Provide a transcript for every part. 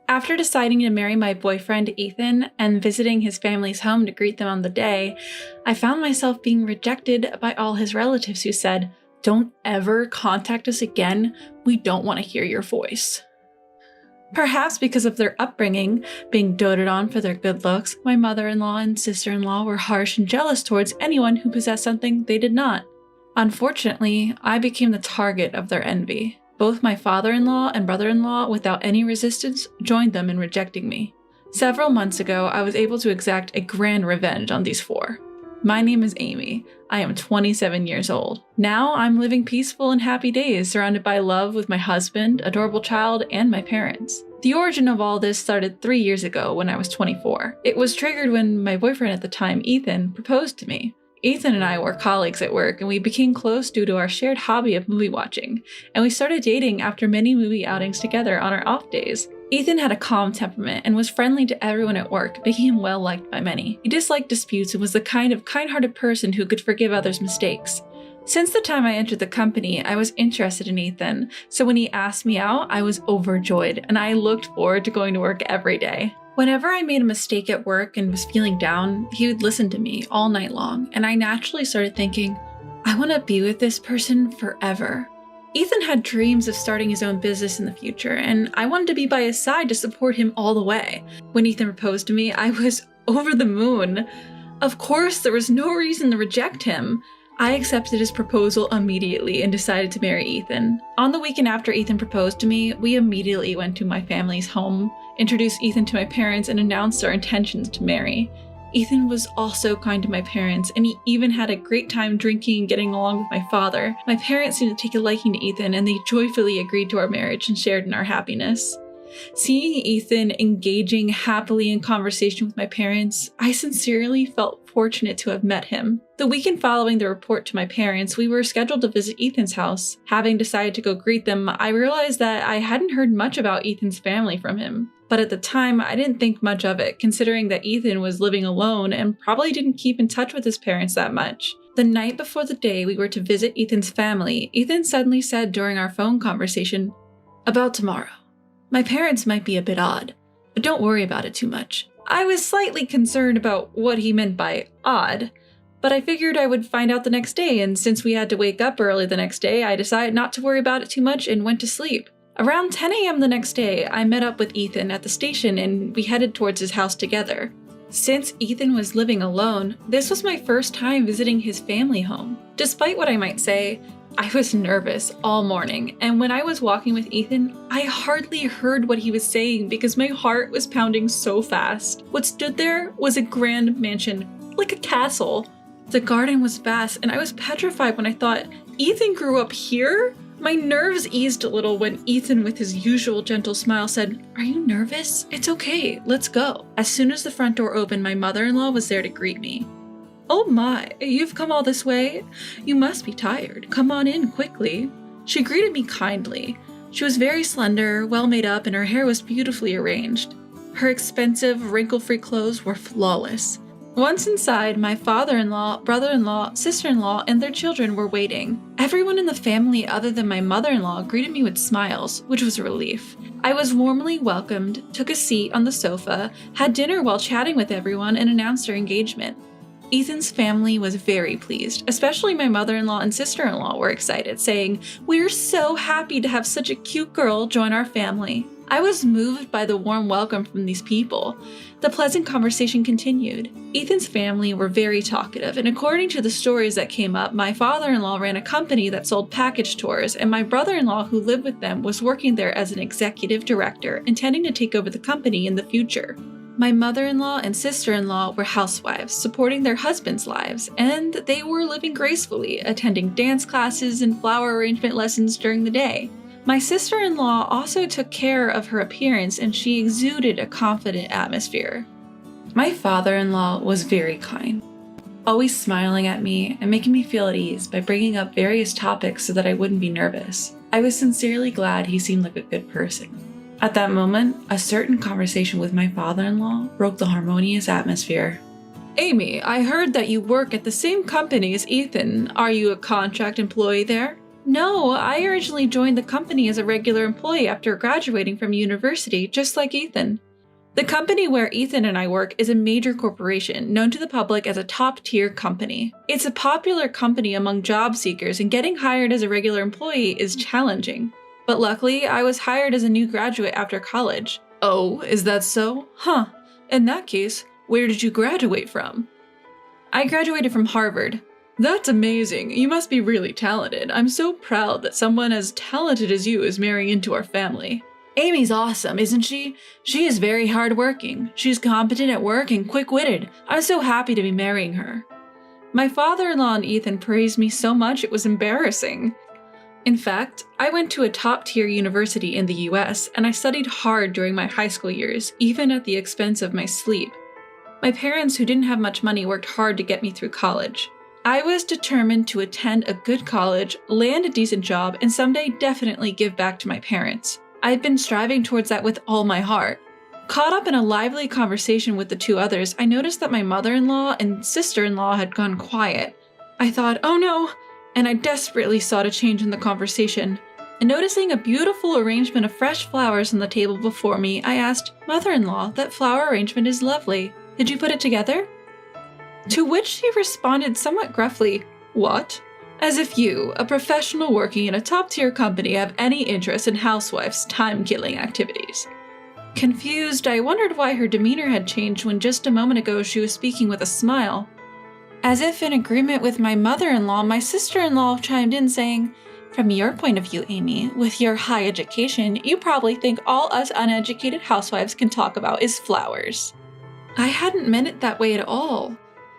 After deciding to marry my boyfriend Ethan and visiting his family's home to greet them on the day, I found myself being rejected by all his relatives who said, "Don't ever contact us again. We don't want to hear your voice." Perhaps because of their upbringing, being doted on for their good looks, my mother-in-law and sister-in-law were harsh and jealous towards anyone who possessed something they did not. Unfortunately, I became the target of their envy. Both my father-in-law and brother-in-law, without any resistance, joined them in rejecting me. Several months ago, I was able to exact a grand revenge on these four. My name is Amy. I am 27 years old. Now I'm living peaceful and happy days surrounded by love with my husband, adorable child, and my parents. The origin of all this started 3 years ago when I was 24. It was triggered when my boyfriend at the time, Ethan, proposed to me. Ethan and I were colleagues at work, and we became close due to our shared hobby of movie watching, and we started dating after many movie outings together on our off days. Ethan had a calm temperament and was friendly to everyone at work, making him well liked by many. He disliked disputes and was the kind of kind-hearted person who could forgive others' mistakes. Since the time I entered the company, I was interested in Ethan, so when he asked me out, I was overjoyed, and I looked forward to going to work every day. Whenever I made a mistake at work and was feeling down, he would listen to me all night long, and I naturally started thinking, I want to be with this person forever. Ethan had dreams of starting his own business in the future, and I wanted to be by his side to support him all the way. When Ethan proposed to me, I was over the moon. Of course, there was no reason to reject him. I accepted his proposal immediately and decided to marry Ethan. On the weekend after Ethan proposed to me, we immediately went to my family's home, introduced Ethan to my parents, and announced our intentions to marry. Ethan was also kind to my parents, and he even had a great time drinking and getting along with my father. My parents seemed to take a liking to Ethan, and they joyfully agreed to our marriage and shared in our happiness. Seeing Ethan engaging happily in conversation with my parents, I sincerely felt fortunate to have met him. The weekend following the report to my parents, we were scheduled to visit Ethan's house. Having decided to go greet them, I realized that I hadn't heard much about Ethan's family from him. But at the time, I didn't think much of it, considering that Ethan was living alone and probably didn't keep in touch with his parents that much. The night before the day we were to visit Ethan's family, Ethan suddenly said during our phone conversation, "About tomorrow. My parents might be a bit odd, but don't worry about it too much." I was slightly concerned about what he meant by odd, but I figured I would find out the next day, and since we had to wake up early the next day, I decided not to worry about it too much and went to sleep. Around 10 a.m. the next day, I met up with Ethan at the station and we headed towards his house together. Since Ethan was living alone, this was my first time visiting his family home. Despite what I might say, I was nervous all morning, and when I was walking with Ethan, I hardly heard what he was saying because my heart was pounding so fast. What stood there was a grand mansion, like a castle. The garden was vast, and I was petrified when I thought, Ethan grew up here? My nerves eased a little when Ethan, with his usual gentle smile, said, "Are you nervous? It's okay, let's go." As soon as the front door opened, my mother-in-law was there to greet me. "Oh my, you've come all this way? You must be tired. Come on in quickly." She greeted me kindly. She was very slender, well made up, and her hair was beautifully arranged. Her expensive, wrinkle-free clothes were flawless. Once inside, my father-in-law, brother-in-law, sister-in-law, and their children were waiting. Everyone in the family other than my mother-in-law greeted me with smiles, which was a relief. I was warmly welcomed, took a seat on the sofa, had dinner while chatting with everyone, and announced our engagement. Ethan's family was very pleased, especially my mother-in-law and sister-in-law were excited, saying, "We're so happy to have such a cute girl join our family." I was moved by the warm welcome from these people. The pleasant conversation continued. Ethan's family were very talkative, and according to the stories that came up, my father-in-law ran a company that sold package tours, and my brother-in-law who lived with them was working there as an executive director, intending to take over the company in the future. My mother-in-law and sister-in-law were housewives, supporting their husbands' lives, and they were living gracefully, attending dance classes and flower arrangement lessons during the day. My sister-in-law also took care of her appearance, and she exuded a confident atmosphere. My father-in-law was very kind, always smiling at me and making me feel at ease by bringing up various topics so that I wouldn't be nervous. I was sincerely glad he seemed like a good person. At that moment, a certain conversation with my father-in-law broke the harmonious atmosphere. "Amy, I heard that you work at the same company as Ethan. Are you a contract employee there?" No, I originally joined the company as a regular employee after graduating from university, just like Ethan. The company where Ethan and I work is a major corporation known to the public as a top-tier company. It's a popular company among job seekers, and getting hired as a regular employee is challenging. But luckily, I was hired as a new graduate after college. Oh, is that so? Huh. In that case, where did you graduate from? I graduated from Harvard. That's amazing. You must be really talented. I'm so proud that someone as talented as you is marrying into our family. Amy's awesome, isn't she? She is very hardworking. She's competent at work and quick-witted. I'm so happy to be marrying her. My father-in-law and Ethan praised me so much it was embarrassing. In fact, I went to a top-tier university in the US, and I studied hard during my high school years, even at the expense of my sleep. My parents, who didn't have much money, worked hard to get me through college. I was determined to attend a good college, land a decent job, and someday definitely give back to my parents. I'd been striving towards that with all my heart. Caught up in a lively conversation with the two others, I noticed that my mother-in-law and sister-in-law had gone quiet. I thought, oh no, and I desperately sought a change in the conversation. And noticing a beautiful arrangement of fresh flowers on the table before me, I asked, "Mother-in-law, that flower arrangement is lovely. Did you put it together?" To which she responded somewhat gruffly, "What? As if you, a professional working in a top-tier company, have any interest in housewives' time-killing activities." Confused, I wondered why her demeanor had changed when just a moment ago she was speaking with a smile. As if in agreement with my mother-in-law, my sister-in-law chimed in saying, "From your point of view, Amy, with your high education, you probably think all us uneducated housewives can talk about is flowers." I hadn't meant it that way at all.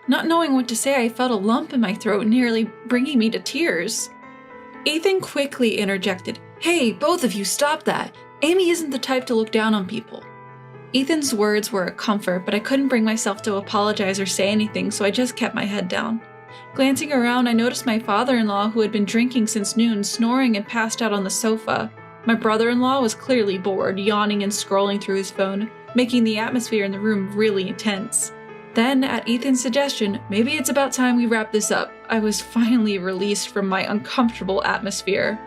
Not knowing what to say, I felt a lump in my throat, nearly bringing me to tears. Ethan quickly interjected, "Hey, both of you, stop that. Amy isn't the type to look down on people." Ethan's words were a comfort, but I couldn't bring myself to apologize or say anything, so I just kept my head down. Glancing around, I noticed my father-in-law, who had been drinking since noon, snoring and passed out on the sofa. My brother-in-law was clearly bored, yawning and scrolling through his phone, making the atmosphere in the room really intense. Then, at Ethan's suggestion, "Maybe it's about time we wrap this up," I was finally released from my uncomfortable atmosphere.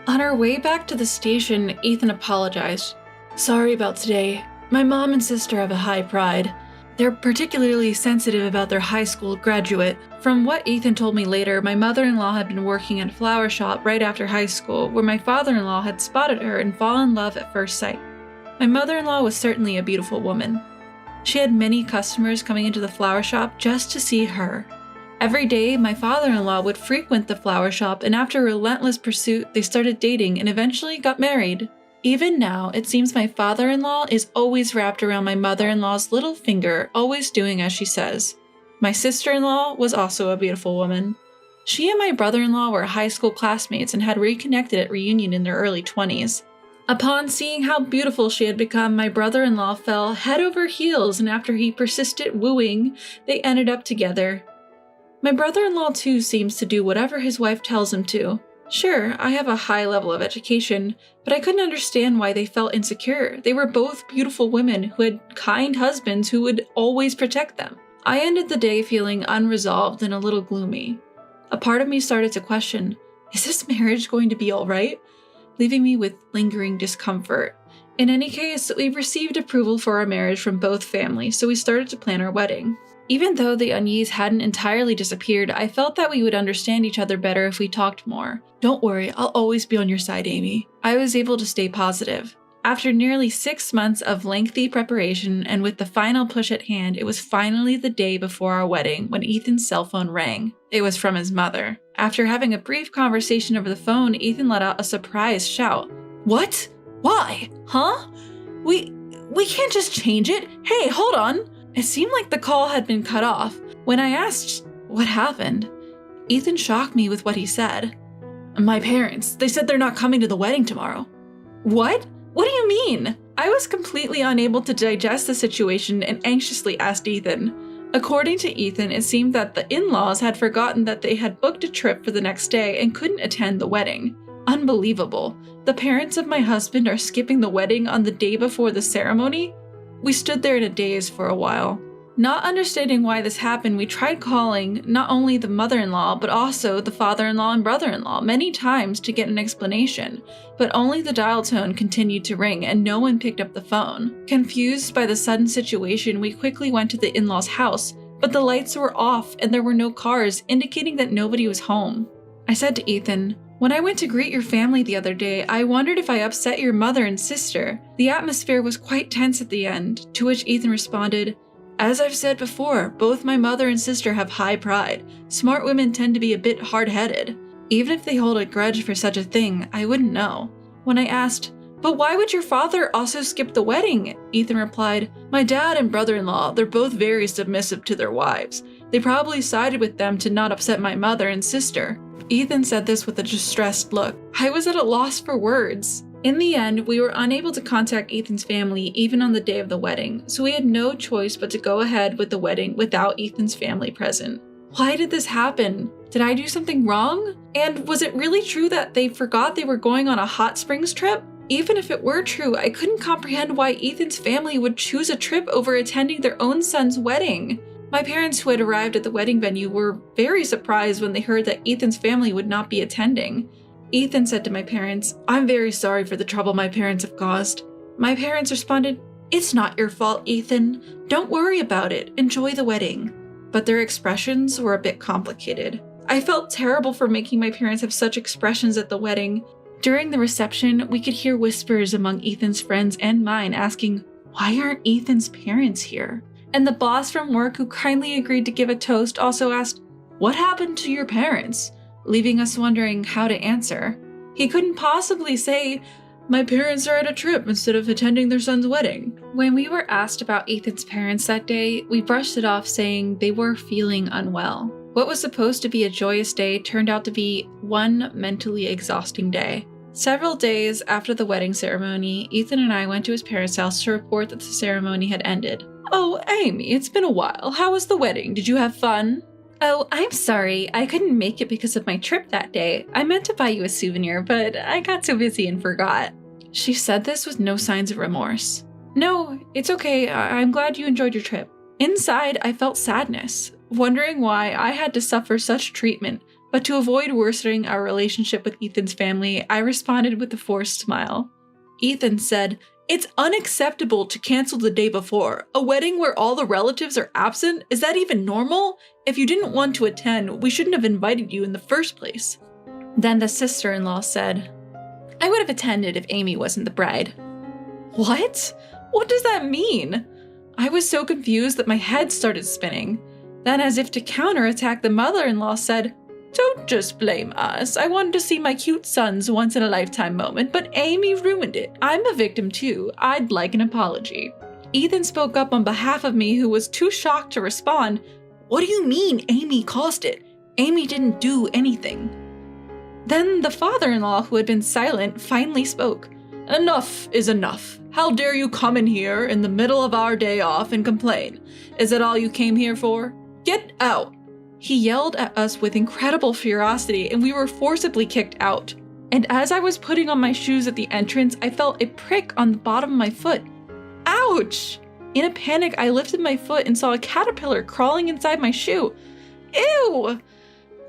On our way back to the station, Ethan apologized. "Sorry about today. My mom and sister have a high pride. They're particularly sensitive about their high school graduate." From what Ethan told me later, my mother-in-law had been working at a flower shop right after high school, where my father-in-law had spotted her and fallen in love at first sight. My mother-in-law was certainly a beautiful woman. She had many customers coming into the flower shop just to see her. Every day, my father-in-law would frequent the flower shop, and after a relentless pursuit, they started dating and eventually got married. Even now, it seems my father-in-law is always wrapped around my mother-in-law's little finger, always doing as she says. My sister-in-law was also a beautiful woman. She and my brother-in-law were high school classmates and had reconnected at reunion in their early 20s. Upon seeing how beautiful she had become, my brother-in-law fell head over heels, and after he persisted wooing, they ended up together. My brother-in-law too seems to do whatever his wife tells him to. Sure, I have a high level of education, but I couldn't understand why they felt insecure. They were both beautiful women who had kind husbands who would always protect them. I ended the day feeling unresolved and a little gloomy. A part of me started to question, is this marriage going to be all right? Leaving me with lingering discomfort. In any case, we received approval for our marriage from both families, so we started to plan our wedding. Even though the unease hadn't entirely disappeared, I felt that we would understand each other better if we talked more. "Don't worry, I'll always be on your side, Amy." I was able to stay positive. After nearly 6 months of lengthy preparation and with the final push at hand, it was finally the day before our wedding when Ethan's cell phone rang. It was from his mother. After having a brief conversation over the phone, Ethan let out a surprised shout. "What? Why? Huh? We can't just change it. Hey, hold on." It seemed like the call had been cut off. When I asked what happened, Ethan shocked me with what he said. "My parents, they said they're not coming to the wedding tomorrow." "What? What do you mean?" I was completely unable to digest the situation and anxiously asked Ethan. According to Ethan, it seemed that the in-laws had forgotten that they had booked a trip for the next day and couldn't attend the wedding. Unbelievable. The parents of my husband are skipping the wedding on the day before the ceremony? We stood there in a daze for a while. Not understanding why this happened, we tried calling not only the mother-in-law, but also the father-in-law and brother-in-law many times to get an explanation, but only the dial tone continued to ring and no one picked up the phone. Confused by the sudden situation, we quickly went to the in-laws' house, but the lights were off and there were no cars, indicating that nobody was home. I said to Ethan, "When I went to greet your family the other day, I wondered if I upset your mother and sister." The atmosphere was quite tense at the end, to which Ethan responded, "As I've said before, both my mother and sister have high pride. Smart women tend to be a bit hard-headed. Even if they hold a grudge for such a thing, I wouldn't know." When I asked, "But why would your father also skip the wedding?" Ethan replied, "My dad and brother-in-law, they're both very submissive to their wives. They probably sided with them to not upset my mother and sister." Ethan said this with a distressed look. I was at a loss for words. In the end, we were unable to contact Ethan's family even on the day of the wedding, so we had no choice but to go ahead with the wedding without Ethan's family present. Why did this happen? Did I do something wrong? And was it really true that they forgot they were going on a hot springs trip? Even if it were true, I couldn't comprehend why Ethan's family would choose a trip over attending their own son's wedding. My parents, who had arrived at the wedding venue, were very surprised when they heard that Ethan's family would not be attending. Ethan said to my parents, "I'm very sorry for the trouble my parents have caused." My parents responded, "It's not your fault, Ethan. Don't worry about it. Enjoy the wedding." But their expressions were a bit complicated. I felt terrible for making my parents have such expressions at the wedding. During the reception, we could hear whispers among Ethan's friends and mine asking, "Why aren't Ethan's parents here?" And the boss from work, who kindly agreed to give a toast, also asked, "What happened to your parents?" leaving us wondering how to answer. He couldn't possibly say, "My parents are at a trip instead of attending their son's wedding." When we were asked about Ethan's parents that day, we brushed it off saying they were feeling unwell. What was supposed to be a joyous day turned out to be one mentally exhausting day. Several days after the wedding ceremony, Ethan and I went to his parents' house to report that the ceremony had ended. "Oh, Amy, it's been a while. How was the wedding? Did you have fun?" "Oh, I'm sorry. I couldn't make it because of my trip that day. I meant to buy you a souvenir, but I got so busy and forgot." She said this with no signs of remorse. "No, it's okay. I'm glad you enjoyed your trip." Inside, I felt sadness, wondering why I had to suffer such treatment, but to avoid worsening our relationship with Ethan's family, I responded with a forced smile. Ethan said, "It's unacceptable to cancel the day before. A wedding where all the relatives are absent? Is that even normal? If you didn't want to attend, we shouldn't have invited you in the first place." Then the sister-in-law said, "I would have attended if Amy wasn't the bride." What? What does that mean? I was so confused that my head started spinning. Then, as if to counterattack, the mother-in-law said, "Don't just blame us. I wanted to see my cute son's once-in-a-lifetime moment, but Amy ruined it. I'm a victim too. I'd like an apology." Ethan spoke up on behalf of me, who was too shocked to respond. "What do you mean Amy caused it? Amy didn't do anything." Then the father-in-law, who had been silent, finally spoke. "Enough is enough. How dare you come in here in the middle of our day off and complain? Is that all you came here for? Get out!" He yelled at us with incredible ferocity, and we were forcibly kicked out. And as I was putting on my shoes at the entrance, I felt a prick on the bottom of my foot. Ouch! In a panic, I lifted my foot and saw a caterpillar crawling inside my shoe. Ew!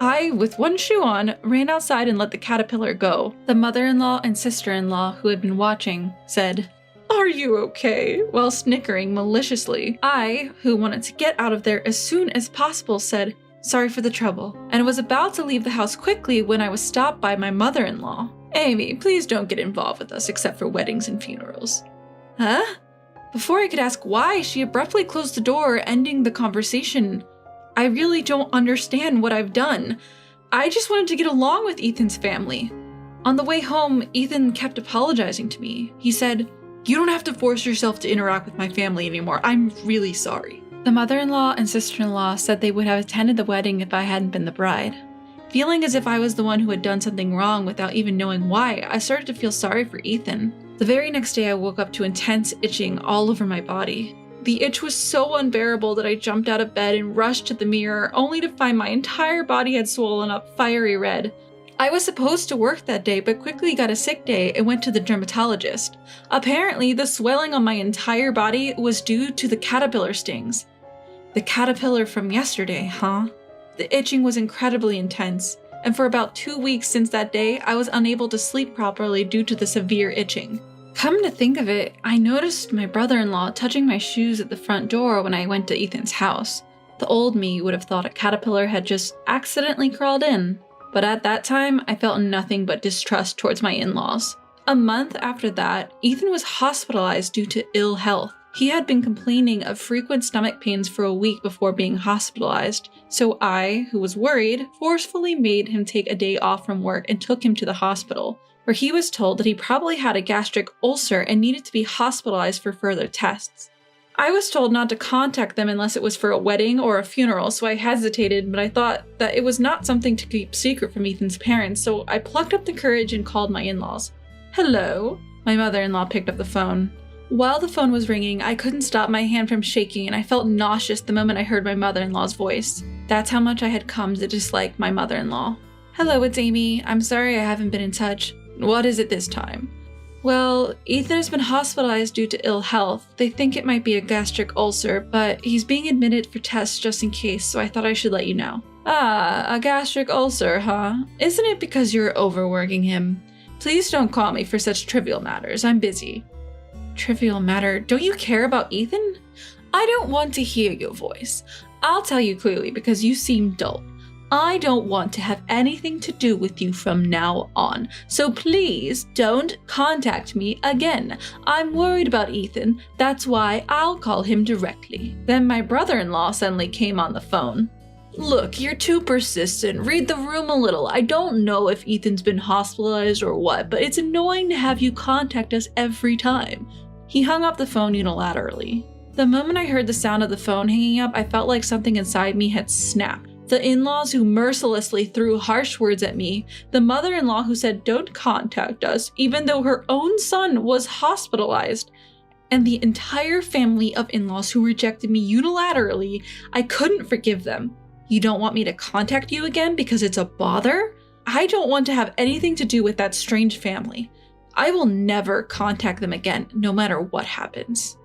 I, with one shoe on, ran outside and let the caterpillar go. The mother-in-law and sister-in-law, who had been watching, said, "Are you okay?" while snickering maliciously. I, who wanted to get out of there as soon as possible, said, "Sorry for the trouble," and was about to leave the house quickly when I was stopped by my mother-in-law. "Amy, please don't get involved with us except for weddings and funerals." Huh? Before I could ask why, she abruptly closed the door, ending the conversation. I really don't understand what I've done. I just wanted to get along with Ethan's family. On the way home, Ethan kept apologizing to me. He said, "You don't have to force yourself to interact with my family anymore. I'm really sorry." The mother-in-law and sister-in-law said they would have attended the wedding if I hadn't been the bride. Feeling as if I was the one who had done something wrong without even knowing why, I started to feel sorry for Ethan. The very next day, I woke up to intense itching all over my body. The itch was so unbearable that I jumped out of bed and rushed to the mirror, only to find my entire body had swollen up fiery red. I was supposed to work that day, but quickly got a sick day and went to the dermatologist. Apparently, the swelling on my entire body was due to the caterpillar stings. The caterpillar from yesterday, huh? The itching was incredibly intense, and for about 2 weeks since that day, I was unable to sleep properly due to the severe itching. Come to think of it, I noticed my brother-in-law touching my shoes at the front door when I went to Ethan's house. The old me would have thought a caterpillar had just accidentally crawled in, but at that time, I felt nothing but distrust towards my in-laws. A month after that, Ethan was hospitalized due to ill health. He had been complaining of frequent stomach pains for a week before being hospitalized, so I, who was worried, forcefully made him take a day off from work and took him to the hospital, where he was told that he probably had a gastric ulcer and needed to be hospitalized for further tests. I was told not to contact them unless it was for a wedding or a funeral, so I hesitated, but I thought that it was not something to keep secret from Ethan's parents, so I plucked up the courage and called my in-laws. Hello? My mother-in-law picked up the phone. While the phone was ringing, I couldn't stop my hand from shaking, and I felt nauseous the moment I heard my mother-in-law's voice. That's how much I had come to dislike my mother-in-law. Hello, it's Amy. I'm sorry I haven't been in touch. What is it this time? Well, Ethan has been hospitalized due to ill health. They think it might be a gastric ulcer, but he's being admitted for tests just in case, so I thought I should let you know. Ah, a gastric ulcer, huh? Isn't it because you're overworking him? Please don't call me for such trivial matters. I'm busy. Trivial matter? Don't you care about Ethan? I don't want to hear your voice. I'll tell you clearly because you seem dull. I don't want to have anything to do with you from now on, so please don't contact me again. I'm worried about Ethan, that's why I'll call him directly. Then my brother-in-law suddenly came on the phone. Look, you're too persistent. Read the room a little. I don't know if Ethan's been hospitalized or what, but it's annoying to have you contact us every time. He hung up the phone unilaterally. The moment I heard the sound of the phone hanging up, I felt like something inside me had snapped. The in-laws who mercilessly threw harsh words at me, the mother-in-law who said don't contact us even though her own son was hospitalized, and the entire family of in-laws who rejected me unilaterally, I couldn't forgive them. You don't want me to contact you again because it's a bother? I don't want to have anything to do with that strange family. I will never contact them again, no matter what happens.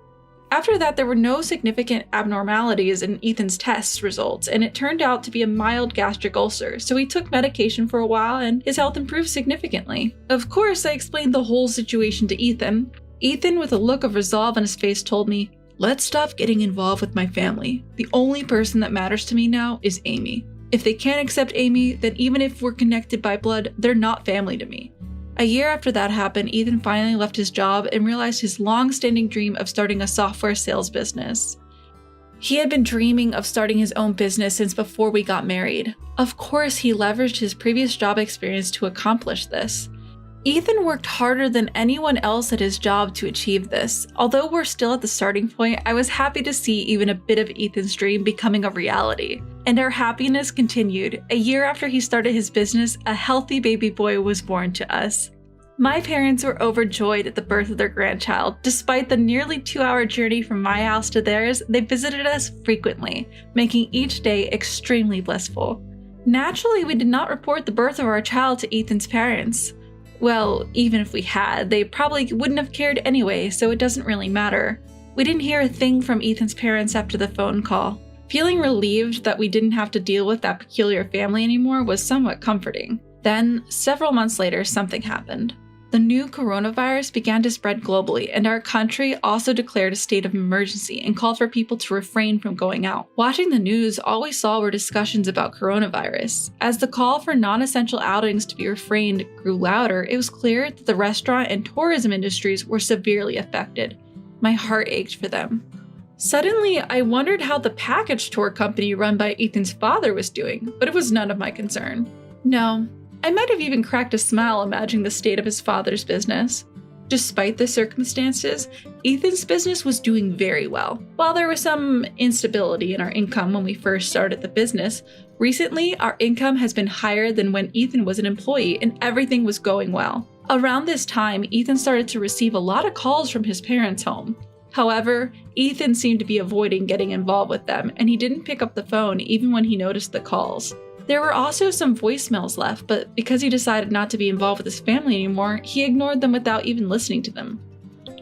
After that, there were no significant abnormalities in Ethan's test results, and it turned out to be a mild gastric ulcer, so he took medication for a while and his health improved significantly. Of course, I explained the whole situation to Ethan. Ethan, with a look of resolve on his face, told me, "Let's stop getting involved with my family. The only person that matters to me now is Amy. If they can't accept Amy, then even if we're connected by blood, they're not family to me." A year after that happened, Ethan finally left his job and realized his long-standing dream of starting a software sales business. He had been dreaming of starting his own business since before we got married. Of course, he leveraged his previous job experience to accomplish this. Ethan worked harder than anyone else at his job to achieve this. Although we're still at the starting point, I was happy to see even a bit of Ethan's dream becoming a reality. And our happiness continued. A year after he started his business, a healthy baby boy was born to us. My parents were overjoyed at the birth of their grandchild. Despite the nearly 2-hour journey from my house to theirs, they visited us frequently, making each day extremely blissful. Naturally, we did not report the birth of our child to Ethan's parents. Well, even if we had, they probably wouldn't have cared anyway, so it doesn't really matter. We didn't hear a thing from Ethan's parents after the phone call. Feeling relieved that we didn't have to deal with that peculiar family anymore was somewhat comforting. Then, several months later, something happened. The new coronavirus began to spread globally, and our country also declared a state of emergency and called for people to refrain from going out. Watching the news, all we saw were discussions about coronavirus. As the call for non-essential outings to be refrained grew louder, it was clear that the restaurant and tourism industries were severely affected. My heart ached for them. Suddenly, I wondered how the package tour company run by Ethan's father was doing, but it was none of my concern. No. I might have even cracked a smile imagining the state of his father's business. Despite the circumstances, Ethan's business was doing very well. While there was some instability in our income when we first started the business, recently our income has been higher than when Ethan was an employee and everything was going well. Around this time, Ethan started to receive a lot of calls from his parents' home. However, Ethan seemed to be avoiding getting involved with them, and he didn't pick up the phone even when he noticed the calls. There were also some voicemails left, but because he decided not to be involved with his family anymore, he ignored them without even listening to them.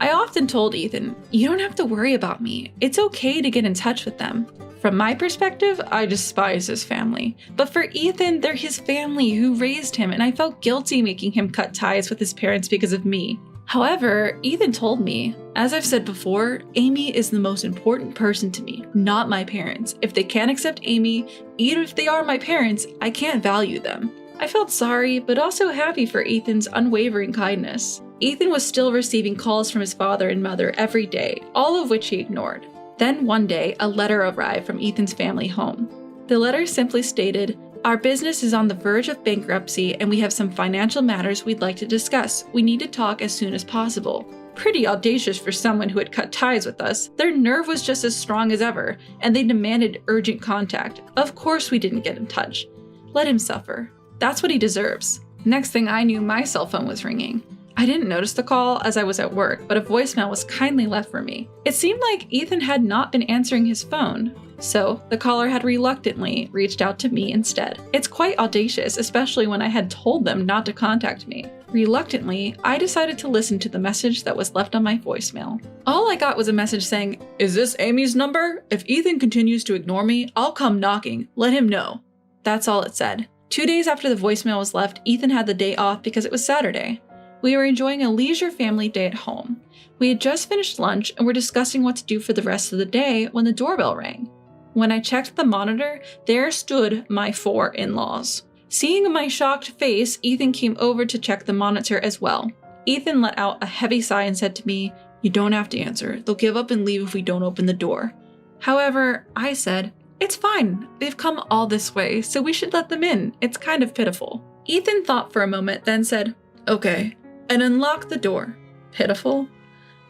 I often told Ethan, "You don't have to worry about me. It's okay to get in touch with them. From my perspective, I despise his family. But for Ethan, they're his family who raised him, and I felt guilty making him cut ties with his parents because of me. However, Ethan told me, as I've said before, Amy is the most important person to me, not my parents. If they can't accept Amy, even if they are my parents, I can't value them. I felt sorry, but also happy for Ethan's unwavering kindness. Ethan was still receiving calls from his father and mother every day, all of which he ignored. Then one day, a letter arrived from Ethan's family home. The letter simply stated, "Our business is on the verge of bankruptcy and we have some financial matters we'd like to discuss. We need to talk as soon as possible." Pretty audacious for someone who had cut ties with us. Their nerve was just as strong as ever, and they demanded urgent contact. Of course we didn't get in touch. Let him suffer. That's what he deserves. Next thing I knew, my cell phone was ringing. I didn't notice the call as I was at work, but a voicemail was kindly left for me. It seemed like Ethan had not been answering his phone, so the caller had reluctantly reached out to me instead. It's quite audacious, especially when I had told them not to contact me. Reluctantly, I decided to listen to the message that was left on my voicemail. All I got was a message saying, "Is this Amy's number? If Ethan continues to ignore me, I'll come knocking. Let him know." That's all it said. 2 days after the voicemail was left, Ethan had the day off because it was Saturday. We were enjoying a leisure family day at home. We had just finished lunch and were discussing what to do for the rest of the day when the doorbell rang. When I checked the monitor, there stood my 4 in-laws. Seeing my shocked face, Ethan came over to check the monitor as well. Ethan let out a heavy sigh and said to me, "You don't have to answer. They'll give up and leave if we don't open the door." However, I said, "It's fine. They've come all this way, so we should let them in. It's kind of pitiful." Ethan thought for a moment, then said, "Okay," and unlocked the door. Pitiful?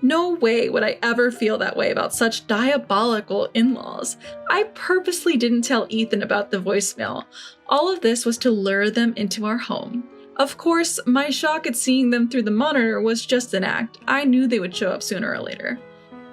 No way would I ever feel that way about such diabolical in-laws. I purposely didn't tell Ethan about the voicemail. All of this was to lure them into our home. Of course, my shock at seeing them through the monitor was just an act. I knew they would show up sooner or later.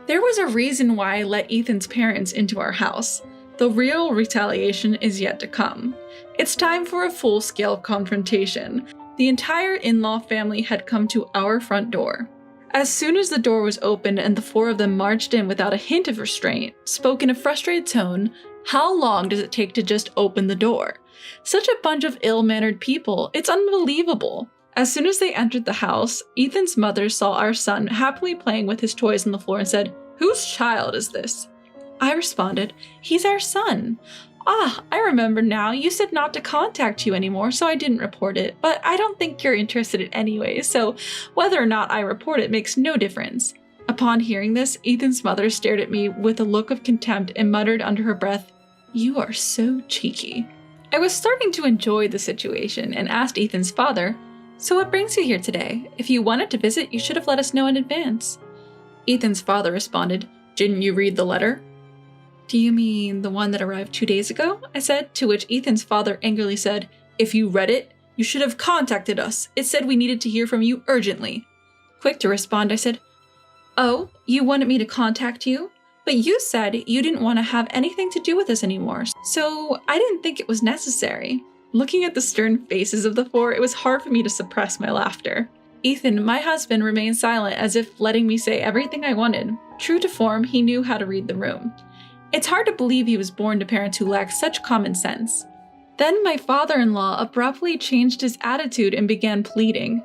There was a reason why I let Ethan's parents into our house. The real retaliation is yet to come. It's time for a full-scale confrontation. The entire in-law family had come to our front door. As soon as the door was opened and the 4 of them marched in without a hint of restraint, spoke in a frustrated tone, "How long does it take to just open the door?" Such a bunch of ill-mannered people, it's unbelievable. As soon as they entered the house, Ethan's mother saw our son happily playing with his toys on the floor and said, "Whose child is this?" I responded, "He's our son." "Ah, I remember now. You said not to contact you anymore, so I didn't report it. But I don't think you're interested in anyway, so whether or not I report it makes no difference." Upon hearing this, Ethan's mother stared at me with a look of contempt and muttered under her breath, "You are so cheeky." I was starting to enjoy the situation and asked Ethan's father, "So what brings you here today? If you wanted to visit, you should have let us know in advance." Ethan's father responded, "Didn't you read the letter?" "Do you mean the one that arrived 2 days ago?" I said, to which Ethan's father angrily said, "If you read it, you should have contacted us. It said we needed to hear from you urgently." Quick to respond, I said, "Oh, you wanted me to contact you? But you said you didn't want to have anything to do with us anymore, so I didn't think it was necessary." Looking at the stern faces of the 4, it was hard for me to suppress my laughter. Ethan, my husband, remained silent as if letting me say everything I wanted. True to form, he knew how to read the room. It's hard to believe he was born to parents who lacked such common sense. Then my father-in-law abruptly changed his attitude and began pleading.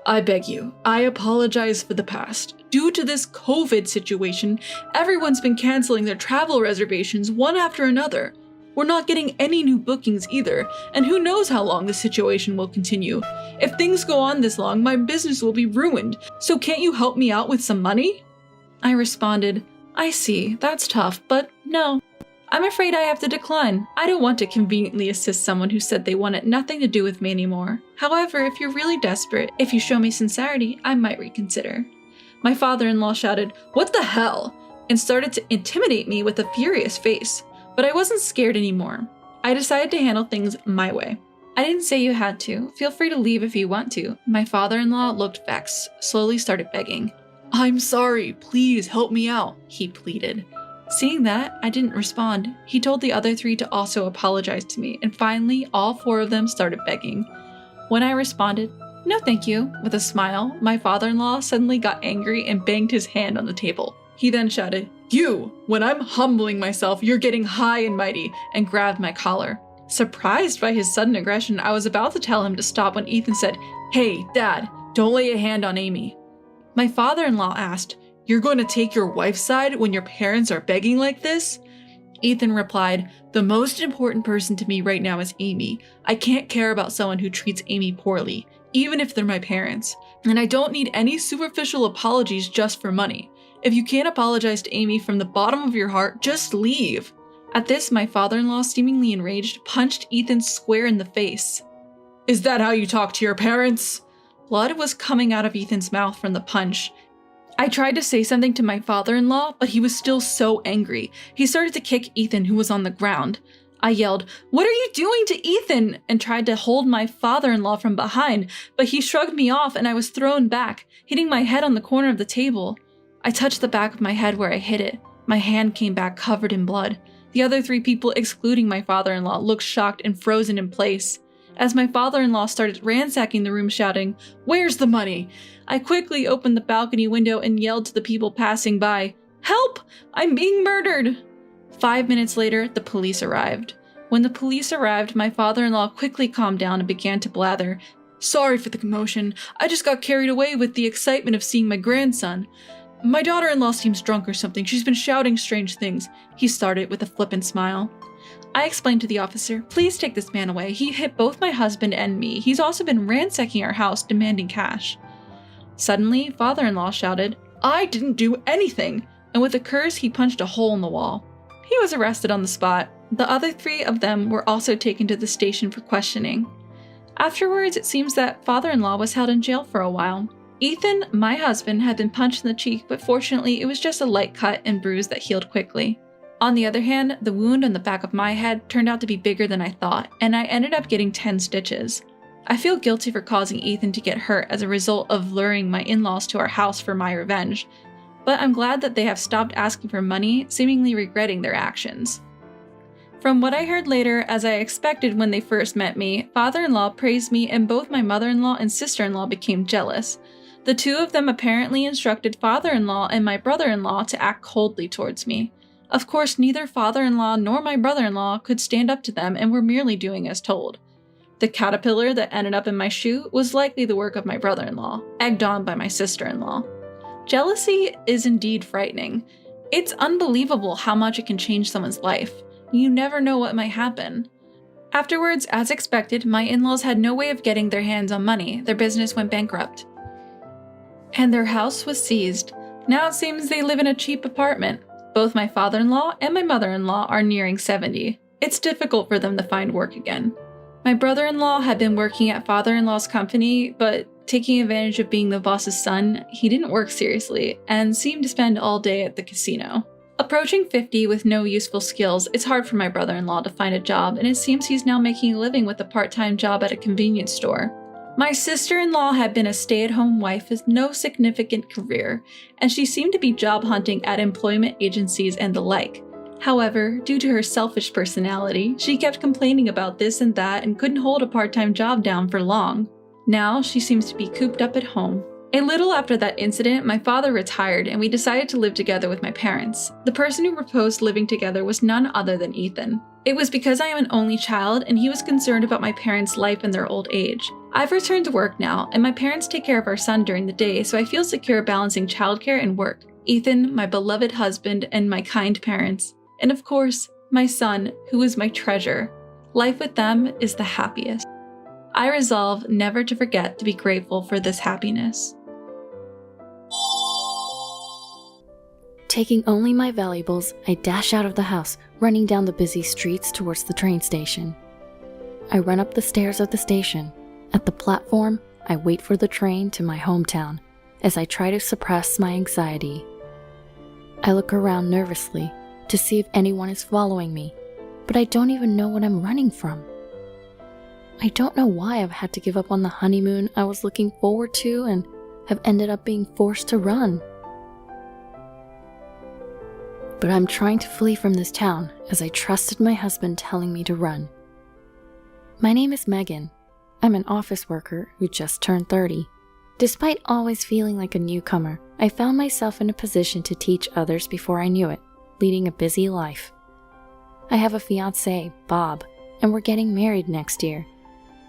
"I beg you, I apologize for the past. Due to this COVID situation, everyone's been canceling their travel reservations one after another. We're not getting any new bookings either, and who knows how long the situation will continue. If things go on this long, my business will be ruined, so can't you help me out with some money?" I responded, "I see, that's tough, but no. I'm afraid I have to decline. I don't want to conveniently assist someone who said they wanted nothing to do with me anymore. However, if you're really desperate, if you show me sincerity, I might reconsider." My father-in-law shouted, "What the hell?" and started to intimidate me with a furious face. But I wasn't scared anymore. I decided to handle things my way. "I didn't say you had to. Feel free to leave if you want to." My father-in-law looked vexed, slowly started begging. "I'm sorry, please help me out," he pleaded. Seeing that, I didn't respond. He told the other 3 to also apologize to me, and finally, all 4 of them started begging. When I responded, "No thank you," with a smile, my father-in-law suddenly got angry and banged his hand on the table. He then shouted, "You! When I'm humbling myself, you're getting high and mighty," and grabbed my collar. Surprised by his sudden aggression, I was about to tell him to stop when Ethan said, "Hey, Dad, don't lay a hand on Amy." My father-in-law asked, "You're going to take your wife's side when your parents are begging like this?" Ethan replied, "The most important person to me right now is Amy. I can't care about someone who treats Amy poorly, even if they're my parents. And I don't need any superficial apologies just for money. If you can't apologize to Amy from the bottom of your heart, just leave." At this, my father-in-law, seemingly enraged, punched Ethan square in the face. "Is that how you talk to your parents?" Blood was coming out of Ethan's mouth from the punch. I tried to say something to my father-in-law, but he was still so angry. He started to kick Ethan, who was on the ground. I yelled, "What are you doing to Ethan?" and tried to hold my father-in-law from behind, but he shrugged me off and I was thrown back, hitting my head on the corner of the table. I touched the back of my head where I hit it. My hand came back covered in blood. The other 3 people, excluding my father-in-law, looked shocked and frozen in place. As my father-in-law started ransacking the room shouting, "Where's the money?" I quickly opened the balcony window and yelled to the people passing by, "Help! I'm being murdered!" 5 minutes later, the police arrived. When the police arrived, my father-in-law quickly calmed down and began to blather, "Sorry for the commotion. I just got carried away with the excitement of seeing my grandson. My daughter-in-law seems drunk or something. She's been shouting strange things," he started with a flippant smile. I explained to the officer, "Please take this man away. He hit both my husband and me. He's also been ransacking our house, demanding cash." Suddenly, father-in-law shouted, "I didn't do anything!" And with a curse, he punched a hole in the wall. He was arrested on the spot. The other 3 of them were also taken to the station for questioning. Afterwards, it seems that father-in-law was held in jail for a while. Ethan, my husband, had been punched in the cheek, but fortunately it was just a light cut and bruise that healed quickly. On the other hand, the wound on the back of my head turned out to be bigger than I thought, and I ended up getting 10 stitches. I feel guilty for causing Ethan to get hurt as a result of luring my in-laws to our house for my revenge, but I'm glad that they have stopped asking for money, seemingly regretting their actions. From what I heard later, as I expected when they first met me, father-in-law praised me and both my mother-in-law and sister-in-law became jealous. The 2 of them apparently instructed father-in-law and my brother-in-law to act coldly towards me. Of course, neither father-in-law nor my brother-in-law could stand up to them and were merely doing as told. The caterpillar that ended up in my shoe was likely the work of my brother-in-law, egged on by my sister-in-law. Jealousy is indeed frightening. It's unbelievable how much it can change someone's life. You never know what might happen. Afterwards, as expected, my in-laws had no way of getting their hands on money. Their business went bankrupt. And their house was seized. Now it seems they live in a cheap apartment. Both my father-in-law and my mother-in-law are nearing 70. It's difficult for them to find work again. My brother-in-law had been working at father-in-law's company, but taking advantage of being the boss's son, he didn't work seriously and seemed to spend all day at the casino. Approaching 50 with no useful skills, it's hard for my brother-in-law to find a job, and it seems he's now making a living with a part-time job at a convenience store. My sister-in-law had been a stay-at-home wife with no significant career, and she seemed to be job hunting at employment agencies and the like. However, due to her selfish personality, she kept complaining about this and that and couldn't hold a part-time job down for long. Now, she seems to be cooped up at home. A little after that incident, my father retired and we decided to live together with my parents. The person who proposed living together was none other than Ethan. It was because I am an only child and he was concerned about my parents' life in their old age. I've returned to work now, and my parents take care of our son during the day, so I feel secure balancing childcare and work. Ethan, my beloved husband, and my kind parents. And of course, my son, who is my treasure. Life with them is the happiest. I resolve never to forget to be grateful for this happiness. Taking only my valuables, I dash out of the house, running down the busy streets towards the train station. I run up the stairs of the station. At the platform, I wait for the train to my hometown as I try to suppress my anxiety. I look around nervously to see if anyone is following me, but I don't even know what I'm running from. I don't know why I've had to give up on the honeymoon I was looking forward to and have ended up being forced to run. But I'm trying to flee from this town as I trusted my husband telling me to run. My name is Megan. I'm an office worker who just turned 30. Despite always feeling like a newcomer, I found myself in a position to teach others before I knew it, leading a busy life. I have a fiancé, Bob, and we're getting married next year.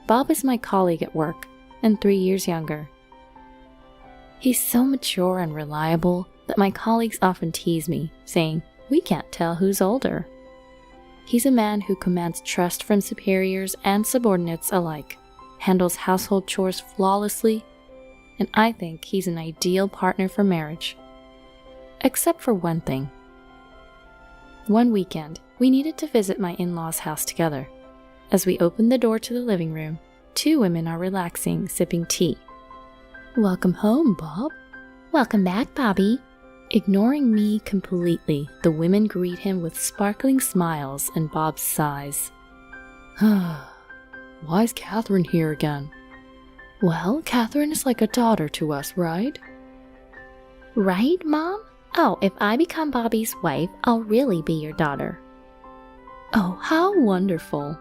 Bob is my colleague at work, and 3 years younger. He's so mature and reliable that my colleagues often tease me, saying, "We can't tell who's older." He's a man who commands trust from superiors and subordinates alike, handles household chores flawlessly, and I think he's an ideal partner for marriage. Except for one thing. One weekend, we needed to visit my in-laws' house together. As we opened the door to the living room, 2 women are relaxing, sipping tea. "Welcome home, Bob." "Welcome back, Bobby." Ignoring me completely, the women greet him with sparkling smiles and Bob sighs. "Why's Catherine here again?" "Well, Catherine is like a daughter to us, right?" "Right, Mom? Oh, if I become Bobby's wife, I'll really be your daughter." "Oh, how wonderful."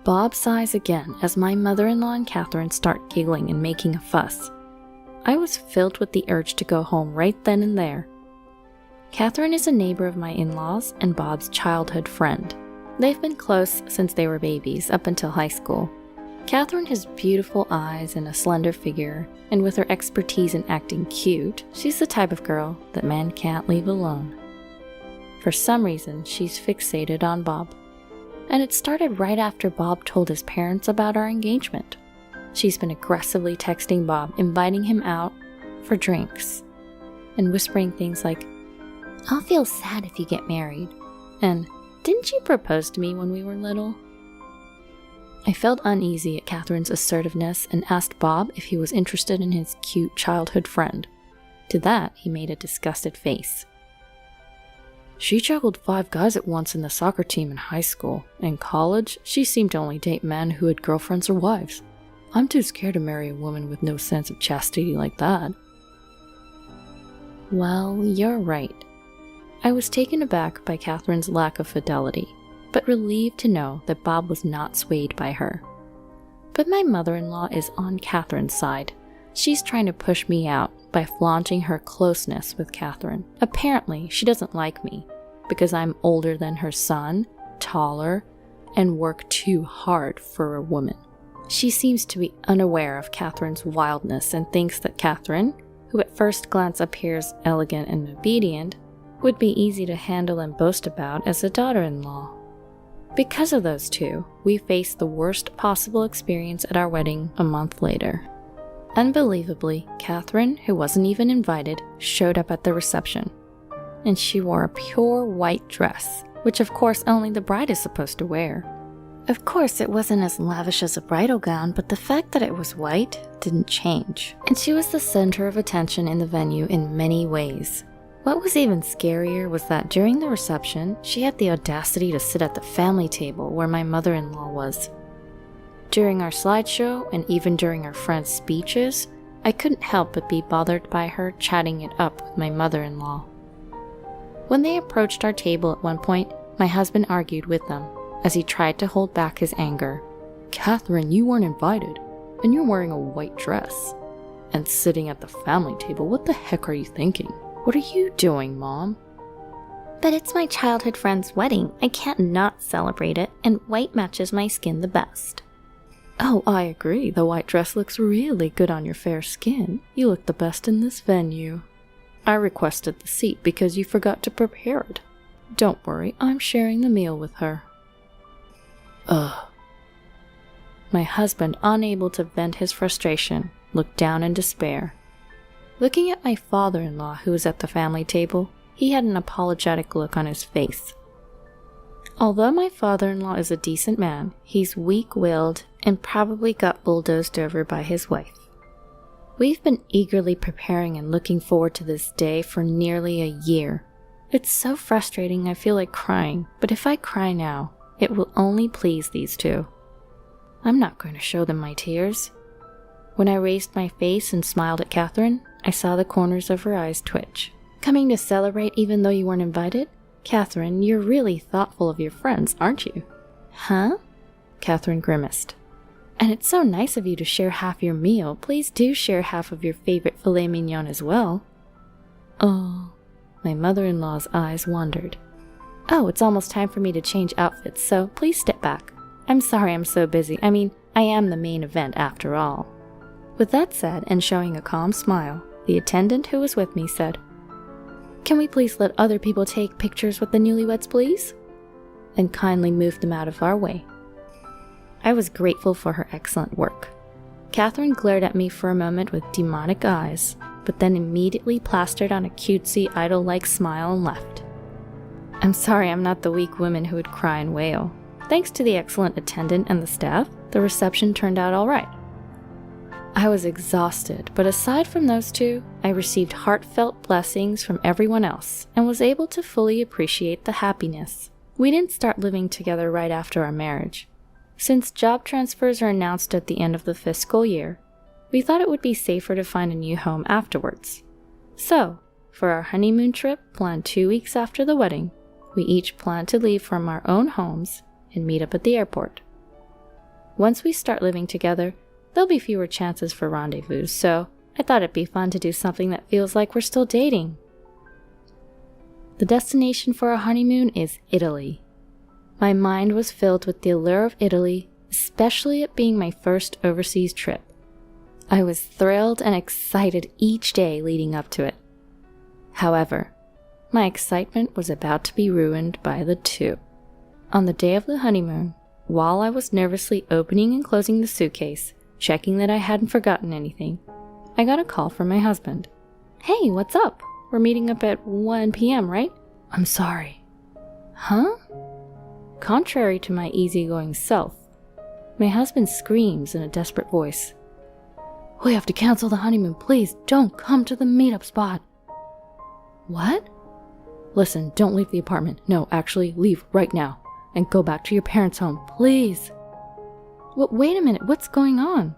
Bob sighs again as my mother-in-law and Catherine start giggling and making a fuss. I was filled with the urge to go home right then and there. Catherine is a neighbor of my in-laws and Bob's childhood friend. They've been close since they were babies, up until high school. Catherine has beautiful eyes and a slender figure, and with her expertise in acting cute, she's the type of girl that men can't leave alone. For some reason, she's fixated on Bob. And it started right after Bob told his parents about our engagement. She's been aggressively texting Bob, inviting him out for drinks, and whispering things like, "I'll feel sad if you get married." And, "Didn't you propose to me when we were little?" I felt uneasy at Catherine's assertiveness and asked Bob if he was interested in his cute childhood friend. To that, he made a disgusted face. "She juggled 5 guys at once in the soccer team in high school. In college, she seemed to only date men who had girlfriends or wives. I'm too scared to marry a woman with no sense of chastity like that." Well, you're right. I was taken aback by Catherine's lack of fidelity, but relieved to know that Bob was not swayed by her. But my mother-in-law is on Catherine's side. She's trying to push me out by flaunting her closeness with Catherine. Apparently, she doesn't like me because I'm older than her son, taller, and work too hard for a woman. She seems to be unaware of Catherine's wildness and thinks that Catherine, who at first glance appears elegant and obedient, would be easy to handle and boast about as a daughter-in-law. Because of those two, we faced the worst possible experience at our wedding a month later. Unbelievably, Catherine, who wasn't even invited, showed up at the reception. And she wore a pure white dress, which of course only the bride is supposed to wear. Of course, it wasn't as lavish as a bridal gown, but the fact that it was white didn't change. And she was the center of attention in the venue in many ways. What was even scarier was that during the reception, she had the audacity to sit at the family table where my mother-in-law was. During our slideshow, and even during our friends' speeches, I couldn't help but be bothered by her chatting it up with my mother-in-law. When they approached our table at one point, my husband argued with them, as he tried to hold back his anger. "Catherine, you weren't invited, and you're wearing a white dress. And sitting at the family table, what the heck are you thinking? What are you doing, Mom?" "But it's my childhood friend's wedding. I can't not celebrate it, and white matches my skin the best." "Oh, I agree. The white dress looks really good on your fair skin. You look the best in this venue. I requested the seat because you forgot to prepare it. Don't worry, I'm sharing the meal with her." Ugh. My husband, unable to vent his frustration, looked down in despair. Looking at my father-in-law, who was at the family table, he had an apologetic look on his face. Although my father-in-law is a decent man, he's weak-willed and probably got bulldozed over by his wife. We've been eagerly preparing and looking forward to this day for nearly a year. It's so frustrating I feel like crying, but if I cry now, it will only please these two. I'm not going to show them my tears. When I raised my face and smiled at Catherine, I saw the corners of her eyes twitch. "Coming to celebrate even though you weren't invited? Catherine, you're really thoughtful of your friends, aren't you?" "Huh?" Catherine grimaced. "And it's so nice of you to share half your meal. Please do share half of your favorite filet mignon as well." Oh, my mother-in-law's eyes wandered. Oh, it's almost time for me to change outfits, so please step back. I'm sorry I'm so busy. I mean, I am the main event after all. With that said, and showing a calm smile, the attendant who was with me said, "Can we please let other people take pictures with the newlyweds, please?" And kindly moved them out of our way. I was grateful for her excellent work. Catherine glared at me for a moment with demonic eyes, but then immediately plastered on a cutesy, idol-like smile and left. I'm sorry I'm not the weak woman who would cry and wail. Thanks to the excellent attendant and the staff, the reception turned out all right. I was exhausted, but aside from those two, I received heartfelt blessings from everyone else and was able to fully appreciate the happiness. We didn't start living together right after our marriage. Since job transfers are announced at the end of the fiscal year, we thought it would be safer to find a new home afterwards. So, for our honeymoon trip planned 2 weeks after the wedding, we each planned to leave from our own homes and meet up at the airport. Once we start living together, there'll be fewer chances for rendezvous, so I thought it'd be fun to do something that feels like we're still dating. The destination for our honeymoon is Italy. My mind was filled with the allure of Italy, especially it being my first overseas trip. I was thrilled and excited each day leading up to it. However, my excitement was about to be ruined by the two. On the day of the honeymoon, while I was nervously opening and closing the suitcase, checking that I hadn't forgotten anything, I got a call from my husband. "Hey, what's up? We're meeting up at 1 p.m., right?" "I'm sorry." "Huh?" Contrary to my easygoing self, my husband screams in a desperate voice, "We have to cancel the honeymoon. Please don't come to the meetup spot." "What?" "Listen, don't leave the apartment. No, actually, leave right now and go back to your parents' home, please." Wait a minute, what's going on?"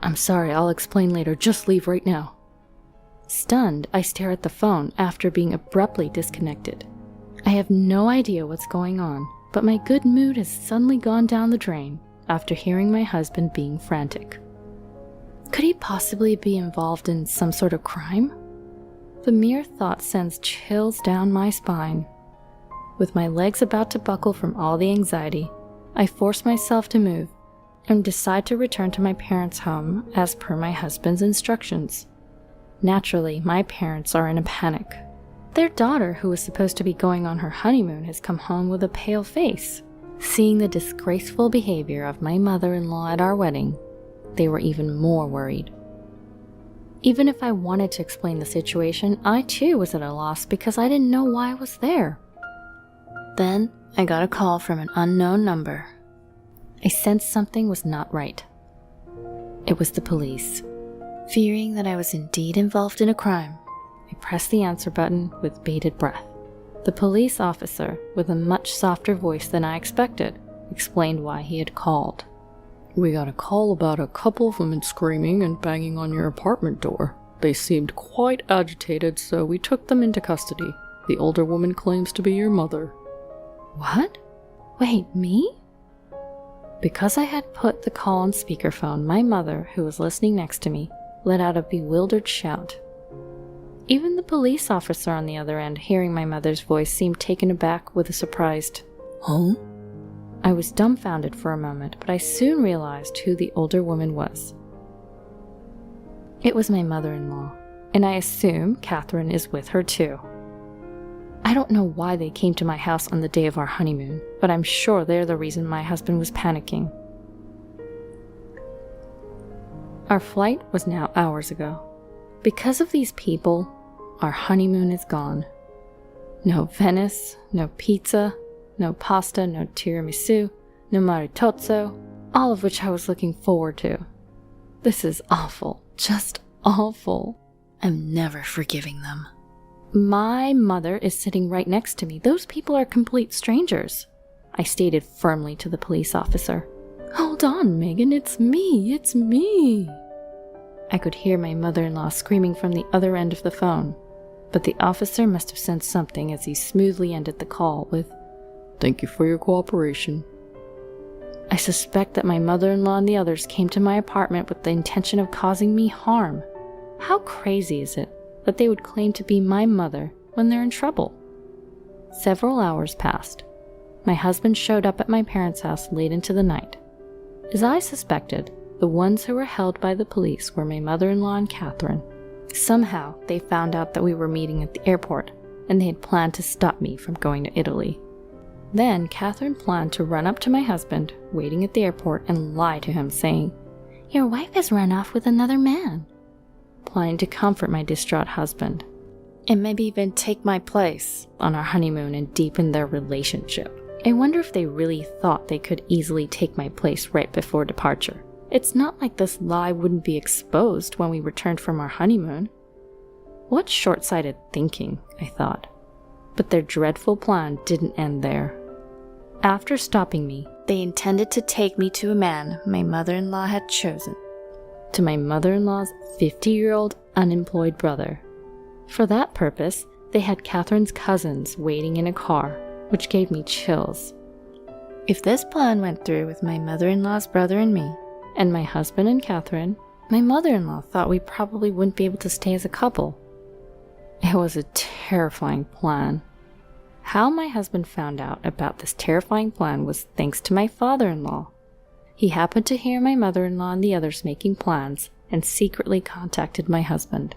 "I'm sorry, I'll explain later. Just leave right now." Stunned, I stare at the phone after being abruptly disconnected. I have no idea what's going on, but my good mood has suddenly gone down the drain after hearing my husband being frantic. Could he possibly be involved in some sort of crime? The mere thought sends chills down my spine. With my legs about to buckle from all the anxiety, I force myself to move and decide to return to my parents' home as per my husband's instructions. Naturally, my parents are in a panic. Their daughter, who was supposed to be going on her honeymoon, has come home with a pale face. Seeing the disgraceful behavior of my mother-in-law at our wedding, they were even more worried. Even if I wanted to explain the situation, I too was at a loss because I didn't know why I was there. Then, I got a call from an unknown number. I sensed something was not right. It was the police. Fearing that I was indeed involved in a crime, I pressed the answer button with bated breath. The police officer, with a much softer voice than I expected, explained why he had called. "We got a call about a couple of women screaming and banging on your apartment door. They seemed quite agitated, so we took them into custody. The older woman claims to be your mother." "What? Wait, me?" Because I had put the call on speakerphone, my mother, who was listening next to me, let out a bewildered shout. Even the police officer on the other end, hearing my mother's voice, seemed taken aback with a surprised, "Huh?" I was dumbfounded for a moment, but I soon realized who the older woman was. It was my mother-in-law, and I assume Catherine is with her too. I don't know why they came to my house on the day of our honeymoon, but I'm sure they're the reason my husband was panicking. Our flight was now hours ago. Because of these people, our honeymoon is gone. No Venice, no pizza, no pasta, no tiramisu, no maritozzo, all of which I was looking forward to. This is awful, just awful. I'm never forgiving them. My mother is sitting right next to me. Those people are complete strangers, I stated firmly to the police officer. "Hold on, Megan, it's me. I could hear my mother-in-law screaming from the other end of the phone, but the officer must have sensed something as he smoothly ended the call with, "Thank you for your cooperation." I suspect that my mother-in-law and the others came to my apartment with the intention of causing me harm. How crazy is it that they would claim to be my mother when they're in trouble. Several hours passed. My husband showed up at my parents' house late into the night. As I suspected, the ones who were held by the police were my mother-in-law and Catherine. Somehow, they found out that we were meeting at the airport, and they had planned to stop me from going to Italy. Then, Catherine planned to run up to my husband, waiting at the airport, and lie to him, saying, "Your wife has run off with another man," planning to comfort my distraught husband, and maybe even take my place on our honeymoon and deepen their relationship. I wonder if they really thought they could easily take my place right before departure. It's not like this lie wouldn't be exposed when we returned from our honeymoon. What short-sighted thinking, I thought. But their dreadful plan didn't end there. After stopping me, they intended to take me to a man my mother-in-law had chosen. To my mother-in-law's 50-year-old unemployed brother. For that purpose, they had Catherine's cousins waiting in a car, which gave me chills. If this plan went through with my mother-in-law's brother and me, and my husband and Catherine, my mother-in-law thought we probably wouldn't be able to stay as a couple. It was a terrifying plan. How my husband found out about this terrifying plan was thanks to my father-in-law. He happened to hear my mother-in-law and the others making plans and secretly contacted my husband.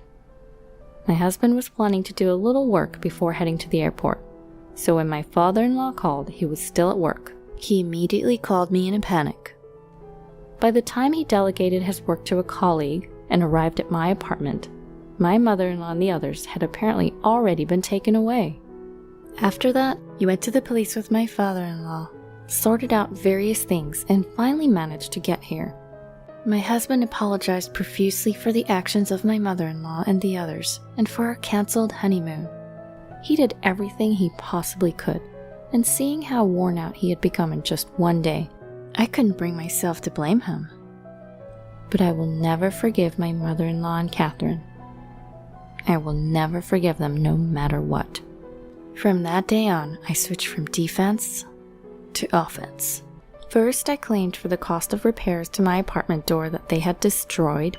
My husband was planning to do a little work before heading to the airport, so when my father-in-law called, he was still at work. He immediately called me in a panic. By the time he delegated his work to a colleague and arrived at my apartment, my mother-in-law and the others had apparently already been taken away. After that, he went to the police with my father-in-law, sorted out various things, and finally managed to get here. My husband apologized profusely for the actions of my mother-in-law and the others, and for our cancelled honeymoon. He did everything he possibly could, and seeing how worn out he had become in just one day, I couldn't bring myself to blame him. But I will never forgive my mother-in-law and Catherine. I will never forgive them no matter what. From that day on, I switched from defense to offense. First, I claimed for the cost of repairs to my apartment door that they had destroyed,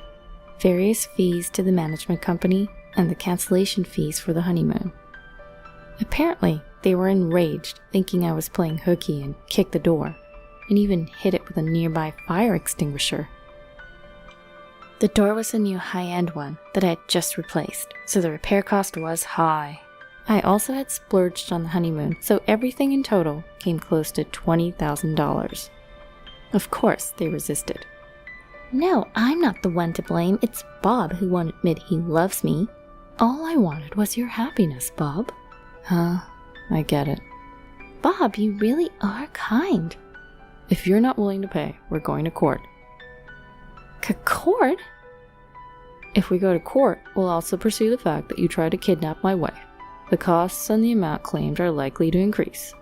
various fees to the management company, and the cancellation fees for the honeymoon. Apparently, they were enraged, thinking I was playing hooky and kicked the door, and even hit it with a nearby fire extinguisher. The door was a new high-end one that I had just replaced, so the repair cost was high. I also had splurged on the honeymoon, so everything in total came close to $20,000. Of course, they resisted. No, I'm not the one to blame. It's Bob who won't admit he loves me. All I wanted was your happiness, Bob. Huh? I get it. Bob, you really are kind. If you're not willing to pay, we're going to court. Court? If we go to court, we'll also pursue the fact that you tried to kidnap my wife. The costs and the amount claimed are likely to increase.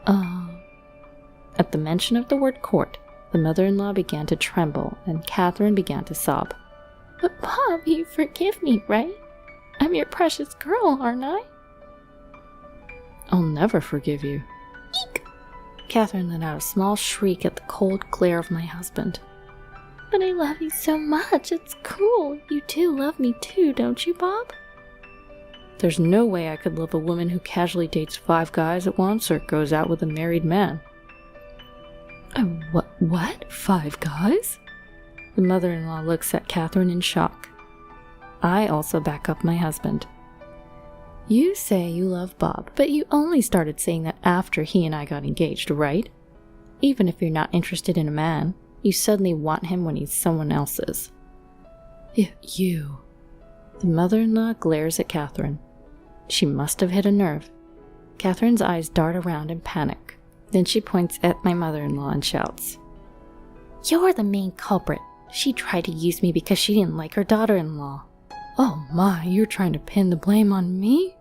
At the mention of the word court, the mother-in-law began to tremble and Catherine began to sob. But Bob, you forgive me, right? I'm your precious girl, aren't I? I'll never forgive you. Eek! Catherine let out a small shriek at the cold glare of my husband. But I love you so much, it's cruel. You do love me too, don't you, Bob? There's no way I could love a woman who casually dates 5 guys at once or goes out with a married man. What? 5 guys? The mother-in-law looks at Catherine in shock. I also back up my husband. You say you love Bob, but you only started saying that after he and I got engaged, right? Even if you're not interested in a man, you suddenly want him when he's someone else's. You. The mother-in-law glares at Catherine. She must have hit a nerve. Catherine's eyes dart around in panic. Then she points at my mother-in-law and shouts, You're the main culprit. She tried to use me because she didn't like her daughter-in-law. Oh my, you're trying to pin the blame on me?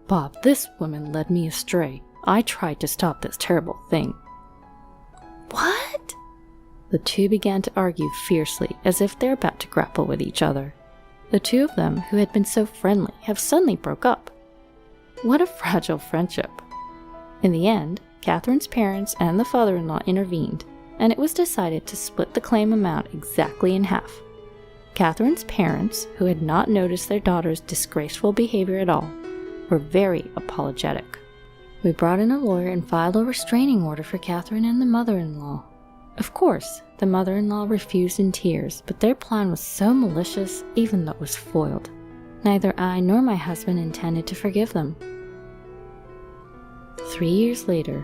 Bob, this woman led me astray. I tried to stop this terrible thing. What? The two began to argue fiercely, as if they're about to grapple with each other. The two of them, who had been so friendly, have suddenly broke up. What a fragile friendship. In the end, Catherine's parents and the father-in-law intervened, and it was decided to split the claim amount exactly in half. Catherine's parents, who had not noticed their daughter's disgraceful behavior at all, were very apologetic. We brought in a lawyer and filed a restraining order for Catherine and the mother-in-law. Of course, the mother-in-law refused in tears, but their plan was so malicious, even though it was foiled. Neither I nor my husband intended to forgive them. 3 years later,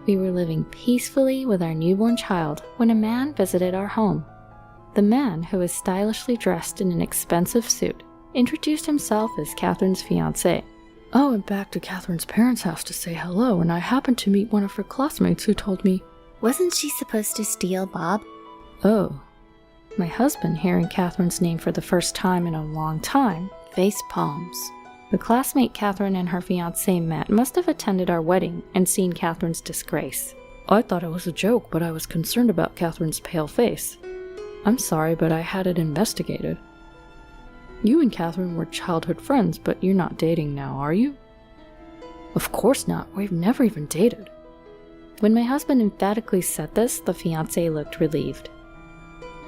we were living peacefully with our newborn child when a man visited our home. The man, who was stylishly dressed in an expensive suit, introduced himself as Catherine's fiancé. I went back to Catherine's parents' house to say hello, and I happened to meet one of her classmates who told me, Wasn't she supposed to steal Bob? Oh. My husband, hearing Catherine's name for the first time in a long time, face palms. The classmate Catherine and her fiancé met must have attended our wedding and seen Catherine's disgrace. I thought it was a joke, but I was concerned about Catherine's pale face. I'm sorry, but I had it investigated. You and Catherine were childhood friends, but you're not dating now, are you? Of course not. We've never even dated. When my husband emphatically said this, the fiancé looked relieved.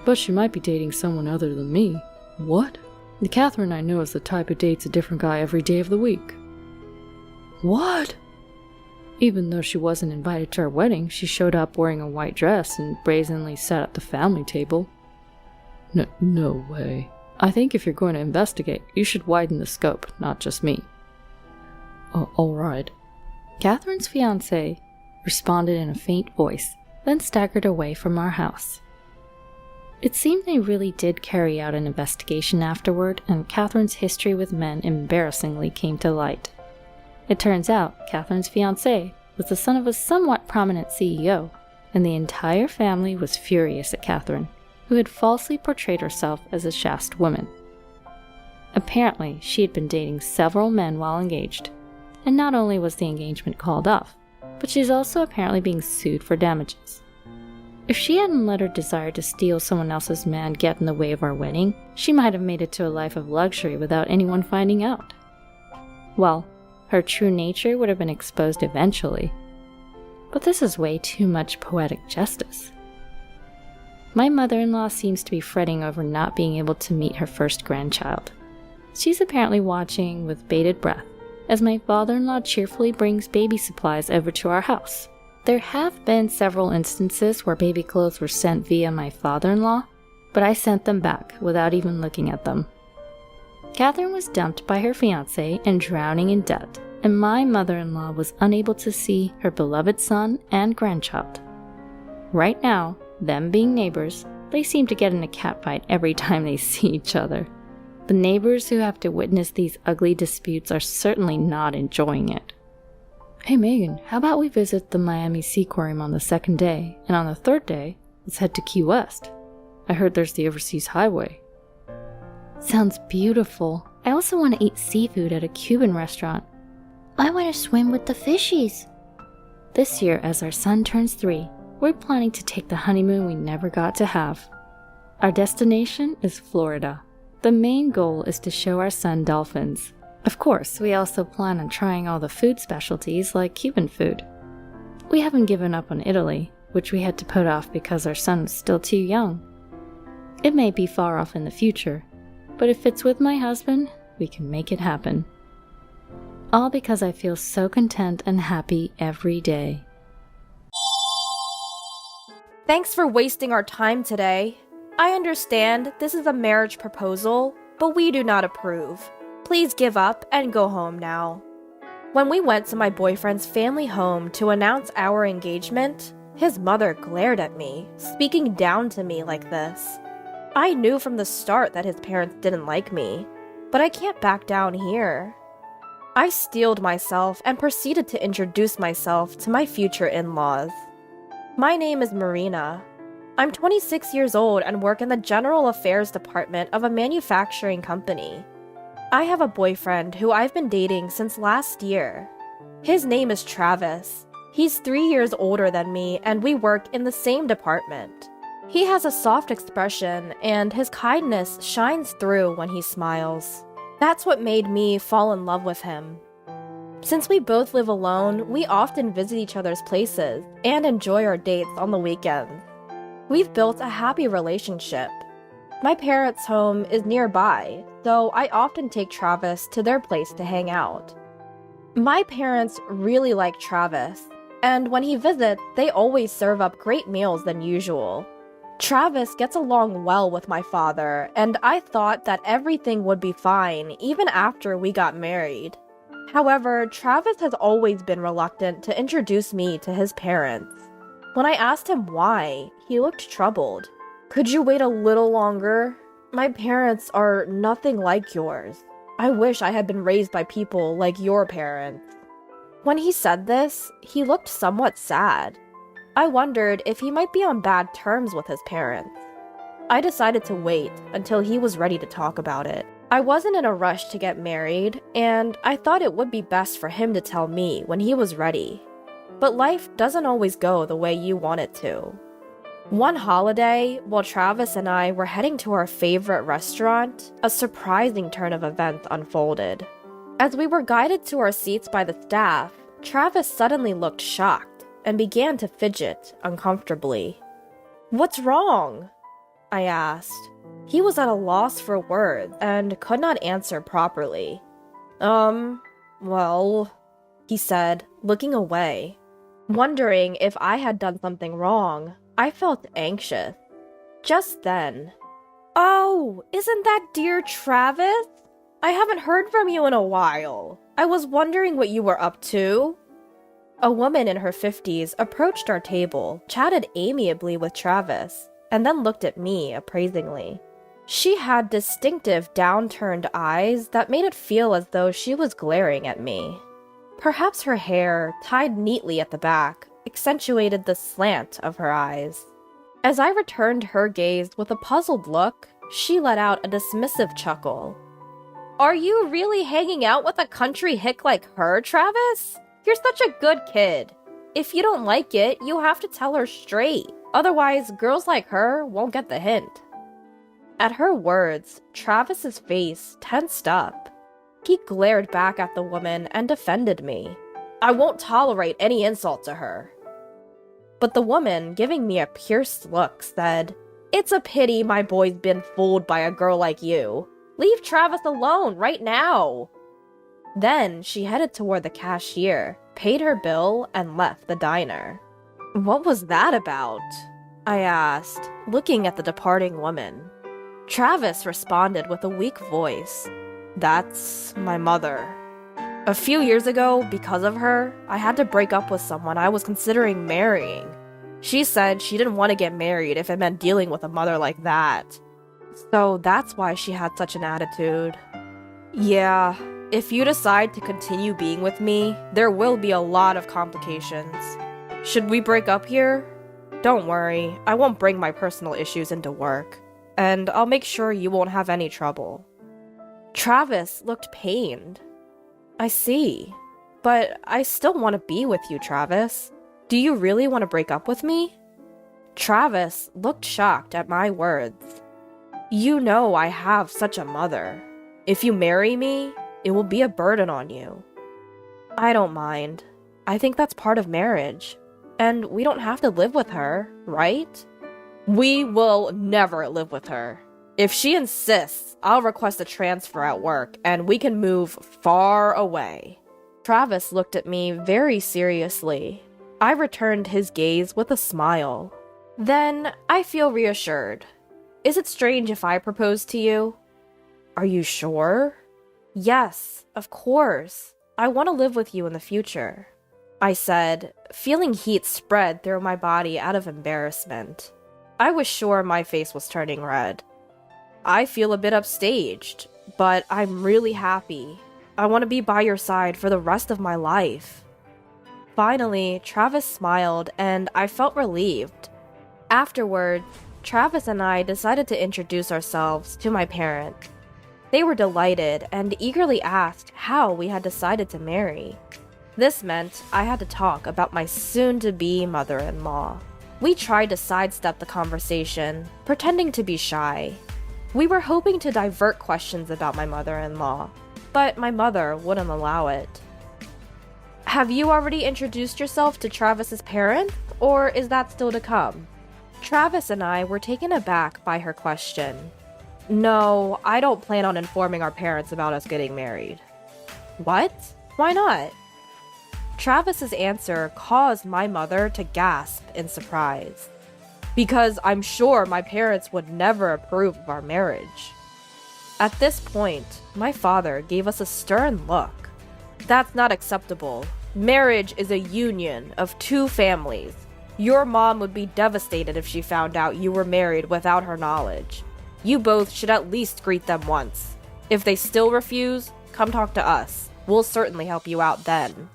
But she might be dating someone other than me. What? The Catherine I know is the type who dates a different guy every day of the week. What? Even though she wasn't invited to our wedding, she showed up wearing a white dress and brazenly sat at the family table. No way. I think if you're going to investigate, you should widen the scope, not just me. Oh, all right. Catherine's fiancé responded in a faint voice, then staggered away from our house. It seemed they really did carry out an investigation afterward, and Catherine's history with men embarrassingly came to light. It turns out Catherine's fiancé was the son of a somewhat prominent CEO, and the entire family was furious at Catherine, who had falsely portrayed herself as a chaste woman. Apparently, she had been dating several men while engaged, and not only was the engagement called off, but she's also apparently being sued for damages. If she hadn't let her desire to steal someone else's man get in the way of our wedding, she might have made it to a life of luxury without anyone finding out. Well, her true nature would have been exposed eventually. But this is way too much poetic justice. My mother-in-law seems to be fretting over not being able to meet her first grandchild. She's apparently watching with bated breath as my father-in-law cheerfully brings baby supplies over to our house. There have been several instances where baby clothes were sent via my father-in-law, but I sent them back without even looking at them. Catherine was dumped by her fiancé and drowning in debt, and my mother-in-law was unable to see her beloved son and grandchild. Right now, them being neighbors, they seem to get in a catfight every time they see each other. The neighbors who have to witness these ugly disputes are certainly not enjoying it. Hey Megan, how about we visit the Miami Seaquarium on the second day, and on the third day, let's head to Key West. I heard there's the Overseas Highway. Sounds beautiful. I also want to eat seafood at a Cuban restaurant. I want to swim with the fishies. This year, as our son turns 3, we're planning to take the honeymoon we never got to have. Our destination is Florida. The main goal is to show our son dolphins. Of course, we also plan on trying all the food specialties like Cuban food. We haven't given up on Italy, which we had to put off because our son was still too young. It may be far off in the future, but if it's with my husband, we can make it happen. All because I feel so content and happy every day. Thanks for wasting our time today. I understand this is a marriage proposal, but we do not approve. Please give up and go home now. When we went to my boyfriend's family home to announce our engagement, his mother glared at me, speaking down to me like this. I knew from the start that his parents didn't like me, but I can't back down here. I steeled myself and proceeded to introduce myself to my future in-laws. My name is Marina. I'm 26 years old and work in the General Affairs Department of a manufacturing company. I have a boyfriend who I've been dating since last year. His name is Travis. He's 3 years older than me and we work in the same department. He has a soft expression and his kindness shines through when he smiles. That's what made me fall in love with him. Since we both live alone, we often visit each other's places and enjoy our dates on the weekends. We've built a happy relationship. My parents' home is nearby, so I often take Travis to their place to hang out. My parents really like Travis, and when he visits, they always serve up great meals than usual. Travis gets along well with my father, and I thought that everything would be fine even after we got married. However, Travis has always been reluctant to introduce me to his parents. When I asked him why, he looked troubled. "Could you wait a little longer? My parents are nothing like yours. I wish I had been raised by people like your parents." When he said this, he looked somewhat sad. I wondered if he might be on bad terms with his parents. I decided to wait until he was ready to talk about it. I wasn't in a rush to get married, and I thought it would be best for him to tell me when he was ready. But life doesn't always go the way you want it to. One holiday, while Travis and I were heading to our favorite restaurant, a surprising turn of events unfolded. As we were guided to our seats by the staff, Travis suddenly looked shocked and began to fidget uncomfortably. "What's wrong?" I asked. He was at a loss for words and could not answer properly. Well, he said, looking away. Wondering if I had done something wrong, I felt anxious. Just then, "Oh, isn't that dear Travis? I haven't heard from you in a while. I was wondering what you were up to." A woman in her 50s approached our table, chatted amiably with Travis, and then looked at me appraisingly. She had distinctive downturned eyes that made it feel as though she was glaring at me. Perhaps her hair, tied neatly at the back, accentuated the slant of her eyes. As I returned her gaze with a puzzled look, she let out a dismissive chuckle. "Are you really hanging out with a country hick like her, Travis? You're such a good kid. If you don't like it, you have to tell her straight. Otherwise, girls like her won't get the hint." At her words, Travis's face tensed up. He glared back at the woman and defended me. "I won't tolerate any insult to her." But the woman, giving me a pierced look, said, "It's a pity my boy's been fooled by a girl like you. Leave Travis alone right now." Then she headed toward the cashier, paid her bill, and left the diner. "What was that about?" I asked, looking at the departing woman. Travis responded with a weak voice. "That's my mother. A few years ago, because of her, I had to break up with someone I was considering marrying. She said she didn't want to get married if it meant dealing with a mother like that. So that's why she had such an attitude. Yeah, if you decide to continue being with me, there will be a lot of complications. Should we break up here? Don't worry, I won't bring my personal issues into work, and I'll make sure you won't have any trouble." Travis looked pained. "I see. But I still want to be with you, Travis. Do you really want to break up with me?" Travis looked shocked at my words. "You know I have such a mother. If you marry me, it will be a burden on you." "I don't mind. I think that's part of marriage. And we don't have to live with her, right?" "We will never live with her. If she insists, I'll request a transfer at work and we can move far away." Travis looked at me very seriously. I returned his gaze with a smile. "Then I feel reassured. Is it strange if I propose to you?" "Are you sure?" "Yes, of course. I want to live with you in the future," I said, feeling heat spread through my body out of embarrassment. I was sure my face was turning red. "I feel a bit upstaged, but I'm really happy. I want to be by your side for the rest of my life." Finally, Travis smiled and I felt relieved. Afterward, Travis and I decided to introduce ourselves to my parents. They were delighted and eagerly asked how we had decided to marry. This meant I had to talk about my soon-to-be mother-in-law. We tried to sidestep the conversation, pretending to be shy. We were hoping to divert questions about my mother-in-law, but my mother wouldn't allow it. "Have you already introduced yourself to Travis's parents, or is that still to come?" Travis and I were taken aback by her question. No, I don't plan on informing our parents about us getting married. What? Why not? Travis's answer caused my mother to gasp in surprise. Because I'm sure my parents would never approve of our marriage. At this point, my father gave us a stern look. That's not acceptable. Marriage is a union of two families. Your mom would be devastated if she found out you were married without her knowledge. You both should at least greet them once. If they still refuse, come talk to us. We'll certainly help you out then.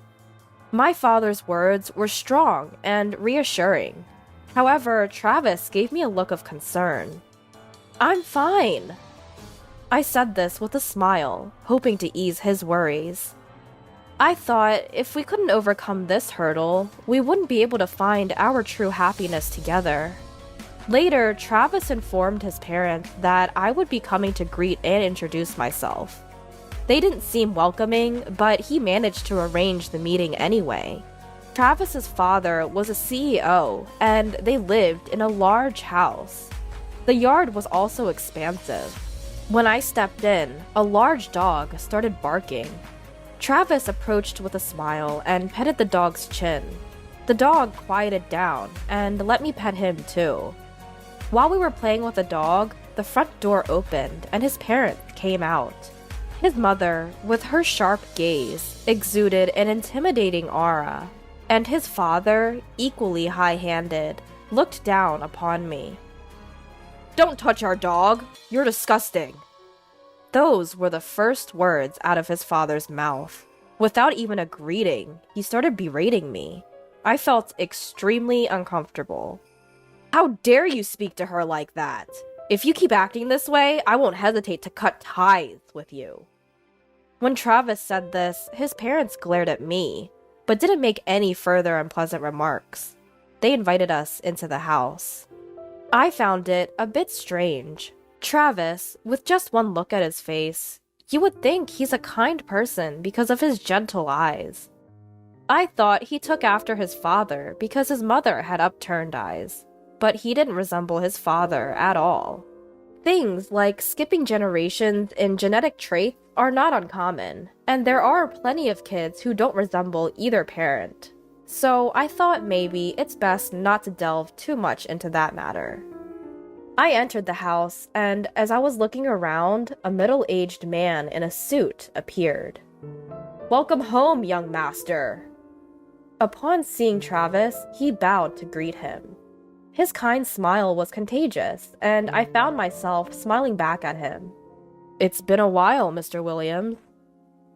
My father's words were strong and reassuring. However, Travis gave me a look of concern. I'm fine. I said this with a smile, hoping to ease his worries. I thought if we couldn't overcome this hurdle, we wouldn't be able to find our true happiness together. Later, Travis informed his parents that I would be coming to greet and introduce myself. They didn't seem welcoming, but he managed to arrange the meeting anyway. Travis's father was a CEO, and they lived in a large house. The yard was also expansive. When I stepped in, a large dog started barking. Travis approached with a smile and petted the dog's chin. The dog quieted down and let me pet him too. While we were playing with the dog, the front door opened and his parents came out. His mother, with her sharp gaze, exuded an intimidating aura, and his father, equally high-handed, looked down upon me. "Don't touch our dog! You're disgusting!" Those were the first words out of his father's mouth. Without even a greeting, he started berating me. I felt extremely uncomfortable. "How dare you speak to her like that? If you keep acting this way, I won't hesitate to cut ties with you." When Travis said this, his parents glared at me, but didn't make any further unpleasant remarks. They invited us into the house. I found it a bit strange. Travis, with just one look at his face, you would think he's a kind person because of his gentle eyes. I thought he took after his father because his mother had upturned eyes, but he didn't resemble his father at all. Things like skipping generations in genetic traits are not uncommon, and there are plenty of kids who don't resemble either parent. So I thought maybe it's best not to delve too much into that matter. I entered the house, and as I was looking around, a middle-aged man in a suit appeared. "Welcome home, young master." Upon seeing Travis, he bowed to greet him. His kind smile was contagious, and I found myself smiling back at him. "It's been a while, Mr. Williams."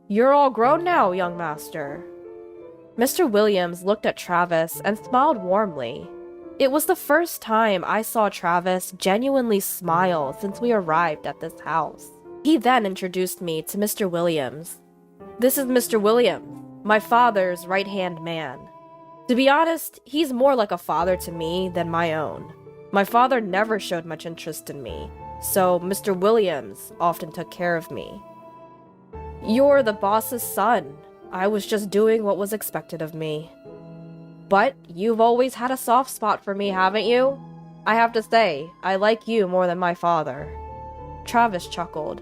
"You're all grown now, young master." Mr. Williams looked at Travis and smiled warmly. It was the first time I saw Travis genuinely smile since we arrived at this house. He then introduced me to Mr. Williams. "This is Mr. Williams, my father's right-hand man. To be honest, he's more like a father to me than my own. My father never showed much interest in me, so Mr. Williams often took care of me." "You're the boss's son. I was just doing what was expected of me." "But you've always had a soft spot for me, haven't you? I have to say, I like you more than my father." Travis chuckled.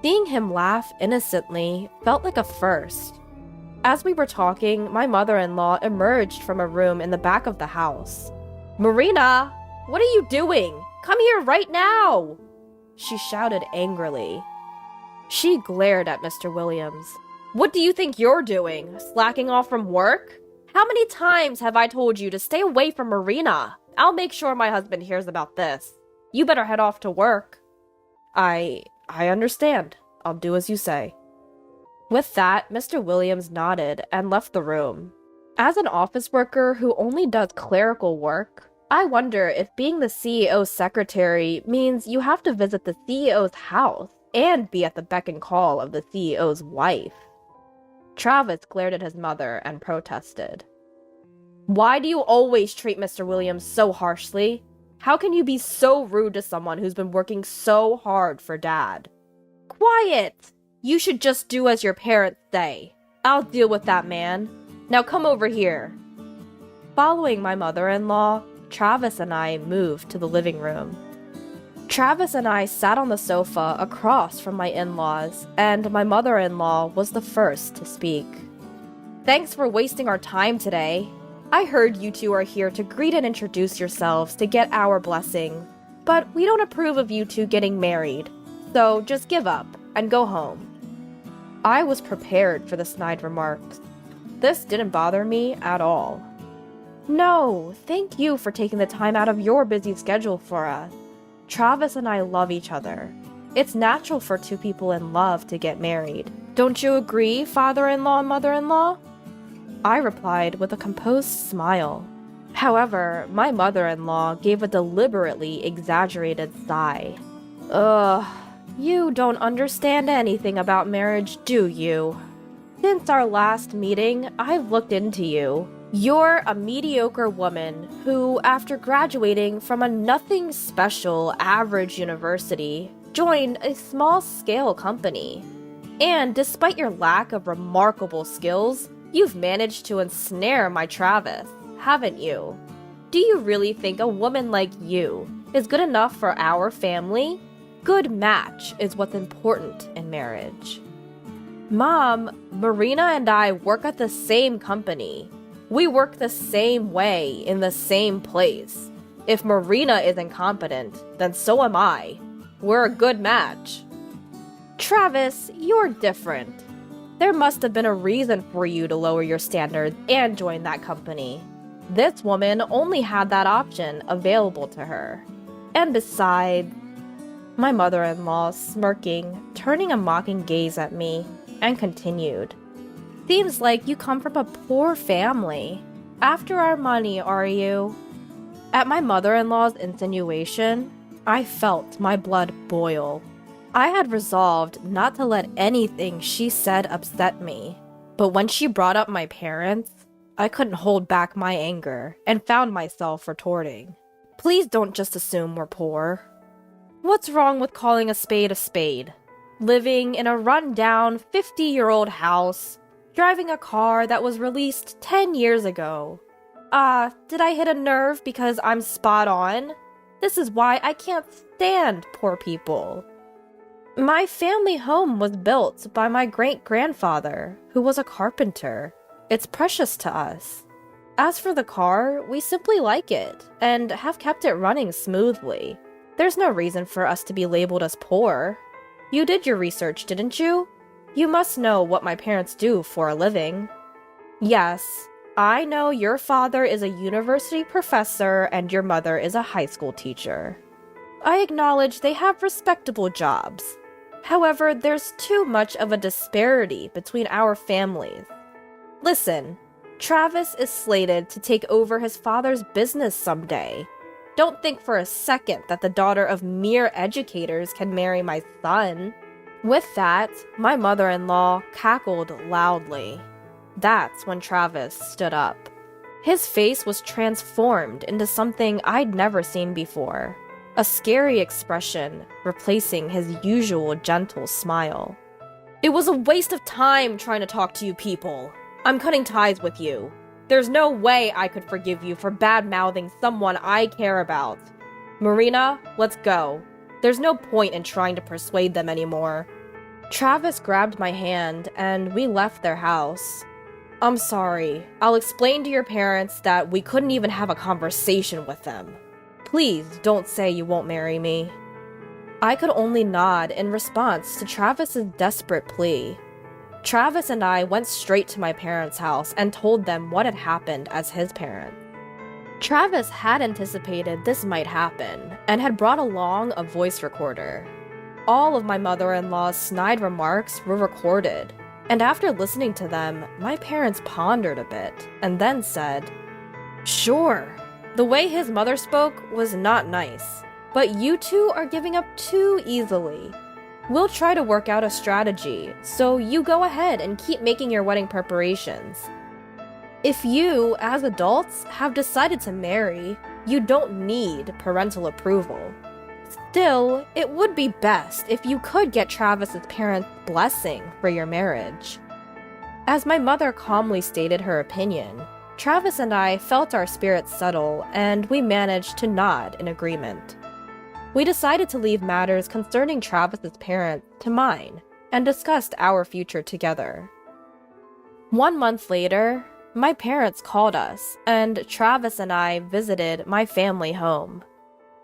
Seeing him laugh innocently felt like a first. As we were talking, my mother-in-law emerged from a room in the back of the house. "Marina, what are you doing? Come here right now!" she shouted angrily. She glared at Mr. Williams. "What do you think you're doing? Slacking off from work? How many times have I told you to stay away from Marina? I'll make sure my husband hears about this. You better head off to work." I understand. I'll do as you say." With that, Mr. Williams nodded and left the room. As an office worker who only does clerical work, I wonder if being the CEO's secretary means you have to visit the CEO's house and be at the beck and call of the CEO's wife. Travis glared at his mother and protested. "Why do you always treat Mr. Williams so harshly? How can you be so rude to someone who's been working so hard for Dad?" "Quiet! You should just do as your parents say. I'll deal with that man. Now come over here." Following my mother-in-law, Travis and I moved to the living room. Travis and I sat on the sofa across from my in-laws, and my mother-in-law was the first to speak. Thanks for wasting our time today. I heard you two are here to greet and introduce yourselves to get our blessing, but we don't approve of you two getting married, so just give up and go home. I was prepared for the snide remarks. This didn't bother me at all. No, thank you for taking the time out of your busy schedule for us. Travis and I love each other. It's natural for two people in love to get married. Don't you agree, father-in-law and mother-in-law? I replied with a composed smile. However, my mother-in-law gave a deliberately exaggerated sigh. Ugh, you don't understand anything about marriage, do you? Since our last meeting, I've looked into you. You're a mediocre woman who, after graduating from a nothing special average university, joined a small-scale company. And despite your lack of remarkable skills, you've managed to ensnare my Travis, haven't you? Do you really think a woman like you is good enough for our family? Good match is what's important in marriage. Mom, Marina and I work at the same company. We work the same way in the same place. If Marina is incompetent, then so am I. We're a good match. Travis, you're different. There must have been a reason for you to lower your standards and join that company. This woman only had that option available to her. And besides, my mother-in-law smirking, turning a mocking gaze at me, and continued. Seems like you come from a poor family. After our money, are you? At my mother-in-law's insinuation, I felt my blood boil. I had resolved not to let anything she said upset me. But when she brought up my parents, I couldn't hold back my anger and found myself retorting. Please don't just assume we're poor. What's wrong with calling a spade a spade? Living in a run-down 50-year-old house, driving a car that was released 10 years ago. Did I hit a nerve because I'm spot on? This is why I can't stand poor people. My family home was built by my great-grandfather, who was a carpenter. It's precious to us. As for the car, we simply like it, and have kept it running smoothly. There's no reason for us to be labeled as poor. You did your research, didn't you? You must know what my parents do for a living. Yes, I know your father is a university professor and your mother is a high school teacher. I acknowledge they have respectable jobs. However, there's too much of a disparity between our families. Listen, Travis is slated to take over his father's business someday. Don't think for a second that the daughter of mere educators can marry my son. With that, my mother-in-law cackled loudly. That's when Travis stood up. His face was transformed into something I'd never seen before. A scary expression replacing his usual gentle smile. It was a waste of time trying to talk to you people. I'm cutting ties with you. There's no way I could forgive you for bad-mouthing someone I care about. Marina, let's go. There's no point in trying to persuade them anymore. Travis grabbed my hand and we left their house. I'm sorry. I'll explain to your parents that we couldn't even have a conversation with them. Please don't say you won't marry me. I could only nod in response to Travis's desperate plea. Travis and I went straight to my parents' house and told them what had happened as his parent. Travis had anticipated this might happen and had brought along a voice recorder. All of my mother-in-law's snide remarks were recorded, and after listening to them, my parents pondered a bit and then said, "Sure, the way his mother spoke was not nice, but you two are giving up too easily. We'll try to work out a strategy, so you go ahead and keep making your wedding preparations. If you, as adults, have decided to marry, you don't need parental approval. Still, it would be best if you could get Travis's parents' blessing for your marriage." As my mother calmly stated her opinion, Travis and I felt our spirits settle and we managed to nod in agreement. We decided to leave matters concerning Travis's parents to mine and discussed our future together. 1 month later, my parents called us, and Travis and I visited my family home.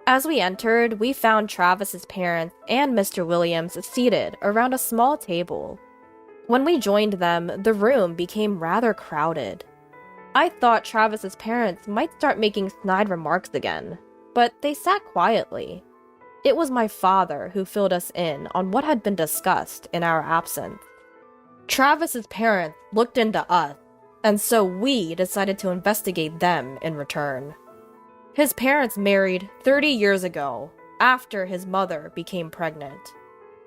As we entered, we found Travis's parents and Mr. Williams seated around a small table. When we joined them, the room became rather crowded. I thought Travis's parents might start making snide remarks again, but they sat quietly. It was my father who filled us in on what had been discussed in our absence. Travis's parents looked into us, and so we decided to investigate them in return. His parents married 30 years ago, after his mother became pregnant.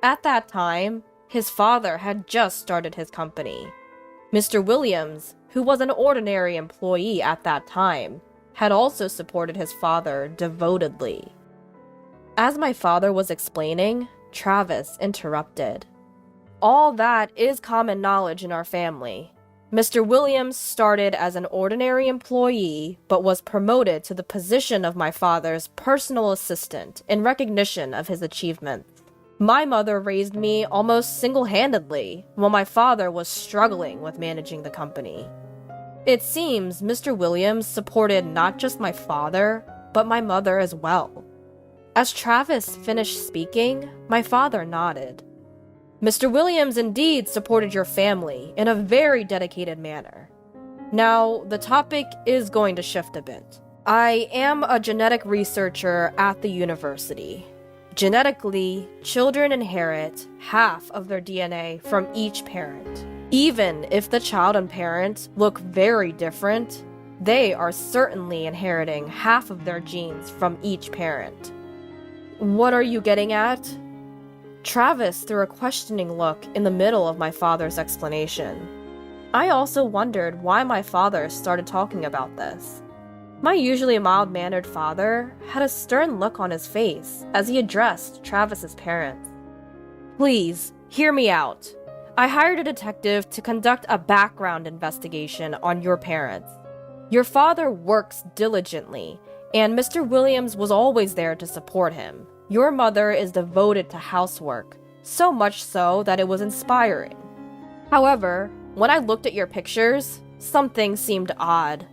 At that time, his father had just started his company. Mr. Williams, who was an ordinary employee at that time, had also supported his father devotedly. As my father was explaining, Travis interrupted. All that is common knowledge in our family. Mr. Williams started as an ordinary employee, but was promoted to the position of my father's personal assistant in recognition of his achievements. My mother raised me almost single-handedly, while my father was struggling with managing the company. It seems Mr. Williams supported not just my father, but my mother as well. As Travis finished speaking, my father nodded. Mr. Williams indeed supported your family in a very dedicated manner. Now, the topic is going to shift a bit. I am a genetic researcher at the university. Genetically, children inherit half of their DNA from each parent. Even if the child and parent look very different, they are certainly inheriting half of their genes from each parent. What are you getting at? Travis threw a questioning look in the middle of my father's explanation. I also wondered why my father started talking about this. My usually mild-mannered father had a stern look on his face as he addressed Travis's parents. Please, hear me out. I hired a detective to conduct a background investigation on your parents. Your father works diligently, and Mr. Williams was always there to support him. Your mother is devoted to housework, so much so that it was inspiring. However, when I looked at your pictures, something seemed odd.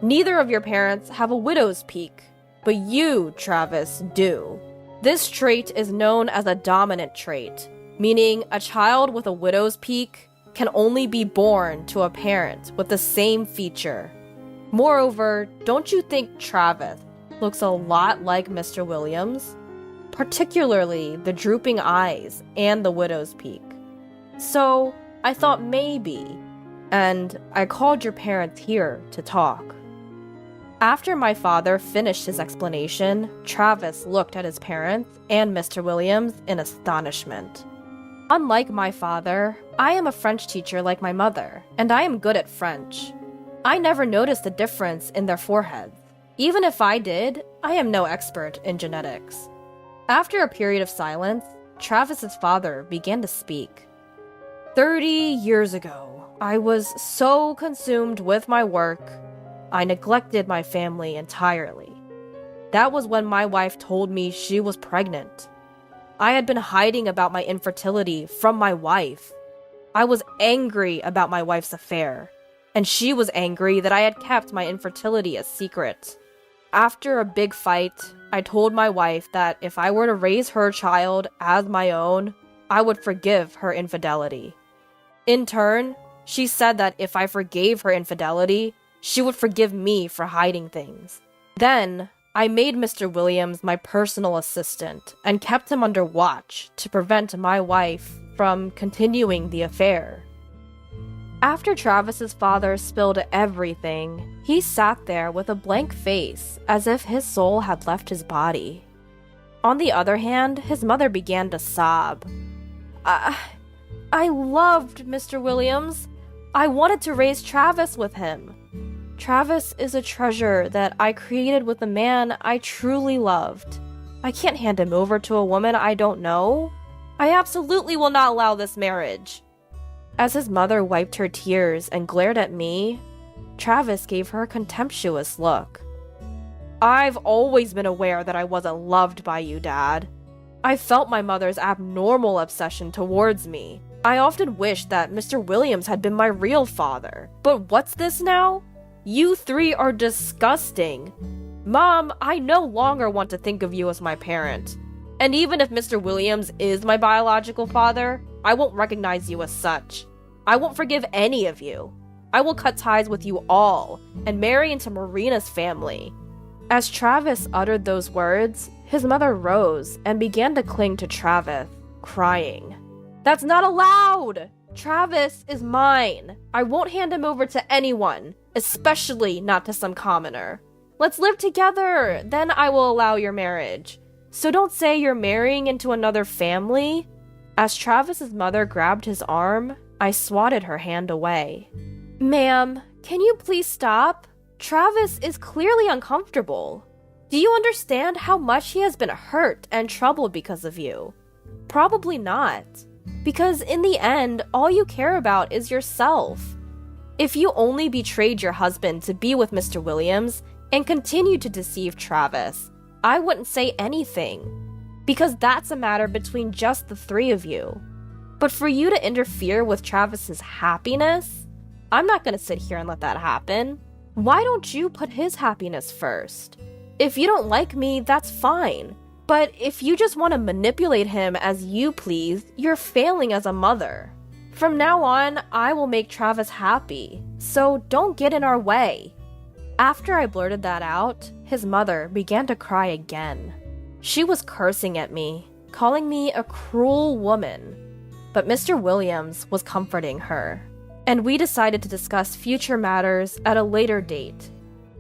Neither of your parents have a widow's peak, but you, Travis, do. This trait is known as a dominant trait, meaning a child with a widow's peak can only be born to a parent with the same feature. Moreover, don't you think Travis looks a lot like Mr. Williams? Particularly the drooping eyes and the widow's peak. So, I thought maybe, and I called your parents here to talk. After my father finished his explanation, Travis looked at his parents and Mr. Williams in astonishment. Unlike my father, I am a French teacher like my mother, and I am good at French. I never noticed a difference in their foreheads. Even if I did, I am no expert in genetics. After a period of silence, Travis's father began to speak. 30 years ago, I was so consumed with my work, I neglected my family entirely. That was when my wife told me she was pregnant. I had been hiding about my infertility from my wife. I was angry about my wife's affair, and she was angry that I had kept my infertility a secret. After a big fight, I told my wife that if I were to raise her child as my own, I would forgive her infidelity. In turn, she said that if I forgave her infidelity, she would forgive me for hiding things. Then, I made Mr. Williams my personal assistant and kept him under watch to prevent my wife from continuing the affair. After Travis's father spilled everything, he sat there with a blank face, as if his soul had left his body. On the other hand, his mother began to sob. I loved Mr. Williams. I wanted to raise Travis with him. Travis is a treasure that I created with a man I truly loved. I can't hand him over to a woman I don't know. I absolutely will not allow this marriage. As his mother wiped her tears and glared at me, Travis gave her a contemptuous look. I've always been aware that I wasn't loved by you, Dad. I felt my mother's abnormal obsession towards me. I often wished that Mr. Williams had been my real father. But what's this now? You three are disgusting. Mom, I no longer want to think of you as my parent. And even if Mr. Williams is my biological father, I won't recognize you as such. I won't forgive any of you. I will cut ties with you all and marry into Marina's family. As Travis uttered those words, his mother rose and began to cling to Travis, crying. That's not allowed! Travis is mine. I won't hand him over to anyone, especially not to some commoner. Let's live together, then I will allow your marriage. So don't say you're marrying into another family. As Travis's mother grabbed his arm, I swatted her hand away. Ma'am, can you please stop? Travis is clearly uncomfortable. Do you understand how much he has been hurt and troubled because of you? Probably not. Because in the end, all you care about is yourself. If you only betrayed your husband to be with Mr. Williams and continued to deceive Travis, I wouldn't say anything. Because that's a matter between just the three of you. But for you to interfere with Travis's happiness, I'm not going to sit here and let that happen. Why don't you put his happiness first? If you don't like me, that's fine. But if you just want to manipulate him as you please, you're failing as a mother. From now on, I will make Travis happy, so don't get in our way. After I blurted that out, his mother began to cry again. She was cursing at me, calling me a cruel woman. But Mr. Williams was comforting her, and we decided to discuss future matters at a later date.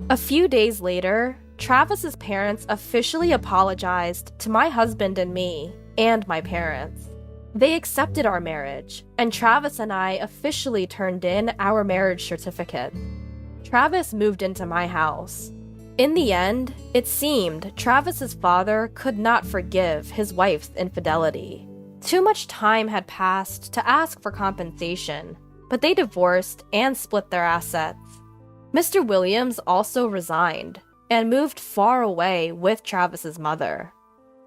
A few days later, Travis's parents officially apologized to my husband and me, and my parents. They accepted our marriage, and Travis and I officially turned in our marriage certificate. Travis moved into my house. In the end, it seemed Travis's father could not forgive his wife's infidelity. Too much time had passed to ask for compensation, but they divorced and split their assets. Mr. Williams also resigned and moved far away with Travis's mother.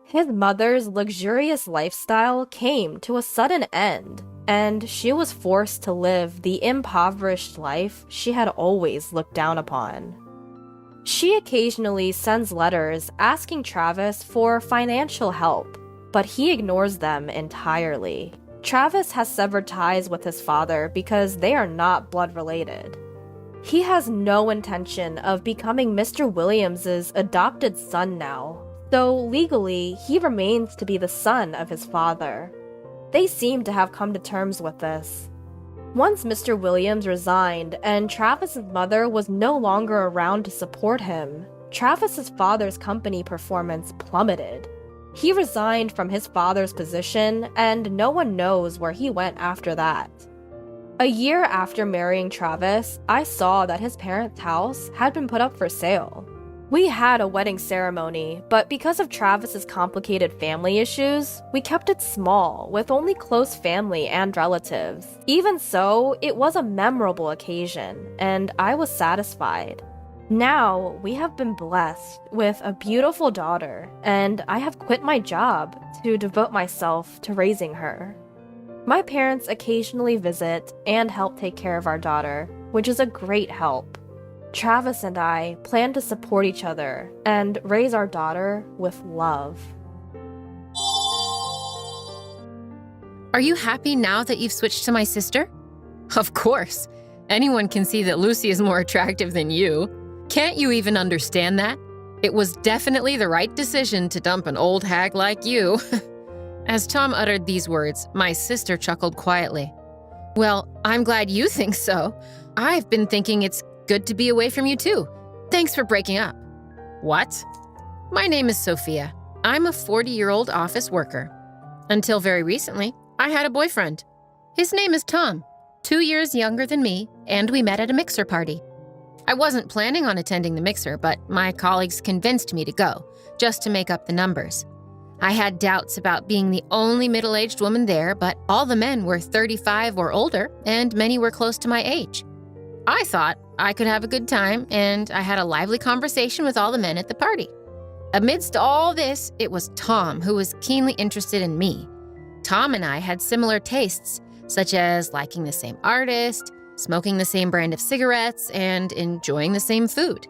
His mother's luxurious lifestyle came to a sudden end, and she was forced to live the impoverished life she had always looked down upon. She occasionally sends letters asking Travis for financial help, but he ignores them entirely. Travis has severed ties with his father because they are not blood related. He has no intention of becoming Mr. Williams's adopted son now, so legally he remains to be the son of his father. They seem to have come to terms with this. Once Mr. Williams resigned and Travis's mother was no longer around to support him, Travis's father's company performance plummeted. He resigned from his father's position, and no one knows where he went after that. A year after marrying Travis, I saw that his parents' house had been put up for sale. We had a wedding ceremony, but because of Travis's complicated family issues, we kept it small, with only close family and relatives. Even so, it was a memorable occasion, and I was satisfied. Now, we have been blessed with a beautiful daughter, and I have quit my job to devote myself to raising her. My parents occasionally visit and help take care of our daughter, which is a great help. Travis and I plan to support each other and raise our daughter with love. Are you happy now that you've switched to my sister? Of course. Anyone can see that Lucy is more attractive than you. Can't you even understand that? It was definitely the right decision to dump an old hag like you. As Tom uttered these words, my sister chuckled quietly. Well, I'm glad you think so. I've been thinking it's good to be away from you too. Thanks for breaking up. What? My name is Sophia. I'm a 40-year-old office worker. Until very recently, I had a boyfriend. His name is Tom, 2 years younger than me, and we met at a mixer party. I wasn't planning on attending the mixer, but my colleagues convinced me to go, just to make up the numbers. I had doubts about being the only middle-aged woman there, but all the men were 35 or older, and many were close to my age. I thought I could have a good time, and I had a lively conversation with all the men at the party. Amidst all this, it was Tom who was keenly interested in me. Tom and I had similar tastes, such as liking the same artist, smoking the same brand of cigarettes, and enjoying the same food.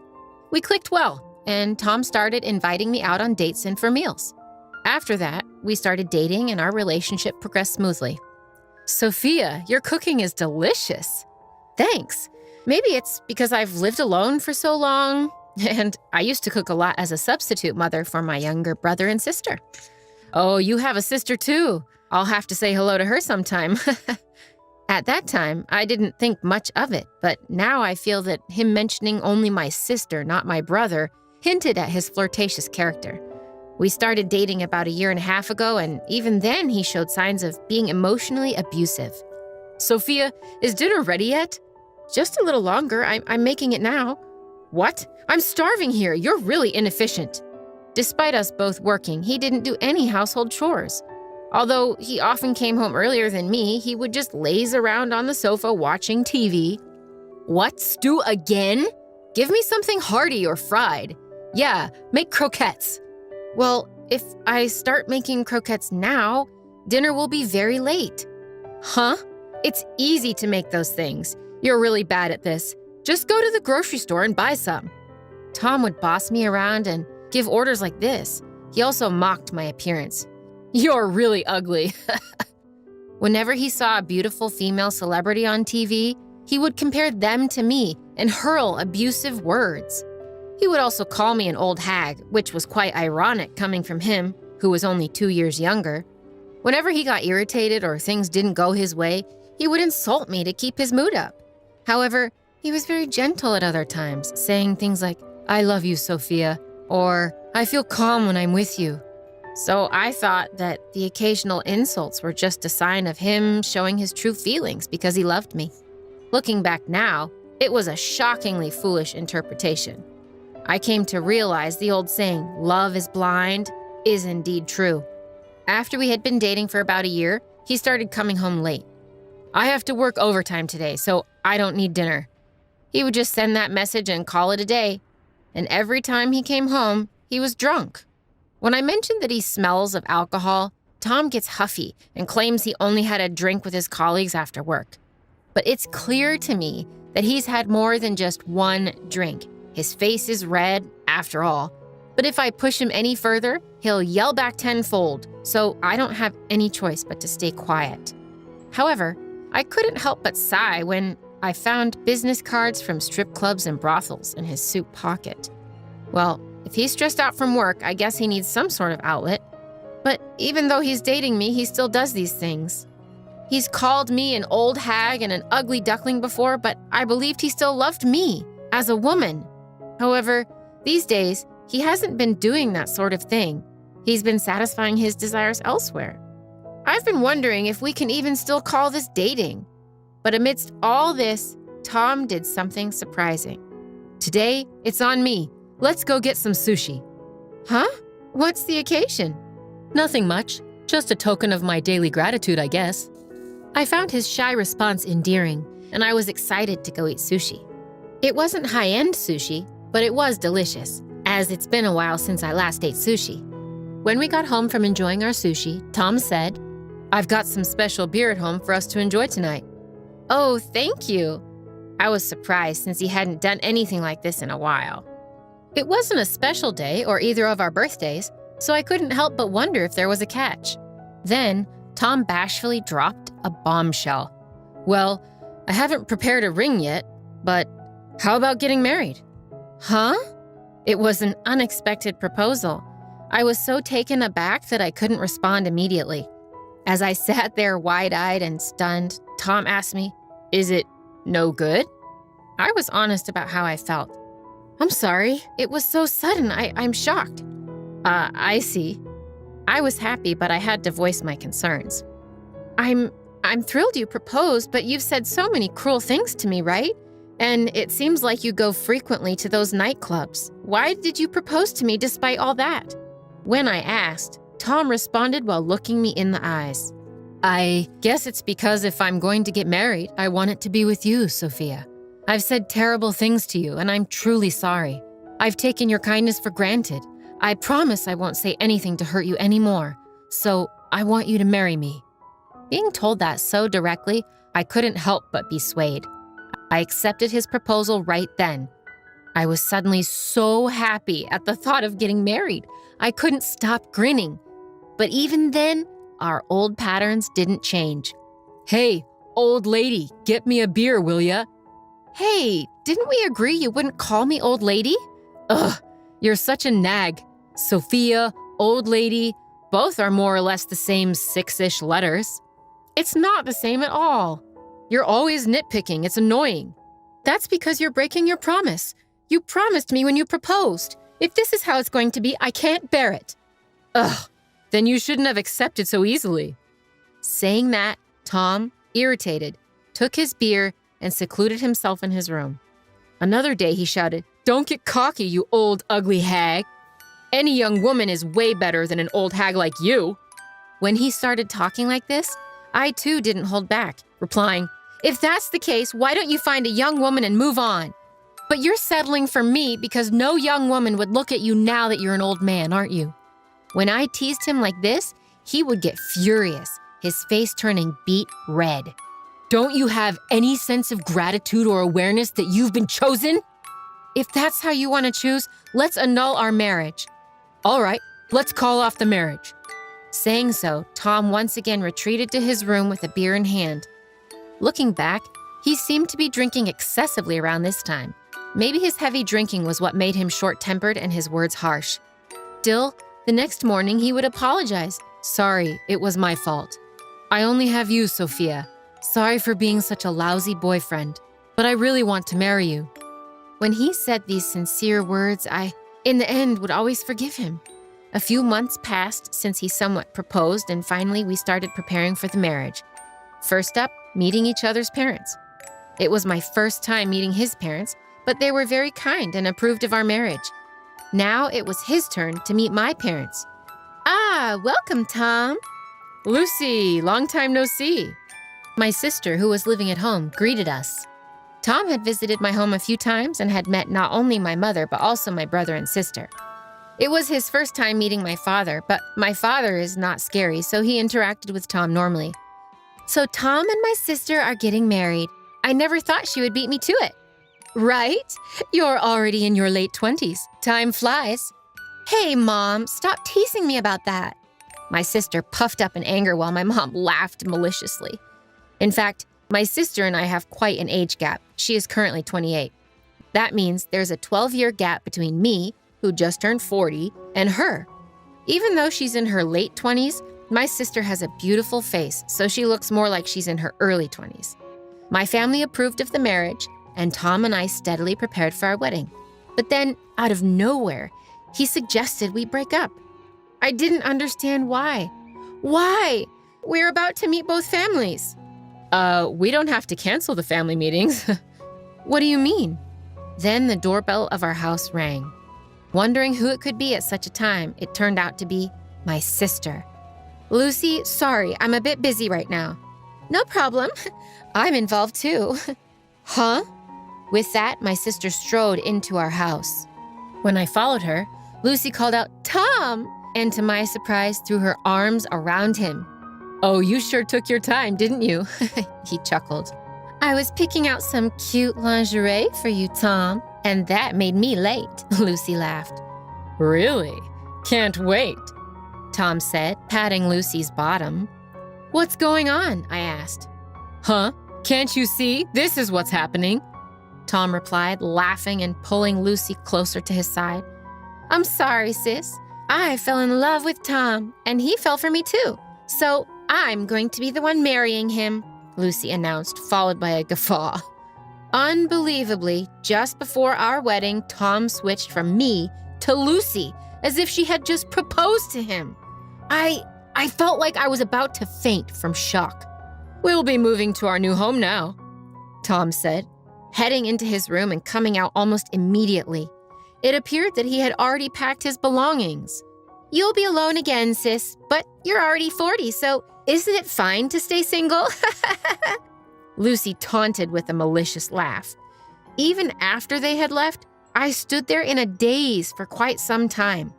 We clicked well, and Tom started inviting me out on dates and for meals. After that, we started dating and our relationship progressed smoothly. Sophia, your cooking is delicious. Thanks. Maybe it's because I've lived alone for so long, and I used to cook a lot as a substitute mother for my younger brother and sister. Oh, you have a sister too. I'll have to say hello to her sometime. At that time, I didn't think much of it, but now I feel that him mentioning only my sister, not my brother, hinted at his flirtatious character. We started dating about 1.5 years ago, and even then he showed signs of being emotionally abusive. Sophia, is dinner ready yet? Just a little longer. I'm making it now. What? I'm starving here. You're really inefficient. Despite us both working, he didn't do any household chores. Although he often came home earlier than me, he would just laze around on the sofa watching TV. What, stew again? Give me something hearty or fried. Yeah, make croquettes. Well, if I start making croquettes now, dinner will be very late. Huh? It's easy to make those things. You're really bad at this. Just go to the grocery store and buy some. Tom would boss me around and give orders like this. He also mocked my appearance. You're really ugly. Whenever he saw a beautiful female celebrity on TV, he would compare them to me and hurl abusive words. He would also call me an old hag, which was quite ironic coming from him, who was only 2 years younger. Whenever he got irritated or things didn't go his way, he would insult me to keep his mood up. However, he was very gentle at other times, saying things like, I love you, Sophia, or I feel calm when I'm with you. So I thought that the occasional insults were just a sign of him showing his true feelings because he loved me. Looking back now, it was a shockingly foolish interpretation. I came to realize the old saying, love is blind, is indeed true. After we had been dating for about 1 year, he started coming home late. I have to work overtime today, so I don't need dinner. He would just send that message and call it a day. And every time he came home, he was drunk. When I mentioned that he smells of alcohol, Tom gets huffy and claims he only had a drink with his colleagues after work. But it's clear to me that he's had more than just one drink. His face is red, after all. But if I push him any further, he'll yell back tenfold, so I don't have any choice but to stay quiet. However, I couldn't help but sigh when I found business cards from strip clubs and brothels in his suit pocket. Well, if he's stressed out from work, I guess he needs some sort of outlet. But even though he's dating me, he still does these things. He's called me an old hag and an ugly duckling before, but I believed he still loved me as a woman. However, these days, he hasn't been doing that sort of thing. He's been satisfying his desires elsewhere. I've been wondering if we can even still call this dating. But amidst all this, Tom did something surprising. Today, it's on me. Let's go get some sushi. Huh? What's the occasion? Nothing much. Just a token of my daily gratitude, I guess. I found his shy response endearing, and I was excited to go eat sushi. It wasn't high-end sushi, but it was delicious, as it's been a while since I last ate sushi. When we got home from enjoying our sushi, Tom said, I've got some special beer at home for us to enjoy tonight. Oh, thank you. I was surprised since he hadn't done anything like this in a while. It wasn't a special day or either of our birthdays, so I couldn't help but wonder if there was a catch. Then, Tom bashfully dropped a bombshell. Well, I haven't prepared a ring yet, but how about getting married? Huh? It was an unexpected proposal. I was so taken aback that I couldn't respond immediately. As I sat there wide-eyed and stunned, Tom asked me, Is it no good? I was honest about how I felt. I'm sorry, it was so sudden, I'm shocked. I see. I was happy, but I had to voice my concerns. I'm thrilled you proposed, but you've said so many cruel things to me, right? And it seems like you go frequently to those nightclubs. Why did you propose to me despite all that? When I asked, Tom responded while looking me in the eyes. I guess it's because if I'm going to get married, I want it to be with you, Sophia. I've said terrible things to you, and I'm truly sorry. I've taken your kindness for granted. I promise I won't say anything to hurt you anymore. So I want you to marry me." Being told that so directly, I couldn't help but be swayed. I accepted his proposal right then. I was suddenly so happy at the thought of getting married. I couldn't stop grinning. But even then, our old patterns didn't change. "Hey, old lady, get me a beer, will ya?" "Hey, didn't we agree you wouldn't call me old lady?" "Ugh, you're such a nag. Sophia, old lady, both are more or less the same 6-ish letters." "It's not the same at all. You're always nitpicking. It's annoying." "That's because you're breaking your promise. You promised me when you proposed. If this is how it's going to be, I can't bear it." "Ugh, then you shouldn't have accepted so easily." Saying that, Tom, irritated, took his beer and secluded himself in his room. Another day he shouted, "Don't get cocky, you old ugly hag. Any young woman is way better than an old hag like you." When he started talking like this, I too didn't hold back, replying, "If that's the case, why don't you find a young woman and move on? But you're settling for me because no young woman would look at you now that you're an old man, aren't you?" When I teased him like this, he would get furious, his face turning beet red. "Don't you have any sense of gratitude or awareness that you've been chosen? If that's how you want to choose, let's annul our marriage." "All right, let's call off the marriage." Saying so, Tom once again retreated to his room with a beer in hand. Looking back, he seemed to be drinking excessively around this time. Maybe his heavy drinking was what made him short-tempered and his words harsh. Still, the next morning he would apologize. "Sorry, it was my fault. I only have you, Sophia. Sorry for being such a lousy boyfriend, but I really want to marry you." When he said these sincere words, I, in the end, would always forgive him. A few months passed since he somewhat proposed, and finally we started preparing for the marriage. First up, meeting each other's parents. It was my first time meeting his parents, but they were very kind and approved of our marriage. Now it was his turn to meet my parents. "Ah, welcome, Tom." "Lucy, long time no see." My sister, who was living at home, greeted us. Tom had visited my home a few times and had met not only my mother, but also my brother and sister. It was his first time meeting my father, but my father is not scary, so he interacted with Tom normally. "So Tom and my sister are getting married. I never thought she would beat me to it." "Right? You're already in your late 20s. Time flies." "Hey, Mom, stop teasing me about that." My sister puffed up in anger while my mom laughed maliciously. In fact, my sister and I have quite an age gap. She is currently 28. That means there's a 12-year gap between me, who just turned 40, and her. Even though she's in her late 20s, my sister has a beautiful face, so she looks more like she's in her early 20s. My family approved of the marriage, and Tom and I steadily prepared for our wedding. But then, out of nowhere, he suggested we break up. I didn't understand why. Why? We're about to meet both families. We don't have to cancel the family meetings." "What do you mean?" Then the doorbell of our house rang. Wondering who it could be at such a time, it turned out to be my sister. "Lucy, sorry, I'm a bit busy right now." "No problem. I'm involved too." "Huh?" With that, my sister strode into our house. When I followed her, Lucy called out, "Tom!" and to my surprise, threw her arms around him. "Oh, you sure took your time, didn't you?" He chuckled. "I was picking out some cute lingerie for you, Tom, and that made me late," Lucy laughed. "Really? Can't wait," Tom said, patting Lucy's bottom. "What's going on?" I asked. "Huh? Can't you see? This is what's happening," Tom replied, laughing and pulling Lucy closer to his side. "I'm sorry, sis. I fell in love with Tom, and he fell for me too. So I'm going to be the one marrying him," Lucy announced, followed by a guffaw. Unbelievably, just before our wedding, Tom switched from me to Lucy, as if she had just proposed to him. I felt like I was about to faint from shock. "We'll be moving to our new home now," Tom said, heading into his room and coming out almost immediately. It appeared that he had already packed his belongings. "You'll be alone again, sis, but you're already 40, so isn't it fine to stay single?" Lucy taunted with a malicious laugh. Even after they had left, I stood there in a daze for quite some time.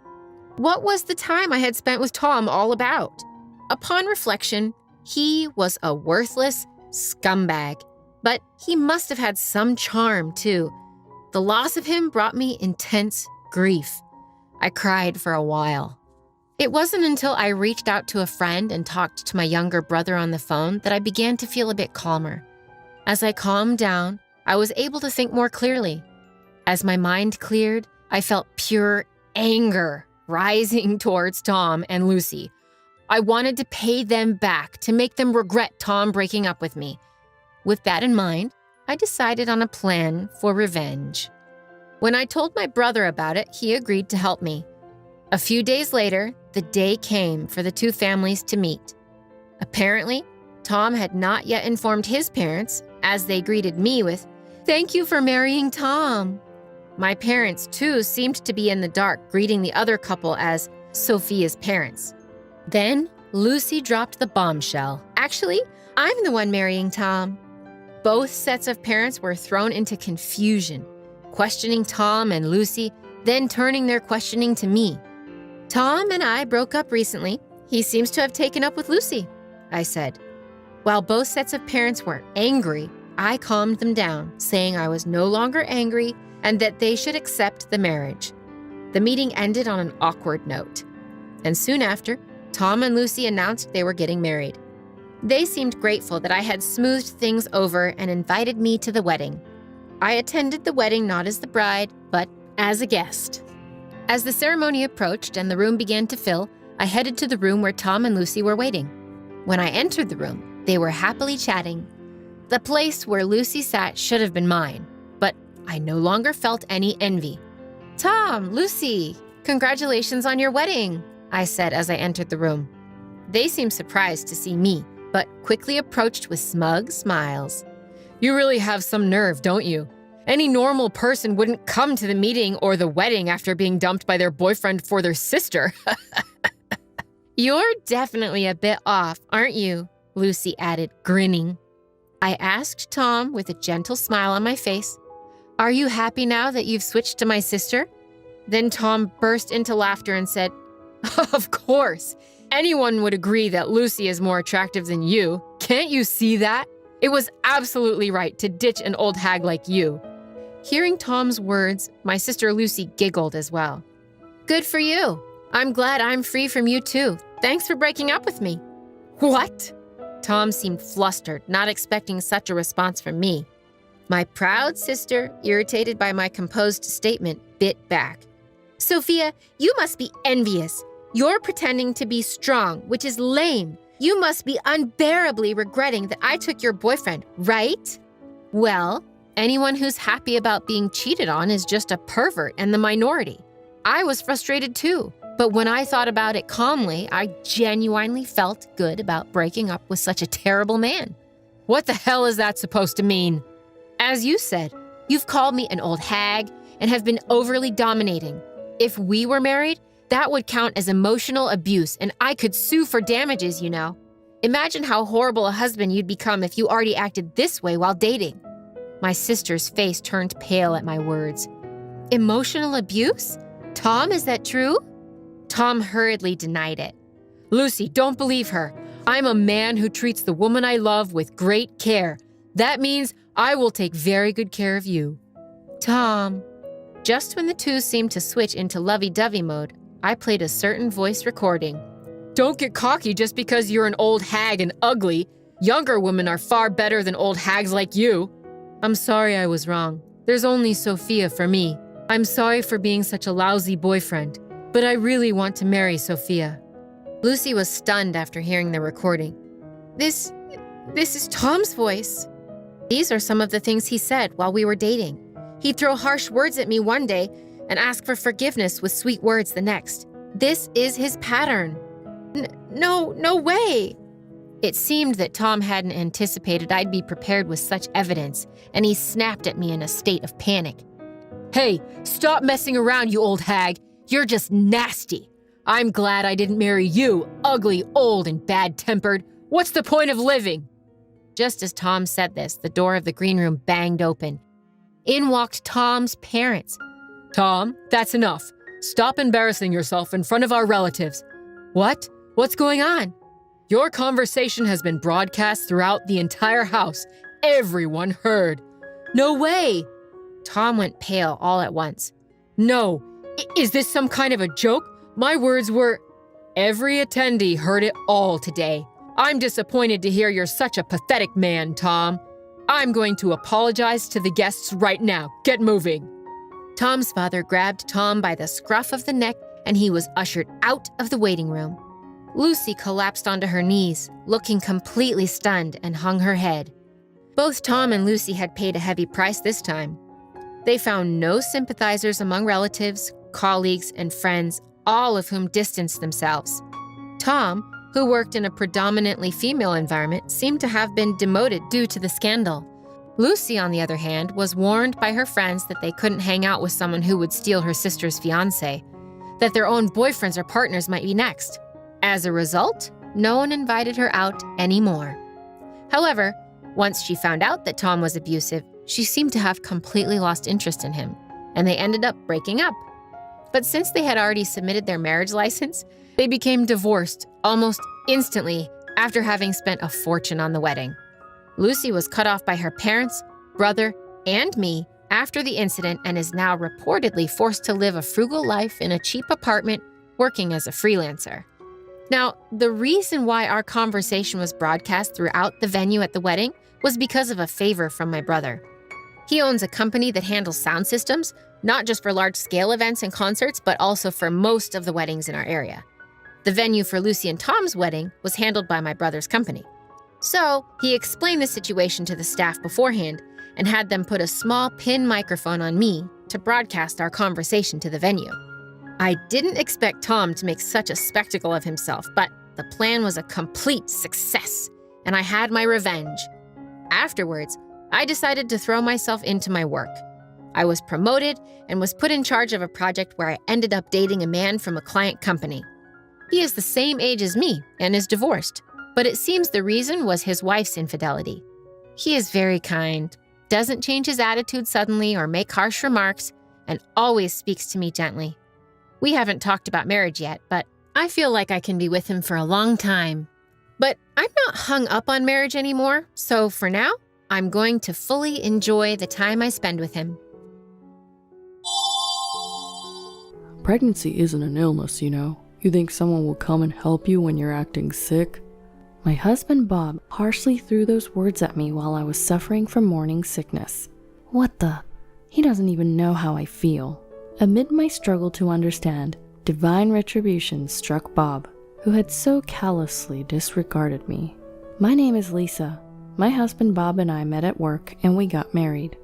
What was the time I had spent with Tom all about? Upon reflection, he was a worthless scumbag, but he must have had some charm too. The loss of him brought me intense grief. I cried for a while. It wasn't until I reached out to a friend and talked to my younger brother on the phone that I began to feel a bit calmer. As I calmed down, I was able to think more clearly. As my mind cleared, I felt pure anger rising towards Tom and Lucy. I wanted to pay them back, to make them regret Tom breaking up with me. With that in mind, I decided on a plan for revenge. When I told my brother about it, he agreed to help me. A few days later, the day came for the two families to meet. Apparently, Tom had not yet informed his parents, as they greeted me with, "Thank you for marrying Tom." My parents, too, seemed to be in the dark, greeting the other couple as Sophia's parents. Then, Lucy dropped the bombshell. "Actually, I'm the one marrying Tom." Both sets of parents were thrown into confusion, questioning Tom and Lucy, then turning their questioning to me. "Tom and I broke up recently. He seems to have taken up with Lucy," I said. While both sets of parents were angry, I calmed them down, saying I was no longer angry and that they should accept the marriage. The meeting ended on an awkward note, and soon after, Tom and Lucy announced they were getting married. They seemed grateful that I had smoothed things over and invited me to the wedding. I attended the wedding not as the bride, but as a guest. As the ceremony approached and the room began to fill, I headed to the room where Tom and Lucy were waiting. When I entered the room, they were happily chatting. The place where Lucy sat should have been mine, but I no longer felt any envy. "Tom, Lucy, congratulations on your wedding," I said as I entered the room. They seemed surprised to see me, but quickly approached with smug smiles. "You really have some nerve, don't you? Any normal person wouldn't come to the meeting or the wedding after being dumped by their boyfriend for their sister." "You're definitely a bit off, aren't you?" Lucy added, grinning. I asked Tom with a gentle smile on my face, "Are you happy now that you've switched to my sister?" Then Tom burst into laughter and said, "Of course. Anyone would agree that Lucy is more attractive than you. Can't you see that? It was absolutely right to ditch an old hag like you." Hearing Tom's words, my sister Lucy giggled as well. "Good for you. I'm glad I'm free from you too. Thanks for breaking up with me." "What?" Tom seemed flustered, not expecting such a response from me. My proud sister, irritated by my composed statement, bit back. "Sophia, you must be envious. You're pretending to be strong, which is lame. You must be unbearably regretting that I took your boyfriend, right?" "Well, anyone who's happy about being cheated on is just a pervert and the minority. I was frustrated too, but when I thought about it calmly, I genuinely felt good about breaking up with such a terrible man." "What the hell is that supposed to mean?" "As you said, you've called me an old hag and have been overly dominating. If we were married, that would count as emotional abuse, and I could sue for damages, you know. Imagine how horrible a husband you'd become if you already acted this way while dating." My sister's face turned pale at my words. "Emotional abuse? Tom, is that true?" Tom hurriedly denied it. "Lucy, don't believe her. I'm a man who treats the woman I love with great care. That means I will take very good care of you." "Tom." Just when the two seemed to switch into lovey-dovey mode, I played a certain voice recording. "Don't get cocky just because you're an old hag and ugly. Younger women are far better than old hags like you." "I'm sorry I was wrong. There's only Sophia for me. I'm sorry for being such a lousy boyfriend, but I really want to marry Sophia." Lucy was stunned after hearing the recording. This is Tom's voice." These are some of the things he said while we were dating. He'd throw harsh words at me one day and ask for forgiveness with sweet words the next. This is his pattern. No way." It seemed that Tom hadn't anticipated I'd be prepared with such evidence, and he snapped at me in a state of panic. "Hey, stop messing around, you old hag. You're just nasty. I'm glad I didn't marry you, ugly, old, and bad-tempered. What's the point of living?" Just as Tom said this, the door of the green room banged open. In walked Tom's parents. "Tom, that's enough. Stop embarrassing yourself in front of our relatives." "What? What's going on?" "Your conversation has been broadcast throughout the entire house. Everyone heard." "No way!" Tom went pale all at once. "No. Is this some kind of a joke? My words were..." "Every attendee heard it all today. I'm disappointed to hear you're such a pathetic man, Tom. I'm going to apologize to the guests right now. Get moving." Tom's father grabbed Tom by the scruff of the neck and he was ushered out of the waiting room. Lucy collapsed onto her knees, looking completely stunned, and hung her head. Both Tom and Lucy had paid a heavy price this time. They found no sympathizers among relatives, colleagues, and friends, all of whom distanced themselves. Tom, who worked in a predominantly female environment, seemed to have been demoted due to the scandal. Lucy, on the other hand, was warned by her friends that they couldn't hang out with someone who would steal her sister's fiancé, that their own boyfriends or partners might be next. As a result, no one invited her out anymore. However, once she found out that Tom was abusive, she seemed to have completely lost interest in him, and they ended up breaking up. But since they had already submitted their marriage license, they became divorced almost instantly after having spent a fortune on the wedding. Lucy was cut off by her parents, brother, and me after the incident and is now reportedly forced to live a frugal life in a cheap apartment working as a freelancer. Now, the reason why our conversation was broadcast throughout the venue at the wedding was because of a favor from my brother. He owns a company that handles sound systems, not just for large-scale events and concerts, but also for most of the weddings in our area. The venue for Lucy and Tom's wedding was handled by my brother's company. So he explained the situation to the staff beforehand and had them put a small pin microphone on me to broadcast our conversation to the venue. I didn't expect Tom to make such a spectacle of himself, but the plan was a complete success, and I had my revenge. Afterwards, I decided to throw myself into my work. I was promoted and was put in charge of a project where I ended up dating a man from a client company. He is the same age as me and is divorced, but it seems the reason was his wife's infidelity. He is very kind, doesn't change his attitude suddenly or make harsh remarks, and always speaks to me gently. We haven't talked about marriage yet, but I feel like I can be with him for a long time. But I'm not hung up on marriage anymore, so for now, I'm going to fully enjoy the time I spend with him. Pregnancy isn't an illness, you know. You think someone will come and help you when you're acting sick? My husband Bob harshly threw those words at me while I was suffering from morning sickness. What the? He doesn't even know how I feel. Amid my struggle to understand, divine retribution struck Bob, who had so callously disregarded me. My name is Lisa. My husband Bob and I met at work and we got married.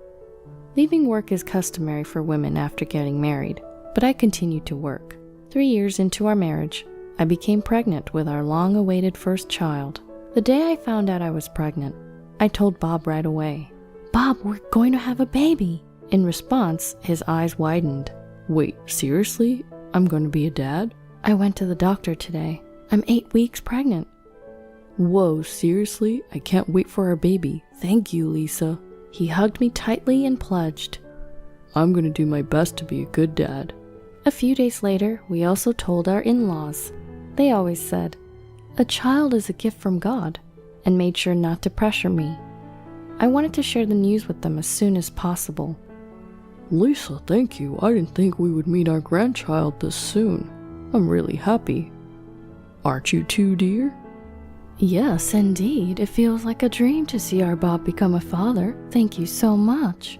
Leaving work is customary for women after getting married, but I continued to work. 3 years into our marriage, I became pregnant with our long-awaited first child. The day I found out I was pregnant, I told Bob right away. "Bob, we're going to have a baby." In response, his eyes widened. Wait, seriously? I'm going to be a dad? "I went to the doctor today. I'm 8 weeks pregnant." Whoa, seriously? I can't wait for our baby. Thank you, Lisa. He hugged me tightly and pledged. I'm going to do my best to be a good dad. A few days later, we also told our in-laws. They always said, "A child is a gift from God," and made sure not to pressure me. I wanted to share the news with them as soon as possible. Lisa, thank you. I didn't think we would meet our grandchild this soon. I'm really happy. Aren't you too, dear? Yes, indeed. It feels like a dream to see our Bob become a father. Thank you so much.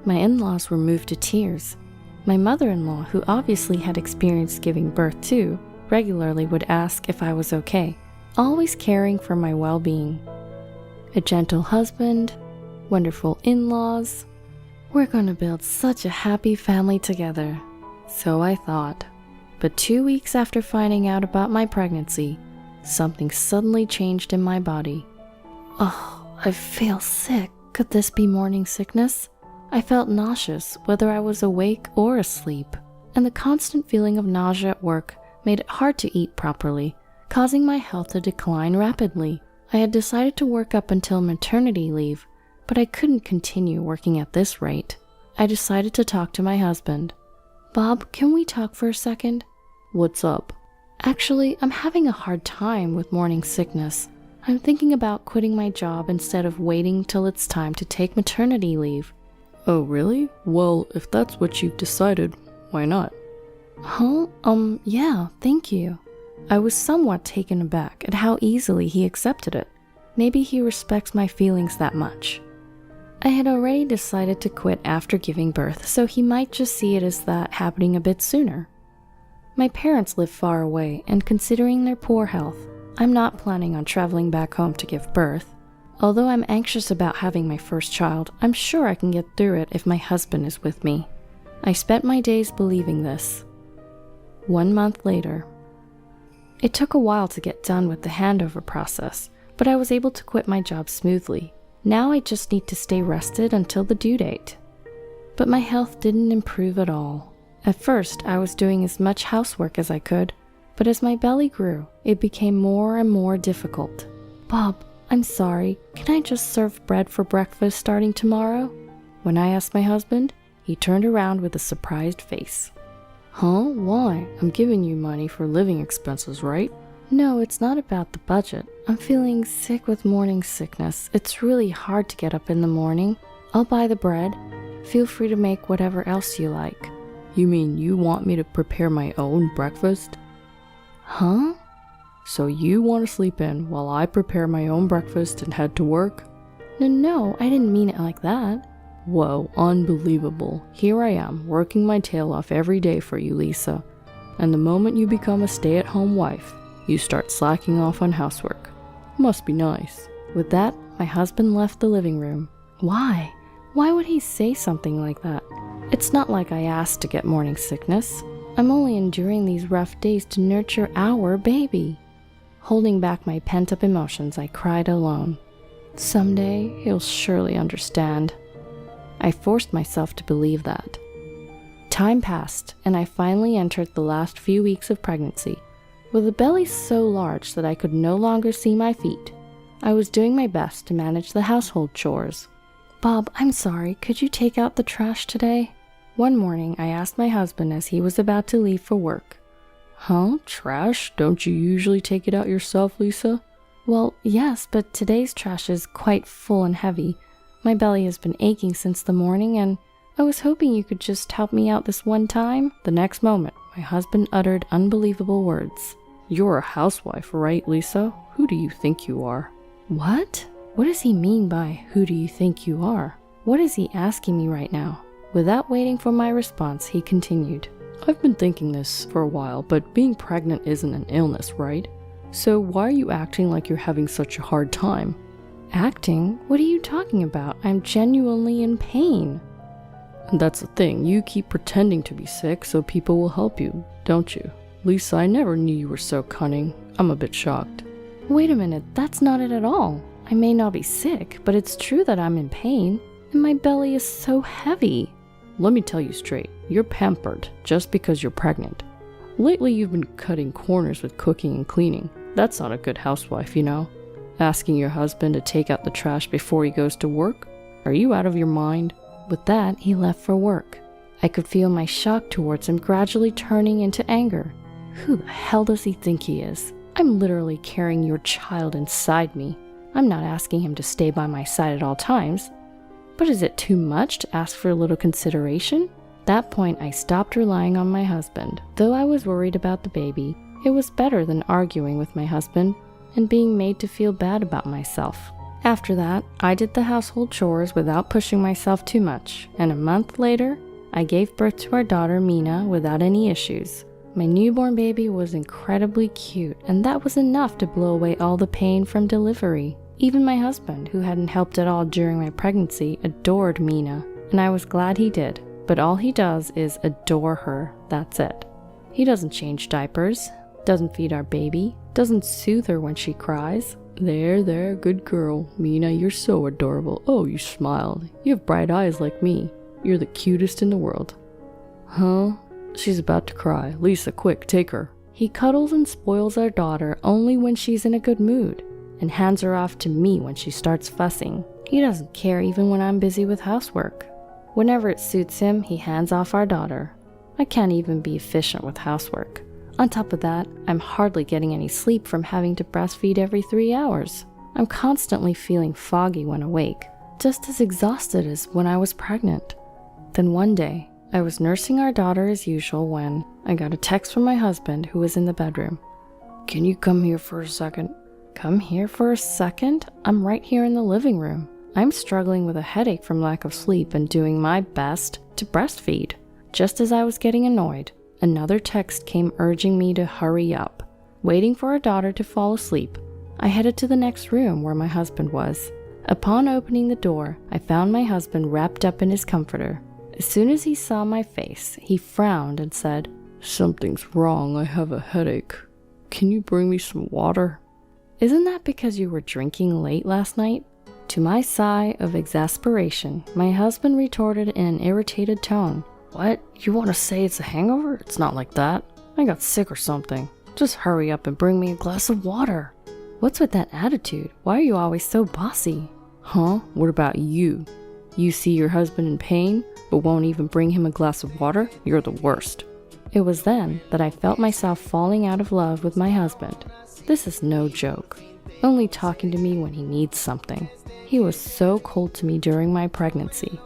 My in-laws were moved to tears. My mother-in-law, who obviously had experienced giving birth too, regularly would ask if I was okay, always caring for my well-being. A gentle husband, wonderful in-laws. We're going to build such a happy family together. So I thought. But 2 weeks after finding out about my pregnancy, something suddenly changed in my body. Oh, I feel sick. Could this be morning sickness? I felt nauseous, whether I was awake or asleep, and the constant feeling of nausea at work made it hard to eat properly, causing my health to decline rapidly. I had decided to work up until maternity leave, but I couldn't continue working at this rate. I decided to talk to my husband. Bob, can we talk for a second? What's up? Actually, I'm having a hard time with morning sickness. I'm thinking about quitting my job instead of waiting till it's time to take maternity leave. Oh, really? Well, if that's what you've decided, why not? Huh? Yeah, thank you. I was somewhat taken aback at how easily he accepted it. Maybe he respects my feelings that much. I had already decided to quit after giving birth, so he might just see it as that happening a bit sooner. My parents live far away, and considering their poor health, I'm not planning on traveling back home to give birth. Although I'm anxious about having my first child, I'm sure I can get through it if my husband is with me. I spent my days believing this. 1 month later. It took a while to get done with the handover process, but I was able to quit my job smoothly. Now I just need to stay rested until the due date. But my health didn't improve at all. At first, I was doing as much housework as I could, but as my belly grew, it became more and more difficult. Bob, I'm sorry, can I just serve bread for breakfast starting tomorrow? When I asked my husband, he turned around with a surprised face. Huh? Why? I'm giving you money for living expenses, right? No, it's not about the budget. I'm feeling sick with morning sickness. It's really hard to get up in the morning. I'll buy the bread. Feel free to make whatever else you like. You mean you want me to prepare my own breakfast? Huh? So you want to sleep in while I prepare my own breakfast and head to work? No, I didn't mean it like that. Whoa, unbelievable. Here I am, working my tail off every day for you, Lisa. And the moment you become a stay-at-home wife, you start slacking off on housework. Must be nice. With that, my husband left the living room. Why? Why would he say something like that? It's not like I asked to get morning sickness. I'm only enduring these rough days to nurture our baby. Holding back my pent-up emotions, I cried alone. Someday, he'll surely understand. I forced myself to believe that. Time passed, and I finally entered the last few weeks of pregnancy. With a belly so large that I could no longer see my feet, I was doing my best to manage the household chores. Bob, I'm sorry, could you take out the trash today? One morning, I asked my husband as he was about to leave for work. Huh? Trash? Don't you usually take it out yourself, Lisa? Well, yes, but today's trash is quite full and heavy. My belly has been aching since the morning, and I was hoping you could just help me out this one time. The next moment, my husband uttered unbelievable words. You're a housewife, right, Lisa? Who do you think you are? What? What does he mean by, who do you think you are? What is he asking me right now? Without waiting for my response, he continued. I've been thinking this for a while, but being pregnant isn't an illness, right? So why are you acting like you're having such a hard time? Acting? What are you talking about? I'm genuinely in pain. And that's the thing, you keep pretending to be sick so people will help you, don't you? Lisa, I never knew you were so cunning. I'm a bit shocked. Wait a minute, that's not it at all. I may not be sick, but it's true that I'm in pain, and my belly is so heavy. Let me tell you straight, you're pampered just because you're pregnant. Lately you've been cutting corners with cooking and cleaning. That's not a good housewife, you know? Asking your husband to take out the trash before he goes to work? Are you out of your mind? With that, he left for work. I could feel my shock towards him gradually turning into anger. Who the hell does he think he is? I'm literally carrying your child inside me. I'm not asking him to stay by my side at all times. But is it too much to ask for a little consideration? At that point, I stopped relying on my husband. Though I was worried about the baby, it was better than arguing with my husband and being made to feel bad about myself. After that, I did the household chores without pushing myself too much, and a month later, I gave birth to our daughter Mina without any issues. My newborn baby was incredibly cute, and that was enough to blow away all the pain from delivery. Even my husband, who hadn't helped at all during my pregnancy, adored Mina, and I was glad he did. But all he does is adore her, that's it. He doesn't change diapers, doesn't feed our baby, doesn't soothe her when she cries. There, good girl. Mina, you're so adorable. Oh, you smiled. You have bright eyes like me. You're the cutest in the world. Huh? She's about to cry. Lisa, quick, take her. He cuddles and spoils our daughter only when she's in a good mood, and hands her off to me when she starts fussing. He doesn't care even when I'm busy with housework. Whenever it suits him, he hands off our daughter. I can't even be efficient with housework. On top of that, I'm hardly getting any sleep from having to breastfeed every 3 hours. I'm constantly feeling foggy when awake, just as exhausted as when I was pregnant. Then one day, I was nursing our daughter as usual when I got a text from my husband who was in the bedroom. "Can you come here for a second?" Come here for a second? I'm right here in the living room. I'm struggling with a headache from lack of sleep and doing my best to breastfeed. Just as I was getting annoyed, another text came urging me to hurry up. Waiting for our daughter to fall asleep, I headed to the next room where my husband was. Upon opening the door, I found my husband wrapped up in his comforter. As soon as he saw my face, he frowned and said, "Something's wrong, I have a headache. Can you bring me some water?" "Isn't that because you were drinking late last night?" To my sigh of exasperation, my husband retorted in an irritated tone. "What? You want to say it's a hangover? It's not like that. I got sick or something. Just hurry up and bring me a glass of water." What's with that attitude? Why are you always so bossy? Huh? What about you? You see your husband in pain, but won't even bring him a glass of water? You're the worst. It was then that I felt myself falling out of love with my husband. This is no joke. Only talking to me when he needs something. He was so cold to me during my pregnancy.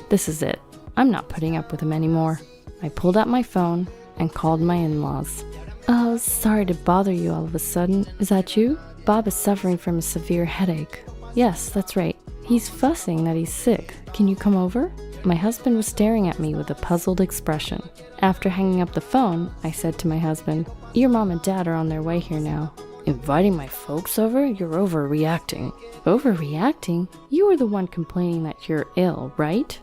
This is it. I'm not putting up with him anymore. I pulled out my phone and called my in-laws. "Oh, sorry to bother you all of a sudden. Is that you? Bob is suffering from a severe headache." "Yes, that's right. He's fussing that he's sick. Can you come over?" My husband was staring at me with a puzzled expression. After hanging up the phone, I said to my husband, "Your mom and dad are on their way here now." "Inviting my folks over? You're overreacting." "Overreacting? You were the one complaining that you're ill, right?"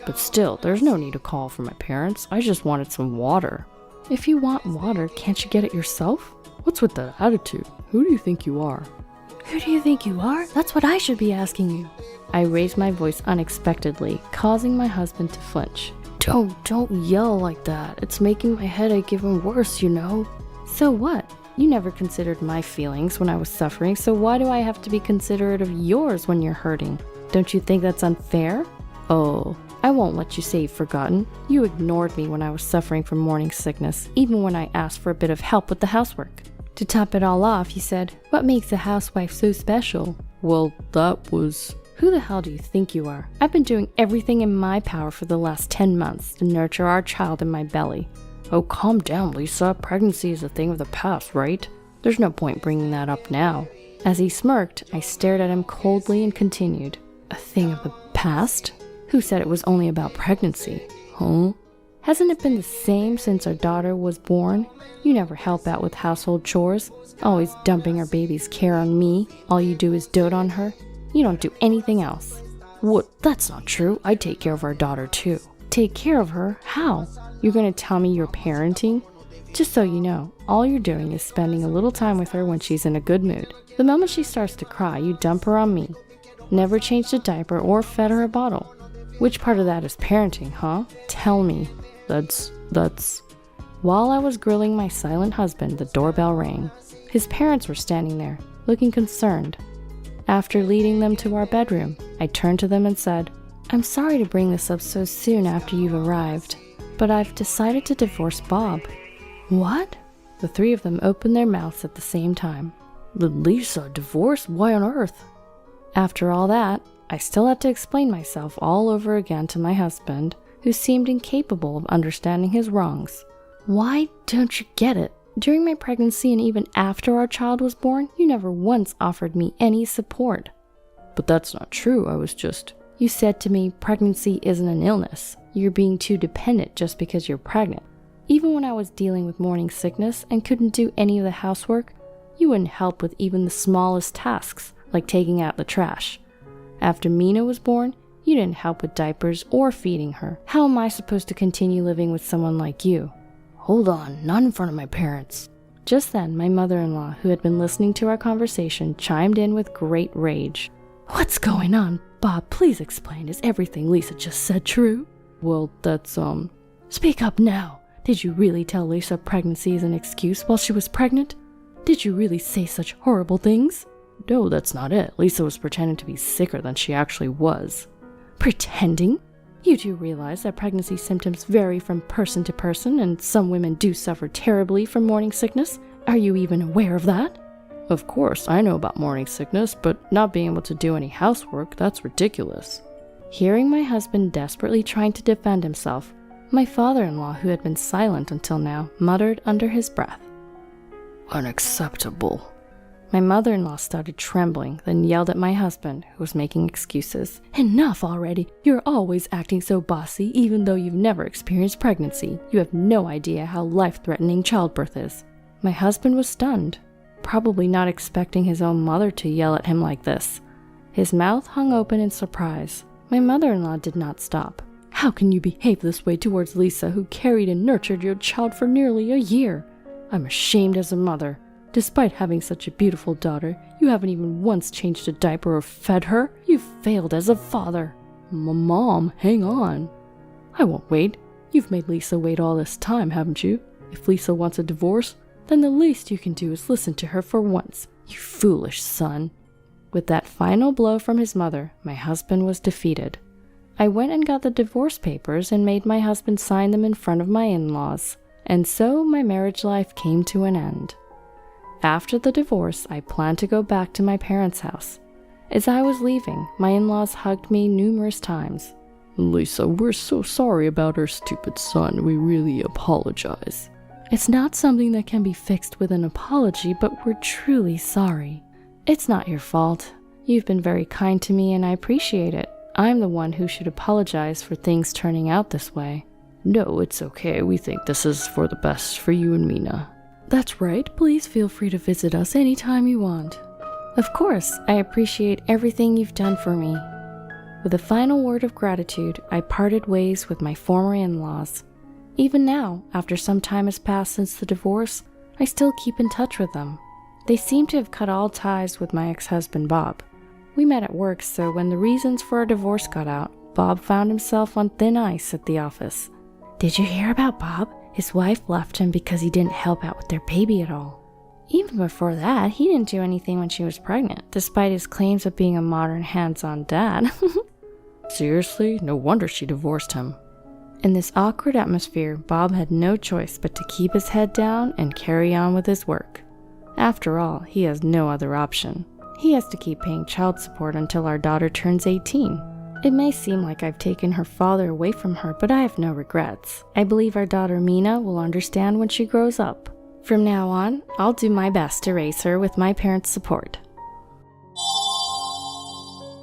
"But still, there's no need to call for my parents. I just wanted some water." "If you want water, can't you get it yourself?" "What's with that attitude? Who do you think you are?" "Who do you think you are? That's what I should be asking you." I raised my voice unexpectedly, causing my husband to flinch. Don't yell like that. It's making my headache even worse, you know." "So what? You never considered my feelings when I was suffering, so why do I have to be considerate of yours when you're hurting? Don't you think that's unfair?" "Oh, I won't let you say you've forgotten. You ignored me when I was suffering from morning sickness, even when I asked for a bit of help with the housework. To top it all off, you said, 'What makes a housewife so special?'" "Well, that was..." "Who the hell do you think you are? I've been doing everything in my power for the last 10 months to nurture our child in my belly." "Oh, calm down, Lisa. Pregnancy is a thing of the past, right? There's no point bringing that up now." As he smirked, I stared at him coldly and continued, "A thing of the past? Who said it was only about pregnancy? Huh? Hasn't it been the same since our daughter was born? You never help out with household chores, always dumping our baby's care on me. All you do is dote on her. You don't do anything else." "What? That's not true. I take care of our daughter too." "Take care of her? How? You're going to tell me you're parenting? Just so you know, all you're doing is spending a little time with her when she's in a good mood. The moment she starts to cry, you dump her on me. Never changed a diaper or fed her a bottle. Which part of that is parenting, huh? Tell me." That's... While I was grilling my silent husband, the doorbell rang. His parents were standing there, looking concerned. After leading them to our bedroom, I turned to them and said, "I'm sorry to bring this up so soon after you've arrived, but I've decided to divorce Bob." "What?" The three of them opened their mouths at the same time. "Lisa, divorce? Why on earth?" After all that, I still had to explain myself all over again to my husband, who seemed incapable of understanding his wrongs. "Why don't you get it? During my pregnancy and even after our child was born, you never once offered me any support." "But that's not true. I was just..." "You said to me, pregnancy isn't an illness. You're being too dependent just because you're pregnant. Even when I was dealing with morning sickness and couldn't do any of the housework, you wouldn't help with even the smallest tasks, like taking out the trash. After Mina was born, you didn't help with diapers or feeding her. How am I supposed to continue living with someone like you?" "Hold on, not in front of my parents." Just then, my mother-in-law, who had been listening to our conversation, chimed in with great rage. "What's going on? Bob, please explain. Is everything Lisa just said true?" "Well, that's, Speak up now. Did you really tell Lisa pregnancy is an excuse while she was pregnant? Did you really say such horrible things?" No, that's not it. Lisa was pretending to be sicker than she actually was. Pretending? You do realize that pregnancy symptoms vary from person to person, and some women do suffer terribly from morning sickness. Are you even aware of that? Of course, I know about morning sickness, but not being able to do any housework, that's ridiculous. Hearing my husband desperately trying to defend himself, my father-in-law, who had been silent until now, muttered under his breath, "Unacceptable." My mother-in-law started trembling, then yelled at my husband, who was making excuses. "Enough already! You're always acting so bossy, even though you've never experienced pregnancy. You have no idea how life-threatening childbirth is." My husband was stunned, probably not expecting his own mother to yell at him like this. His mouth hung open in surprise. My mother-in-law did not stop. "How can you behave this way towards Lisa, who carried and nurtured your child for nearly a year? I'm ashamed as a mother. Despite having such a beautiful daughter, you haven't even once changed a diaper or fed her. You've failed as a father." Mom, hang on. I won't wait. You've made Lisa wait all this time, haven't you? If Lisa wants a divorce, then the least you can do is listen to her for once. You foolish son. With that final blow from his mother, my husband was defeated. I went and got the divorce papers and made my husband sign them in front of my in-laws. And so my marriage life came to an end. After the divorce, I planned to go back to my parents' house. As I was leaving, my in-laws hugged me numerous times. "Lisa, we're so sorry about our stupid son. We really apologize." "It's not something that can be fixed with an apology, but we're truly sorry." "It's not your fault. You've been very kind to me and I appreciate it. I'm the one who should apologize for things turning out this way." "No, it's okay. We think this is for the best for you and Mina." "That's right. Please feel free to visit us anytime you want." "Of course, I appreciate everything you've done for me." With a final word of gratitude, I parted ways with my former in-laws. Even now, after some time has passed since the divorce, I still keep in touch with them. They seem to have cut all ties with my ex-husband Bob. We met at work, so when the reasons for our divorce got out, Bob found himself on thin ice at the office. "Did you hear about Bob? His wife left him because he didn't help out with their baby at all. Even before that, he didn't do anything when she was pregnant, despite his claims of being a modern hands-on dad." "Seriously? No wonder she divorced him." In this awkward atmosphere, Bob had no choice but to keep his head down and carry on with his work. After all, he has no other option. He has to keep paying child support until our daughter turns 18. It may seem like I've taken her father away from her, but I have no regrets. I believe our daughter Mina will understand when she grows up. From now on, I'll do my best to raise her with my parents' support.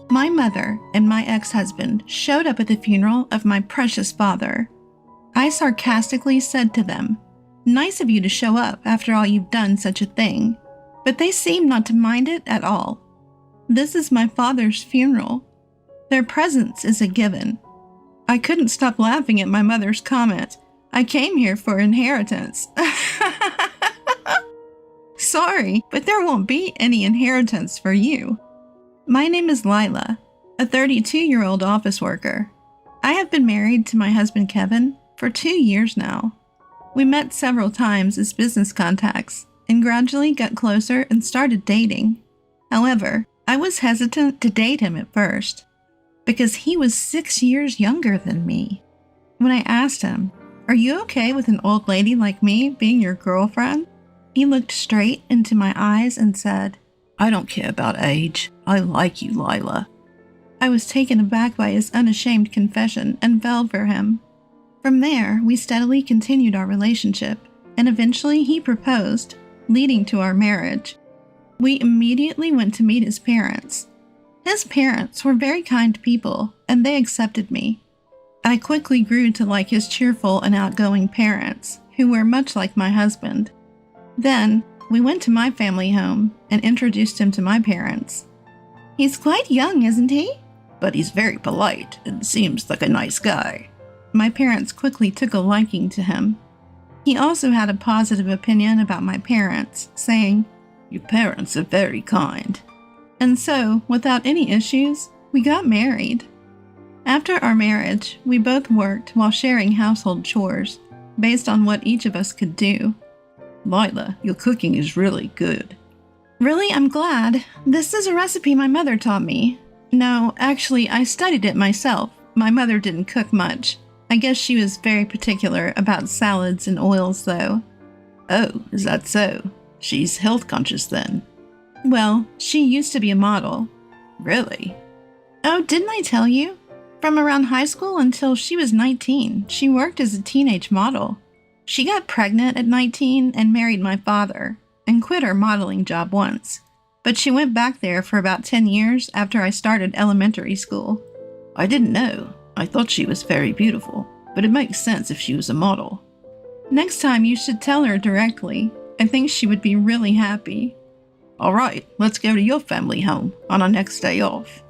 My mother and my ex-husband showed up at the funeral of my precious father. I sarcastically said to them, "Nice of you to show up after all you've done such a thing." But they seemed not to mind it at all. This is my father's funeral. Their presence is a given. I couldn't stop laughing at my mother's comment. "I came here for inheritance." Sorry, but there won't be any inheritance for you. My name is Lila, a 32-year-old office worker. I have been married to my husband Kevin for 2 years now. We met several times as business contacts and gradually got closer and started dating. However, I was hesitant to date him at first because he was 6 years younger than me. When I asked him, "Are you okay with an old lady like me being your girlfriend?" he looked straight into my eyes and said, "I don't care about age. I like you, Lila." I was taken aback by his unashamed confession and fell for him. From there, we steadily continued our relationship, and eventually he proposed, leading to our marriage. We immediately went to meet his parents. His parents were very kind people, and they accepted me. I quickly grew to like his cheerful and outgoing parents, who were much like my husband. Then, we went to my family home and introduced him to my parents. "He's quite young, isn't he?" "But he's very polite and seems like a nice guy." My parents quickly took a liking to him. He also had a positive opinion about my parents, saying, "Your parents are very kind." And so, without any issues, we got married. After our marriage, we both worked while sharing household chores, based on what each of us could do. "Lila, your cooking is really good." Really? I'm glad. This is a recipe my mother taught me. No, actually, I studied it myself. My mother didn't cook much. I guess she was very particular about salads and oils, though. Oh, is that so? She's health conscious then. Well, she used to be a model. Really? Oh, didn't I tell you? From around high school until she was 19, she worked as a teenage model. She got pregnant at 19 and married my father, and quit her modeling job once. But she went back there for about 10 years after I started elementary school. I didn't know. I thought she was very beautiful, but it makes sense if she was a model. Next time you should tell her directly. I think she would be really happy. All right, let's go to your family home on our next day off.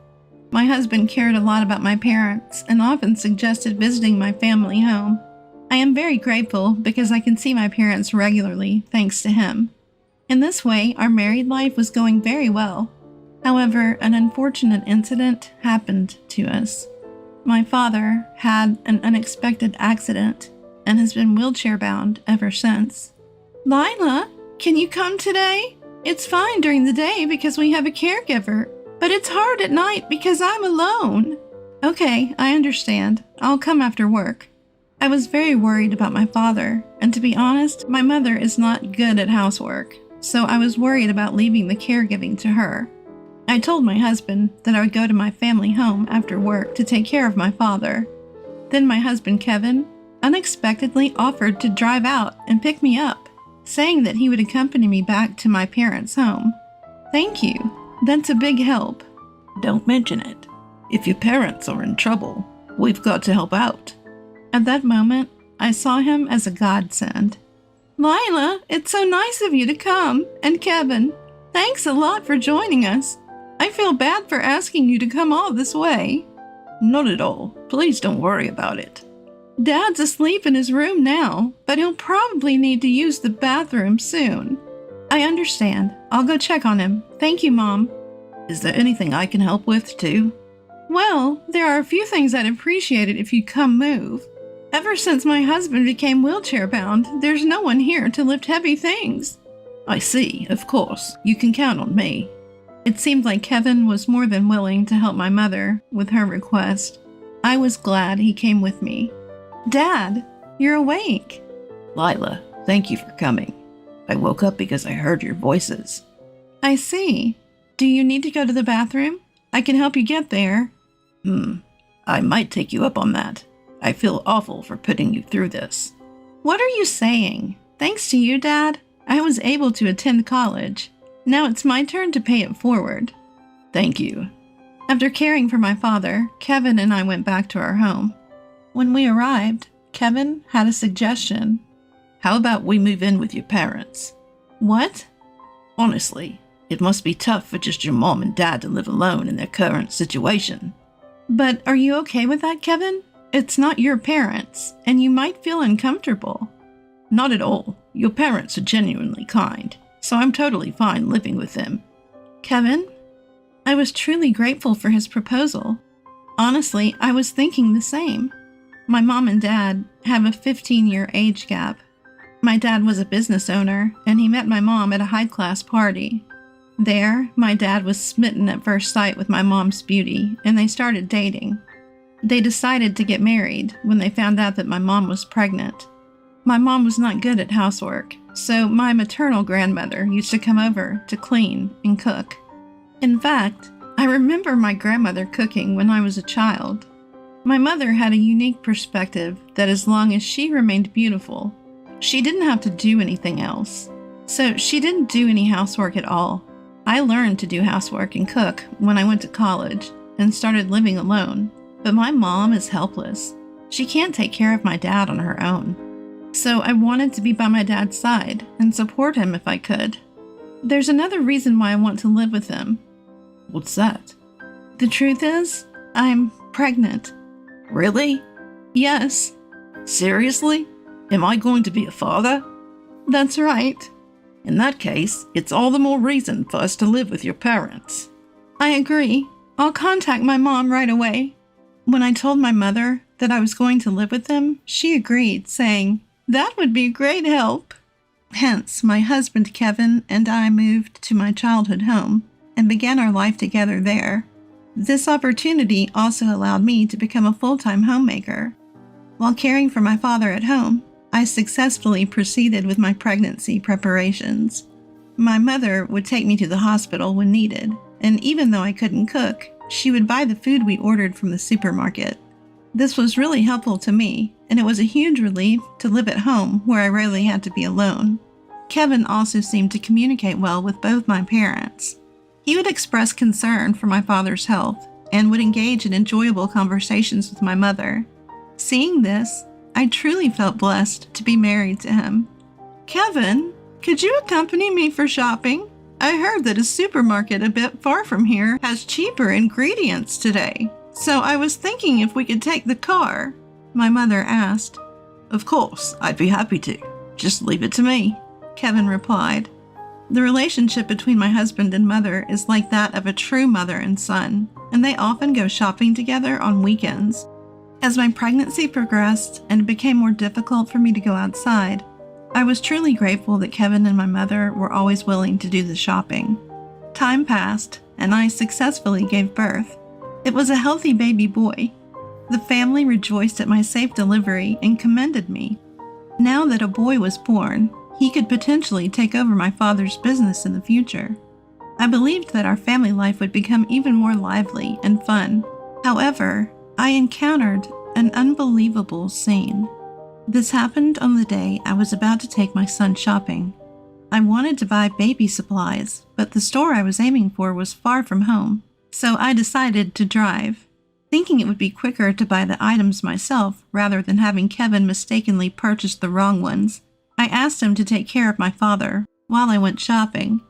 My husband cared a lot about my parents and often suggested visiting my family home. I am very grateful because I can see my parents regularly thanks to him. In this way, our married life was going very well. However, an unfortunate incident happened to us. My father had an unexpected accident and has been wheelchair-bound ever since. Lila, can you come today? It's fine during the day because we have a caregiver, but it's hard at night because I'm alone. Okay, I understand. I'll come after work. I was very worried about my father, and to be honest, my mother is not good at housework, so I was worried about leaving the caregiving to her. I told my husband that I would go to my family home after work to take care of my father. Then my husband, Kevin, unexpectedly offered to drive out and pick me up, saying that he would accompany me back to my parents' home. Thank you. That's a big help. Don't mention it. If your parents are in trouble, we've got to help out. At that moment, I saw him as a godsend. Lila, it's so nice of you to come. And Kevin, thanks a lot for joining us. I feel bad for asking you to come all this way. Not at all. Please don't worry about it. Dad's asleep in his room now, but he'll probably need to use the bathroom soon. I understand. I'll go check on him. Thank you, Mom. Is there anything I can help with, too? Well, there are a few things I'd appreciate it if you'd come move. Ever since my husband became wheelchair-bound, there's no one here to lift heavy things. I see, of course. You can count on me. It seemed like Kevin was more than willing to help my mother with her request. I was glad he came with me. Dad, you're awake. Lila, thank you for coming. I woke up because I heard your voices. I see. Do you need to go to the bathroom? I can help you get there. I might take you up on that. I feel awful for putting you through this. What are you saying? Thanks to you, Dad, I was able to attend college. Now it's my turn to pay it forward. Thank you. After caring for my father, Kevin and I went back to our home. When we arrived, Kevin had a suggestion. How about we move in with your parents? What? Honestly, it must be tough for just your mom and dad to live alone in their current situation. But are you okay with that, Kevin? It's not your parents, and you might feel uncomfortable. Not at all. Your parents are genuinely kind, so I'm totally fine living with them. Kevin, I was truly grateful for his proposal. Honestly, I was thinking the same. My mom and dad have a 15-year age gap. My dad was a business owner, and he met my mom at a high-class party. There, my dad was smitten at first sight with my mom's beauty, and they started dating. They decided to get married when they found out that my mom was pregnant. My mom was not good at housework, so my maternal grandmother used to come over to clean and cook. In fact, I remember my grandmother cooking when I was a child. My mother had a unique perspective that as long as she remained beautiful, she didn't have to do anything else. So she didn't do any housework at all. I learned to do housework and cook when I went to college and started living alone. But my mom is helpless. She can't take care of my dad on her own. So I wanted to be by my dad's side and support him if I could. There's another reason why I want to live with him. What's that? The truth is, I'm pregnant. Really? Yes. Seriously? Am I going to be a father? That's right. In that case, it's all the more reason for us to live with your parents. I agree. I'll contact my mom right away. When I told my mother that I was going to live with them, she agreed, saying, "That would be great help." Hence, my husband Kevin and I moved to my childhood home and began our life together there. This opportunity also allowed me to become a full-time homemaker. While caring for my father at home, I successfully proceeded with my pregnancy preparations. My mother would take me to the hospital when needed, and even though I couldn't cook, she would buy the food we ordered from the supermarket. This was really helpful to me, and it was a huge relief to live at home where I rarely had to be alone. Kevin also seemed to communicate well with both my parents. He would express concern for my father's health and would engage in enjoyable conversations with my mother. Seeing this, I truly felt blessed to be married to him. Kevin, could you accompany me for shopping? I heard that a supermarket a bit far from here has cheaper ingredients today, so I was thinking if we could take the car, my mother asked. Of course, I'd be happy to. Just leave it to me, Kevin replied. The relationship between my husband and mother is like that of a true mother and son, and they often go shopping together on weekends. As my pregnancy progressed and it became more difficult for me to go outside, I was truly grateful that Kevin and my mother were always willing to do the shopping. Time passed, and I successfully gave birth. It was a healthy baby boy. The family rejoiced at my safe delivery and commended me. Now that a boy was born, he could potentially take over my father's business in the future. I believed that our family life would become even more lively and fun. However, I encountered an unbelievable scene. This happened on the day I was about to take my son shopping. I wanted to buy baby supplies, but the store I was aiming for was far from home, so I decided to drive. Thinking it would be quicker to buy the items myself rather than having Kevin mistakenly purchase the wrong ones, I asked him to take care of my father while I went shopping.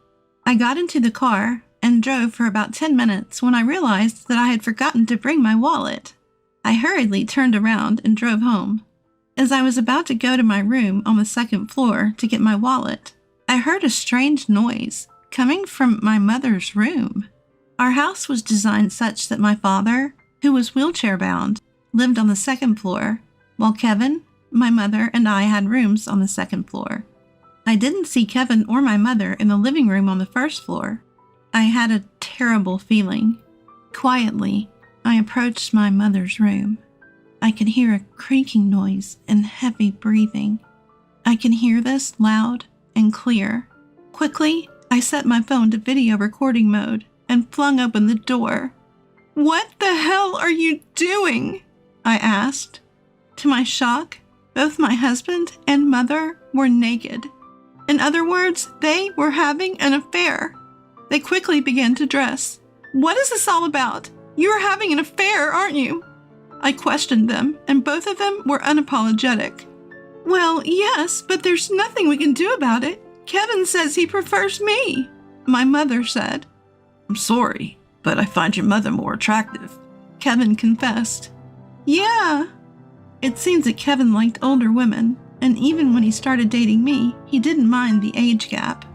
I got into the car and drove for about 10 minutes when I realized that I had forgotten to bring my wallet. I hurriedly turned around and drove home. As I was about to go to my room on the second floor to get my wallet, I heard a strange noise coming from my mother's room. Our house was designed such that my father, who was wheelchair-bound, lived on the second floor, while Kevin, my mother, and I had rooms on the second floor. I didn't see Kevin or my mother in the living room on the first floor. I had a terrible feeling. Quietly, I approached my mother's room. I could hear a creaking noise and heavy breathing. I can hear this loud and clear. Quickly, I set my phone to video recording mode and flung open the door. "What the hell are you doing?" I asked. To my shock, both my husband and mother were naked. In other words, they were having an affair. They quickly began to dress. "What is this all about? You are having an affair, aren't you?" I questioned them, and both of them were unapologetic. "Well, yes, but there's nothing we can do about it. Kevin says he prefers me," my mother said. I'm sorry, but I find your mother more attractive, Kevin confessed. Yeah. It seems that Kevin liked older women, and even when he started dating me, he didn't mind the age gap.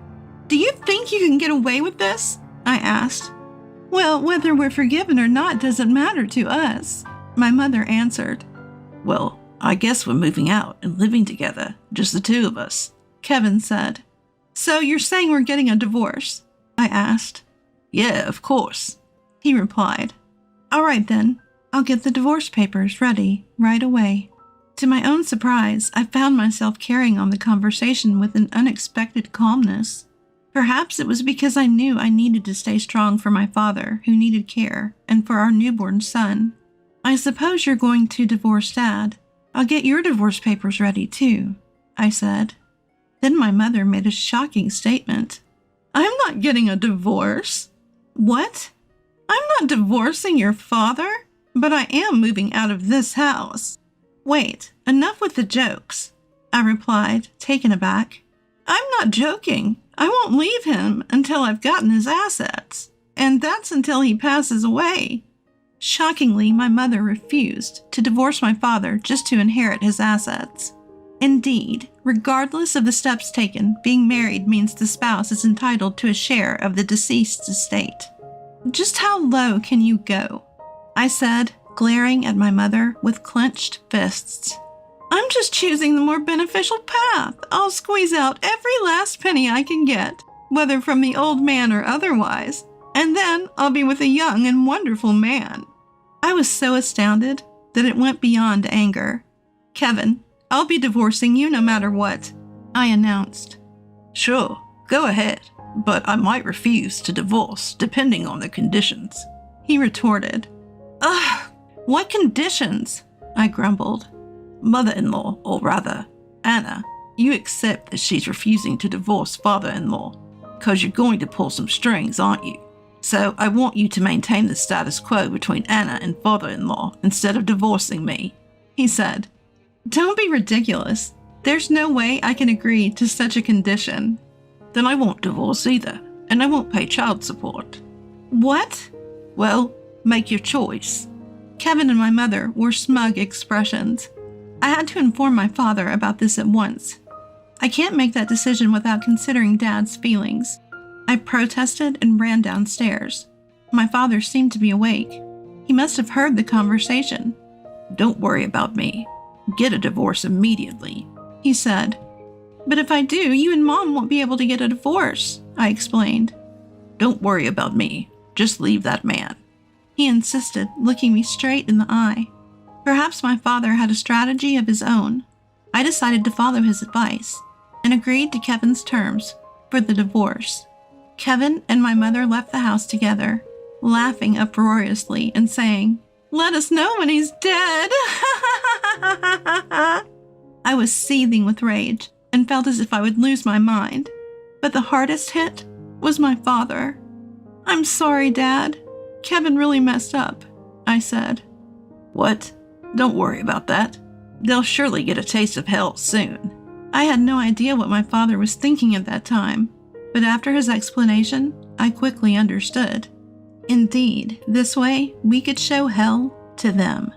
"Do you think you can get away with this?" I asked. "Well, whether we're forgiven or not doesn't matter to us," my mother answered. Well, I guess we're moving out and living together, just the two of us, Kevin said. "So you're saying we're getting a divorce?" I asked. Yeah, of course, he replied. "All right then, I'll get the divorce papers ready right away." To my own surprise, I found myself carrying on the conversation with an unexpected calmness. Perhaps it was because I knew I needed to stay strong for my father, who needed care, and for our newborn son. "I suppose you're going to divorce Dad. I'll get your divorce papers ready too," I said. Then my mother made a shocking statement. "I'm not getting a divorce." "What? I'm not divorcing your father, but I am moving out of this house." "Wait, enough with the jokes," I replied, taken aback. "I'm not joking. I won't leave him until I've gotten his assets, and that's until he passes away." Shockingly, my mother refused to divorce my father just to inherit his assets. Indeed, regardless of the steps taken, being married means the spouse is entitled to a share of the deceased's estate. "Just how low can you go?" I said, glaring at my mother with clenched fists. I'm just choosing the more beneficial path. I'll squeeze out every last penny I can get, whether from the old man or otherwise, and then I'll be with a young and wonderful man. I was so astounded that it went beyond anger. Kevin, I'll be divorcing you no matter what, I announced. Sure, go ahead, but I might refuse to divorce depending on the conditions, he retorted. Ugh, what conditions? I grumbled. Mother-in-law, or rather, Anna, you accept that she's refusing to divorce father-in-law, because you're going to pull some strings, aren't you? So I want you to maintain the status quo between Anna and father-in-law instead of divorcing me, he said. Don't be ridiculous. There's no way I can agree to such a condition. Then I won't divorce either, and I won't pay child support. What? Well, make your choice. Kevin and my mother wore smug expressions. I had to inform my father about this at once. I can't make that decision without considering Dad's feelings. I protested and ran downstairs. My father seemed to be awake. He must have heard the conversation. Don't worry about me. Get a divorce immediately, he said. But if I do, you and Mom won't be able to get a divorce, I explained. Don't worry about me. Just leave that man, he insisted, looking me straight in the eye. Perhaps my father had a strategy of his own. I decided to follow his advice and agreed to Kevin's terms for the divorce. Kevin and my mother left the house together, laughing uproariously and saying, "Let us know when he's dead." I was seething with rage and felt as if I would lose my mind. But the hardest hit was my father. "I'm sorry, Dad. Kevin really messed up," I said. What? Don't worry about that. They'll surely get a taste of hell soon. I had no idea what my father was thinking at that time, but after his explanation, I quickly understood. Indeed, this way we could show hell to them.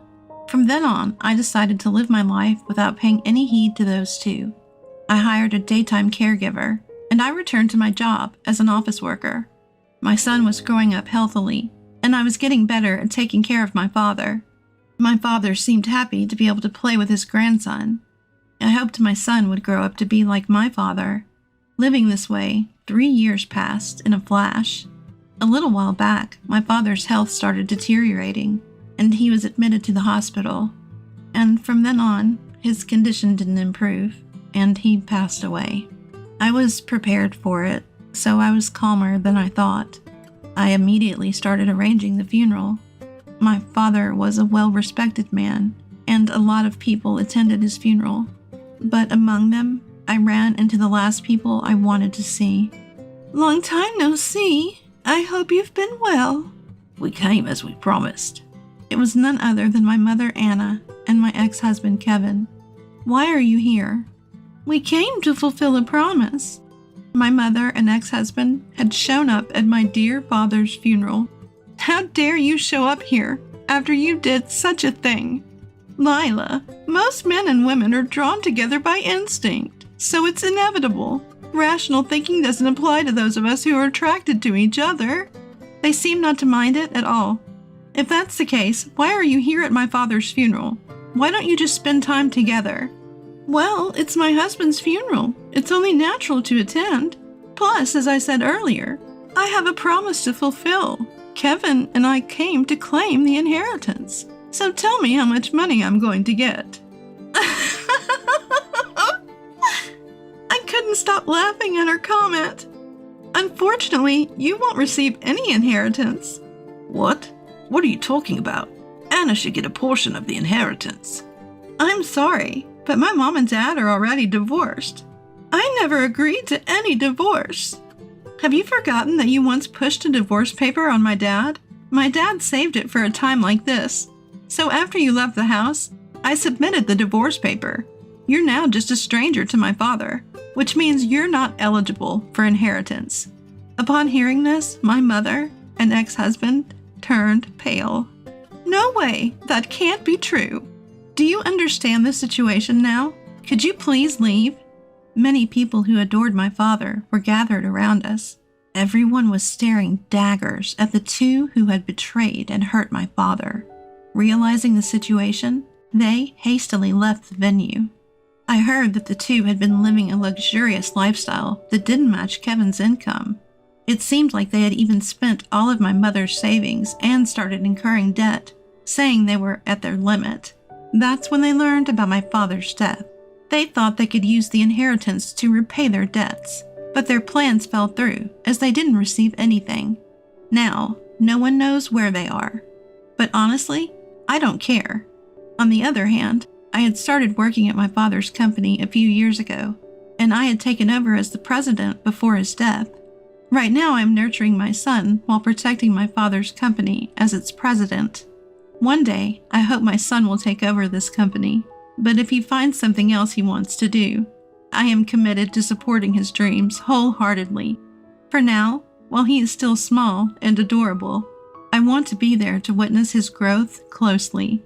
From then on, I decided to live my life without paying any heed to those two. I hired a daytime caregiver, and I returned to my job as an office worker. My son was growing up healthily, and I was getting better at taking care of my father. My father seemed happy to be able to play with his grandson. I hoped my son would grow up to be like my father. Living this way, 3 years passed in a flash. A little while back, my father's health started deteriorating, and he was admitted to the hospital. And from then on, his condition didn't improve, and he passed away. I was prepared for it, so I was calmer than I thought. I immediately started arranging the funeral. My father was a well-respected man, and a lot of people attended his funeral. But among them, I ran into the last people I wanted to see. "Long time no see. I hope you've been well." We came as we promised. It was none other than my mother, Anna, and my ex-husband, Kevin. "Why are you here?" "We came to fulfill a promise." My mother and ex-husband had shown up at my dear father's funeral. "How dare you show up here after you did such a thing?" "Lila, most men and women are drawn together by instinct, so it's inevitable. Rational thinking doesn't apply to those of us who are attracted to each other." They seem not to mind it at all. "If that's the case, why are you here at my father's funeral? Why don't you just spend time together?" "Well, it's my husband's funeral. It's only natural to attend. Plus, as I said earlier, I have a promise to fulfill. Kevin and I came to claim the inheritance. So tell me how much money I'm going to get." I couldn't stop laughing at her comment. "Unfortunately, you won't receive any inheritance." What? What are you talking about? Anna should get a portion of the inheritance. "I'm sorry, but my mom and dad are already divorced. I never agreed to any divorce." "Have you forgotten that you once pushed a divorce paper on my dad? My dad saved it for a time like this. So after you left the house, I submitted the divorce paper. You're now just a stranger to my father, which means you're not eligible for inheritance." Upon hearing this, my mother and ex-husband turned pale. "No way, that can't be true. Do you understand the situation now? Could you please leave?" Many people who adored my father were gathered around us. Everyone was staring daggers at the two who had betrayed and hurt my father. Realizing the situation, They hastily left the venue. I heard that the two had been living a luxurious lifestyle that didn't match Kevin's income. It seemed like they had even spent all of my mother's savings and started incurring debt, saying they were at their limit. That's when they learned about my father's death. They thought they could use the inheritance to repay their debts, but their plans fell through as they didn't receive anything. Now, no one knows where they are. But honestly, I don't care. On the other hand, I had started working at my father's company a few years ago, and I had taken over as the president before his death. Right now, I'm nurturing my son while protecting my father's company as its president. One day, I hope my son will take over this company, but if he finds something else he wants to do, I am committed to supporting his dreams wholeheartedly. For now, while he is still small and adorable, I want to be there to witness his growth closely.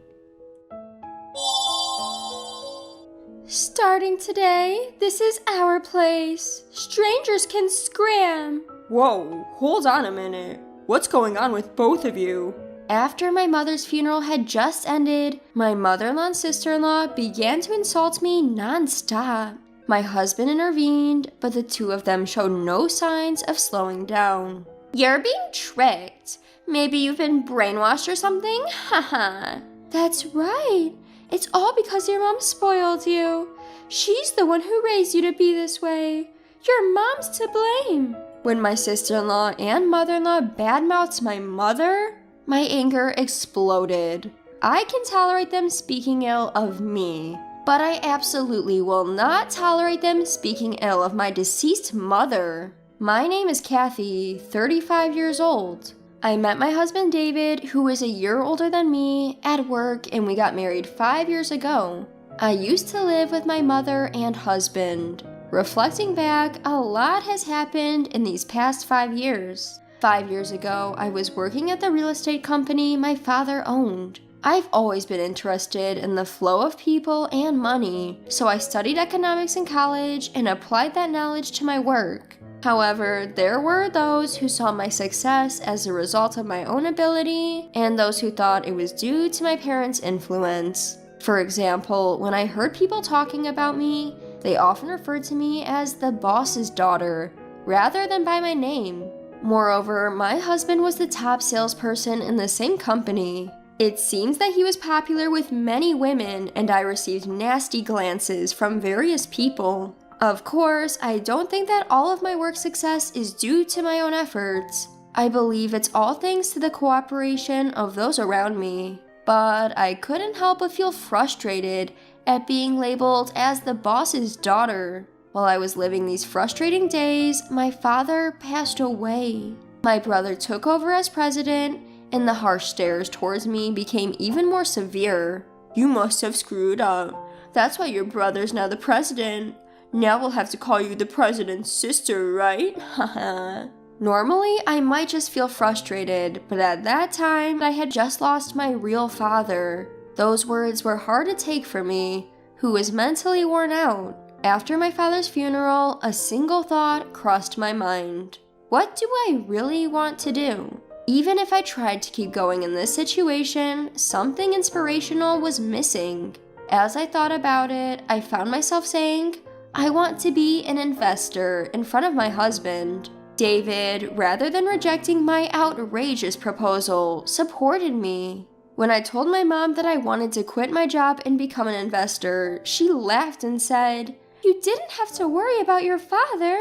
Starting today, this is our place. Strangers can scram. Whoa, hold on a minute. What's going on with both of you? After my mother's funeral had just ended, my mother-in-law and sister-in-law began to insult me non-stop. My husband intervened, but the two of them showed no signs of slowing down. You're being tricked. Maybe you've been brainwashed or something? Haha. That's right. It's all because your mom spoiled you. She's the one who raised you to be this way. Your mom's to blame. When my sister-in-law and mother-in-law badmouthed my mother, my anger exploded. I can tolerate them speaking ill of me, but I absolutely will not tolerate them speaking ill of my deceased mother. My name is Kathy, 35 years old. I met my husband David, who is a year older than me, at work, and we got married 5 years ago. I used to live with my mother and husband. Reflecting back, a lot has happened in these past 5 years. 5 years ago, I was working at the real estate company my father owned. I've always been interested in the flow of people and money, so I studied economics in college and applied that knowledge to my work. However, there were those who saw my success as a result of my own ability, and those who thought it was due to my parents' influence. For example, when I heard people talking about me, they often referred to me as the boss's daughter, rather than by my name. Moreover, my husband was the top salesperson in the same company. It seems that he was popular with many women, and I received nasty glances from various people. Of course, I don't think that all of my work success is due to my own efforts. I believe it's all thanks to the cooperation of those around me. But I couldn't help but feel frustrated at being labeled as the boss's daughter. While I was living these frustrating days, my father passed away. My brother took over as president, and the harsh stares towards me became even more severe. You must have screwed up. That's why your brother's now the president. Now we'll have to call you the president's sister, right? Haha. Normally, I might just feel frustrated, but at that time, I had just lost my real father. Those words were hard to take for me, who was mentally worn out. After my father's funeral, a single thought crossed my mind. What do I really want to do? Even if I tried to keep going in this situation, something inspirational was missing. As I thought about it, I found myself saying, I want to be an investor in front of my husband. David, rather than rejecting my outrageous proposal, supported me. When I told my mom that I wanted to quit my job and become an investor, she laughed and said, You didn't have to worry about your father.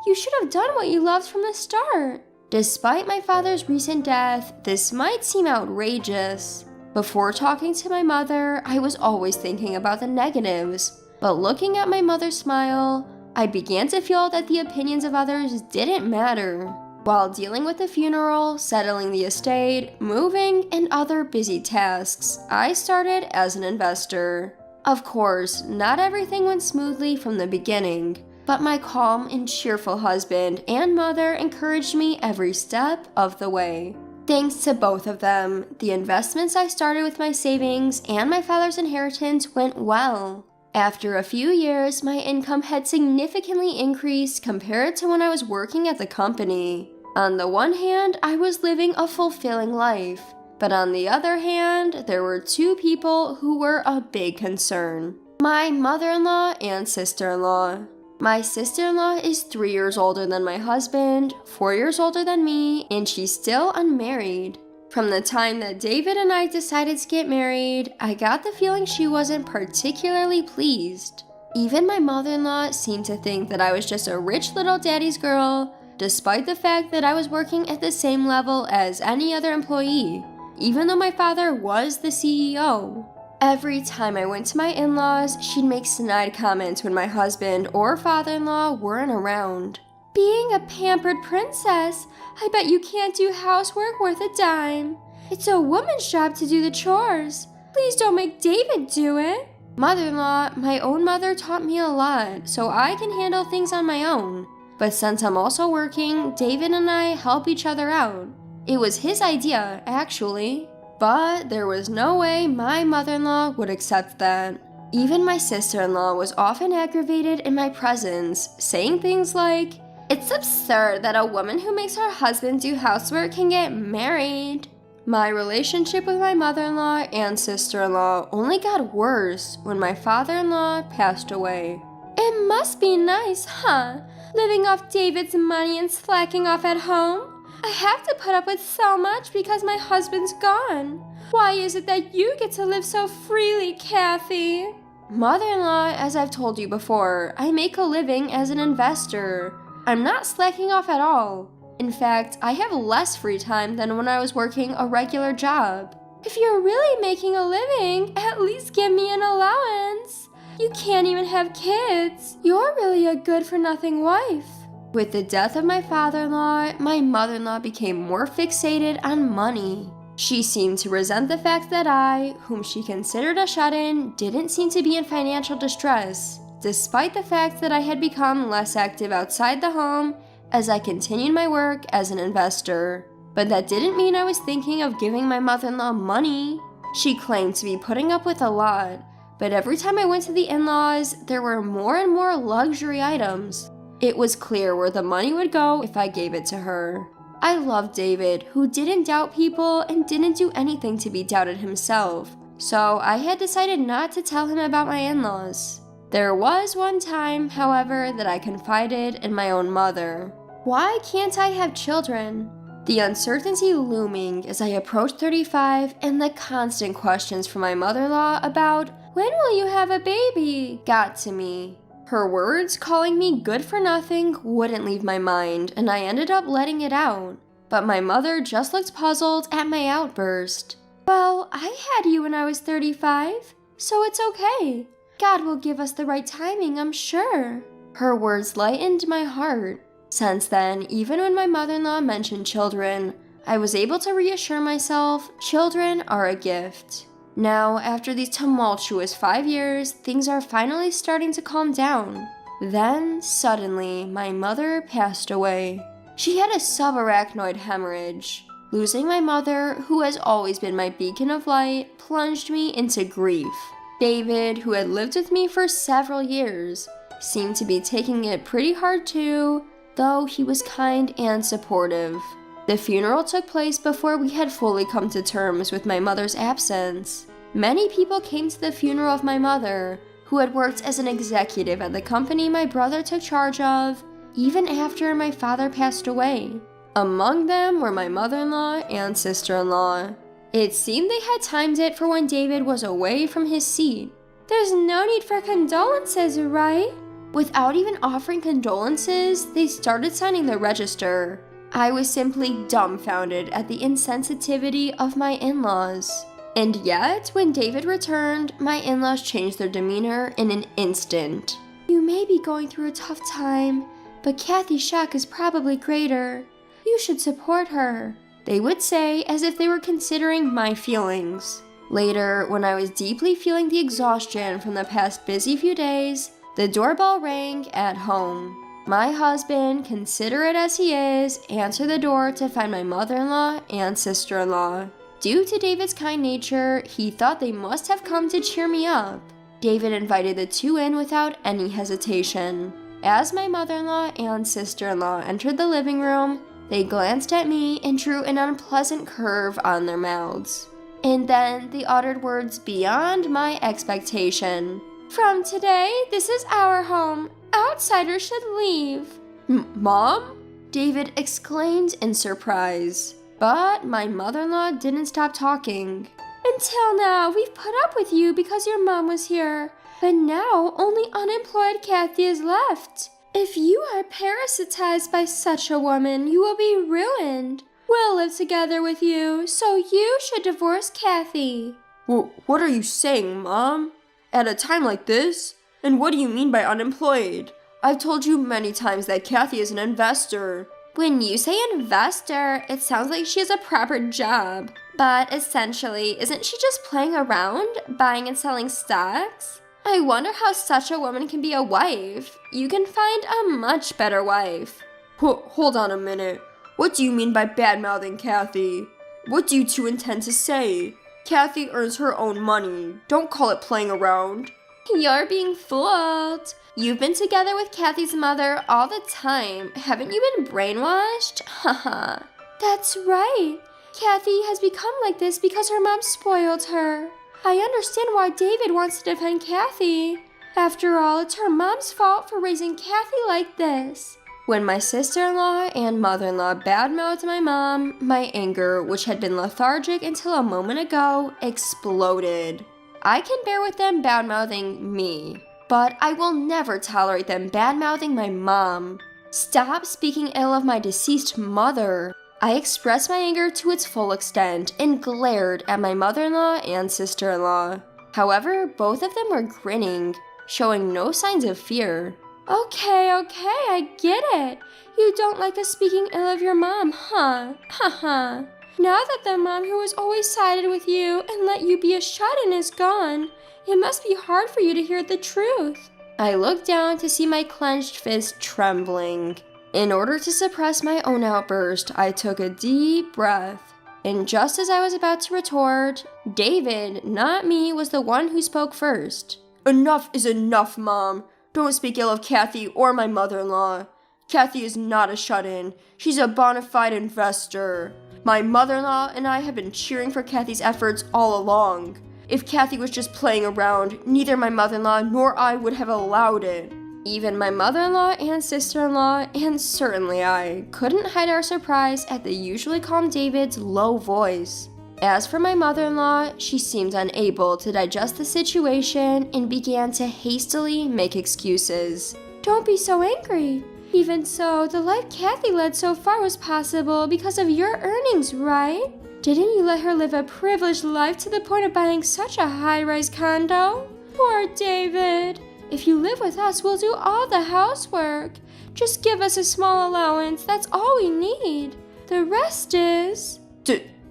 You should have done what you loved from the start. Despite my father's recent death, this might seem outrageous. Before talking to my mother, I was always thinking about the negatives. But looking at my mother smile, I began to feel that the opinions of others didn't matter. While dealing with the funeral, settling the estate, moving, and other busy tasks, I started as an investor. Of course, not everything went smoothly from the beginning, but my calm and cheerful husband and mother encouraged me every step of the way. Thanks to both of them, the investments I started with my savings and my father's inheritance went well. After a few years, my income had significantly increased compared to when I was working at the company. On the one hand, I was living a fulfilling life. But on the other hand, there were two people who were a big concern: my mother-in-law and sister-in-law. My sister-in-law is 3 years older than my husband, 4 years older than me, and she's still unmarried. From the time that David and I decided to get married, I got the feeling she wasn't particularly pleased. Even my mother-in-law seemed to think that I was just a rich little daddy's girl, despite the fact that I was working at the same level as any other employee, even though my father was the CEO. Every time I went to my in-laws, she'd make snide comments when my husband or father-in-law weren't around. Being a pampered princess, I bet you can't do housework worth a dime. It's a woman's job to do the chores. Please don't make David do it. Mother-in-law, my own mother taught me a lot, so I can handle things on my own. But since I'm also working, David and I help each other out. It was his idea, actually. But there was no way my mother-in-law would accept that. Even my sister-in-law was often aggravated in my presence, saying things like, "It's absurd that a woman who makes her husband do housework can get married." My relationship with my mother-in-law and sister-in-law only got worse when my father-in-law passed away. It must be nice, huh? Living off David's money and slacking off at home? I have to put up with so much because my husband's gone. Why is it that you get to live so freely, Kathy? Mother-in-law, as I've told you before, I make a living as an investor. I'm not slacking off at all. In fact, I have less free time than when I was working a regular job. If you're really making a living, at least give me an allowance. You can't even have kids. You're really a good-for-nothing wife. With the death of my father-in-law, my mother-in-law became more fixated on money. She seemed to resent the fact that I, whom she considered a shut-in, didn't seem to be in financial distress, despite the fact that I had become less active outside the home as I continued my work as an investor. But that didn't mean I was thinking of giving my mother-in-law money. She claimed to be putting up with a lot, but every time I went to the in-laws, there were more and more luxury items. It was clear where the money would go if I gave it to her. I loved David, who didn't doubt people and didn't do anything to be doubted himself, so I had decided not to tell him about my in-laws. There was one time, however, that I confided in my own mother. Why can't I have children? The uncertainty looming as I approached 35 and the constant questions from my mother-in-law about, "When will you have a baby?" got to me. Her words calling me good for nothing wouldn't leave my mind, and I ended up letting it out. But my mother just looked puzzled at my outburst. "Well, I had you when I was 35, so it's okay. God will give us the right timing, I'm sure." Her words lightened my heart. Since then, even when my mother-in-law mentioned children, I was able to reassure myself children are a gift. Now, after these tumultuous 5 years, things are finally starting to calm down. Then, suddenly, my mother passed away. She had a subarachnoid hemorrhage. Losing my mother, who has always been my beacon of light, plunged me into grief. David, who had lived with me for several years, seemed to be taking it pretty hard too, though he was kind and supportive. The funeral took place before we had fully come to terms with my mother's absence. Many people came to the funeral of my mother, who had worked as an executive at the company my brother took charge of, even after my father passed away. Among them were my mother-in-law and sister-in-law. It seemed they had timed it for when David was away from his seat. "There's no need for condolences, right?" Without even offering condolences, they started signing the register. I was simply dumbfounded at the insensitivity of my in-laws. And yet, when David returned, my in-laws changed their demeanor in an instant. "You may be going through a tough time, but Kathy's shock is probably greater. You should support her," they would say, as if they were considering my feelings. Later, when I was deeply feeling the exhaustion from the past busy few days, the doorbell rang at home. My husband, considerate as he is, answered the door to find my mother-in-law and sister-in-law. Due to David's kind nature, he thought they must have come to cheer me up. David invited the two in without any hesitation. As my mother-in-law and sister-in-law entered the living room, They glanced at me and drew an unpleasant curve on their mouths. And then they uttered words beyond my expectation. "From today, this is our home. Outsiders should leave." Mom? David exclaimed in surprise. But my mother-in-law didn't stop talking. "Until now, we've put up with you because your mom was here. But now, only unemployed Kathy is left. If you are parasitized by such a woman, you will be ruined. We'll live together with you, so you should divorce Kathy." What are you saying, Mom? At a time like this? And what do you mean by unemployed? I've told you many times that Kathy is an investor. When you say investor, it sounds like she has a proper job. But essentially, isn't she just playing around, buying and selling stocks? I wonder how such a woman can be a wife. You can find a much better wife. Hold on a minute. What do you mean by bad-mouthing Kathy? What do you two intend to say? Kathy earns her own money. Don't call it playing around. You're being fooled. You've been together with Kathy's mother all the time. Haven't you been brainwashed? Haha. That's right. Kathy has become like this because her mom spoiled her. I understand why David wants to defend Kathy. After all, it's her mom's fault for raising Kathy like this. When my sister-in-law and mother-in-law badmouthed my mom, my anger, which had been lethargic until a moment ago, exploded. I can bear with them badmouthing me, but I will never tolerate them badmouthing my mom. Stop speaking ill of my deceased mother. I expressed my anger to its full extent and glared at my mother-in-law and sister-in-law. However, both of them were grinning, showing no signs of fear. Okay, I get it. You don't like us speaking ill of your mom, huh? Haha. Now that the mom who has always sided with you and let you be a shut-in is gone, it must be hard for you to hear the truth. I looked down to see my clenched fist trembling. In order to suppress my own outburst, I took a deep breath. And just as I was about to retort, David, not me, was the one who spoke first. Enough is enough, Mom. Don't speak ill of Kathy or my mother-in-law. Kathy is not a shut-in. She's a bona fide investor. My mother-in-law and I have been cheering for Kathy's efforts all along. If Kathy was just playing around, neither my mother-in-law nor I would have allowed it. Even my mother-in-law and sister-in-law, and certainly I, couldn't hide our surprise at the usually calm David's low voice. As for my mother-in-law, she seemed unable to digest the situation and began to hastily make excuses. Don't be so angry. Even so, the life Kathy led so far was possible because of your earnings, right? Didn't you let her live a privileged life to the point of buying such a high-rise condo? Poor David. If you live with us, we'll do all the housework. Just give us a small allowance, that's all we need. The rest is...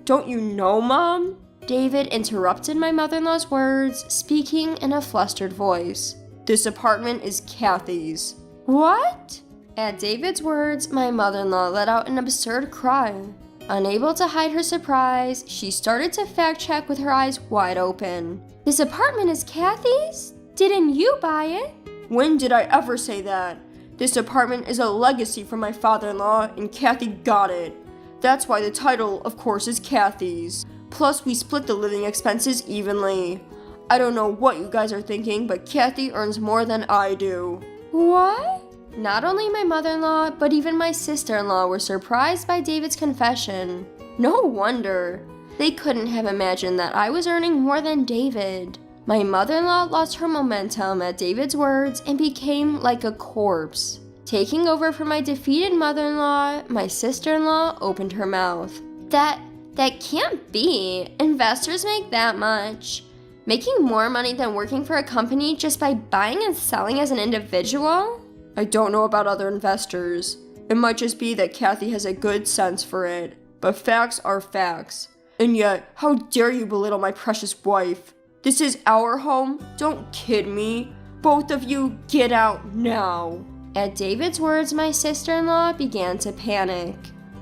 Don't you know, Mom? David interrupted my mother-in-law's words, speaking in a flustered voice. This apartment is Kathy's. What? At David's words, my mother-in-law let out an absurd cry. Unable to hide her surprise, she started to fact-check with her eyes wide open. This apartment is Kathy's? Didn't you buy it? When did I ever say that? This apartment is a legacy from my father-in-law, and Kathy got it. That's why the title, of course, is Kathy's. Plus, we split the living expenses evenly. I don't know what you guys are thinking, but Kathy earns more than I do. What? Not only my mother-in-law, but even my sister-in-law were surprised by David's confession. No wonder. They couldn't have imagined that I was earning more than David. My mother-in-law lost her momentum at David's words and became like a corpse. Taking over for my defeated mother-in-law, my sister-in-law opened her mouth. That can't be. Investors make that much. Making more money than working for a company just by buying and selling as an individual? I don't know about other investors. It might just be that Kathy has a good sense for it. But facts are facts. And yet, how dare you belittle my precious wife? This is our home? Don't kid me. Both of you, get out now. At David's words, my sister-in-law began to panic.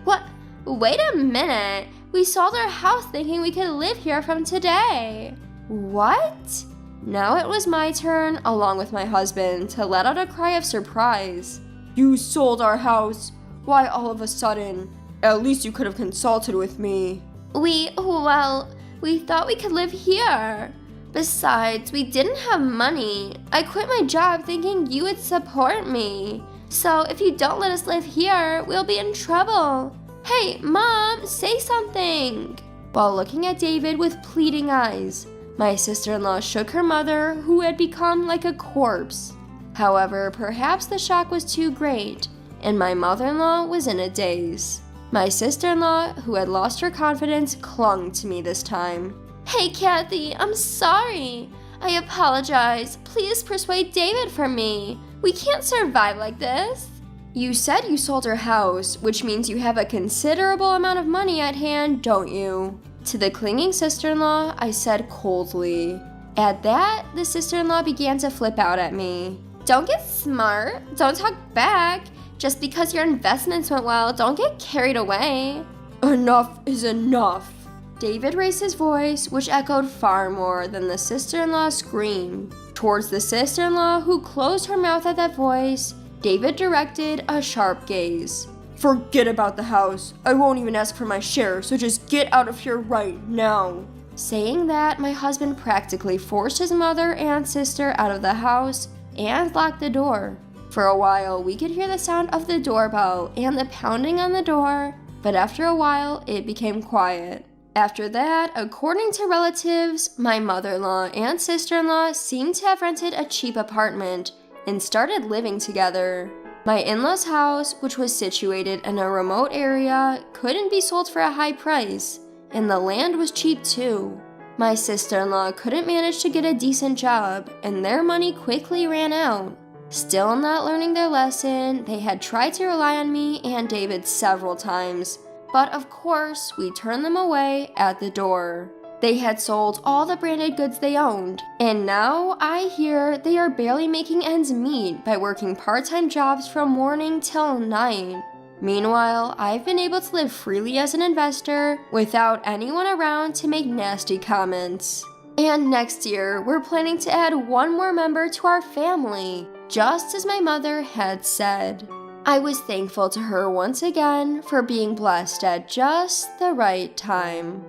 What? Wait a minute. We sold our house thinking we could live here from today. What? Now it was my turn, along with my husband, to let out a cry of surprise. You sold our house? Why all of a sudden? At least you could have consulted with me. We thought we could live here. Besides, we didn't have money. I quit my job thinking you would support me. So if you don't let us live here, we'll be in trouble. Hey, Mom, say something. While looking at David with pleading eyes, my sister-in-law shook her mother, who had become like a corpse. However, perhaps the shock was too great, and my mother-in-law was in a daze. My sister-in-law, who had lost her confidence, clung to me this time. Hey, Kathy, I'm sorry. I apologize. Please persuade David for me. We can't survive like this. You said you sold your house, which means you have a considerable amount of money at hand, don't you? To the clinging sister-in-law, I said coldly. At that, the sister-in-law began to flip out at me. Don't get smart. Don't talk back. Just because your investments went well, don't get carried away. Enough is enough. David raised his voice, which echoed far more than the sister-in-law's scream. Towards the sister-in-law, who closed her mouth at that voice, David directed a sharp gaze. Forget about the house. I won't even ask for my share, so just get out of here right now. Saying that, my husband practically forced his mother and sister out of the house and locked the door. For a while, we could hear the sound of the doorbell and the pounding on the door, but after a while, it became quiet. After that, according to relatives, my mother-in-law and sister-in-law seemed to have rented a cheap apartment and started living together. My in-laws' house, which was situated in a remote area, couldn't be sold for a high price, and the land was cheap too. My sister-in-law couldn't manage to get a decent job, and their money quickly ran out. Still not learning their lesson, they had tried to rely on me and David several times, but of course, we turned them away at the door. They had sold all the branded goods they owned, and now I hear they are barely making ends meet by working part-time jobs from morning till night. Meanwhile, I've been able to live freely as an investor without anyone around to make nasty comments. And next year, we're planning to add one more member to our family, just as my mother had said. I was thankful to her once again for being blessed at just the right time.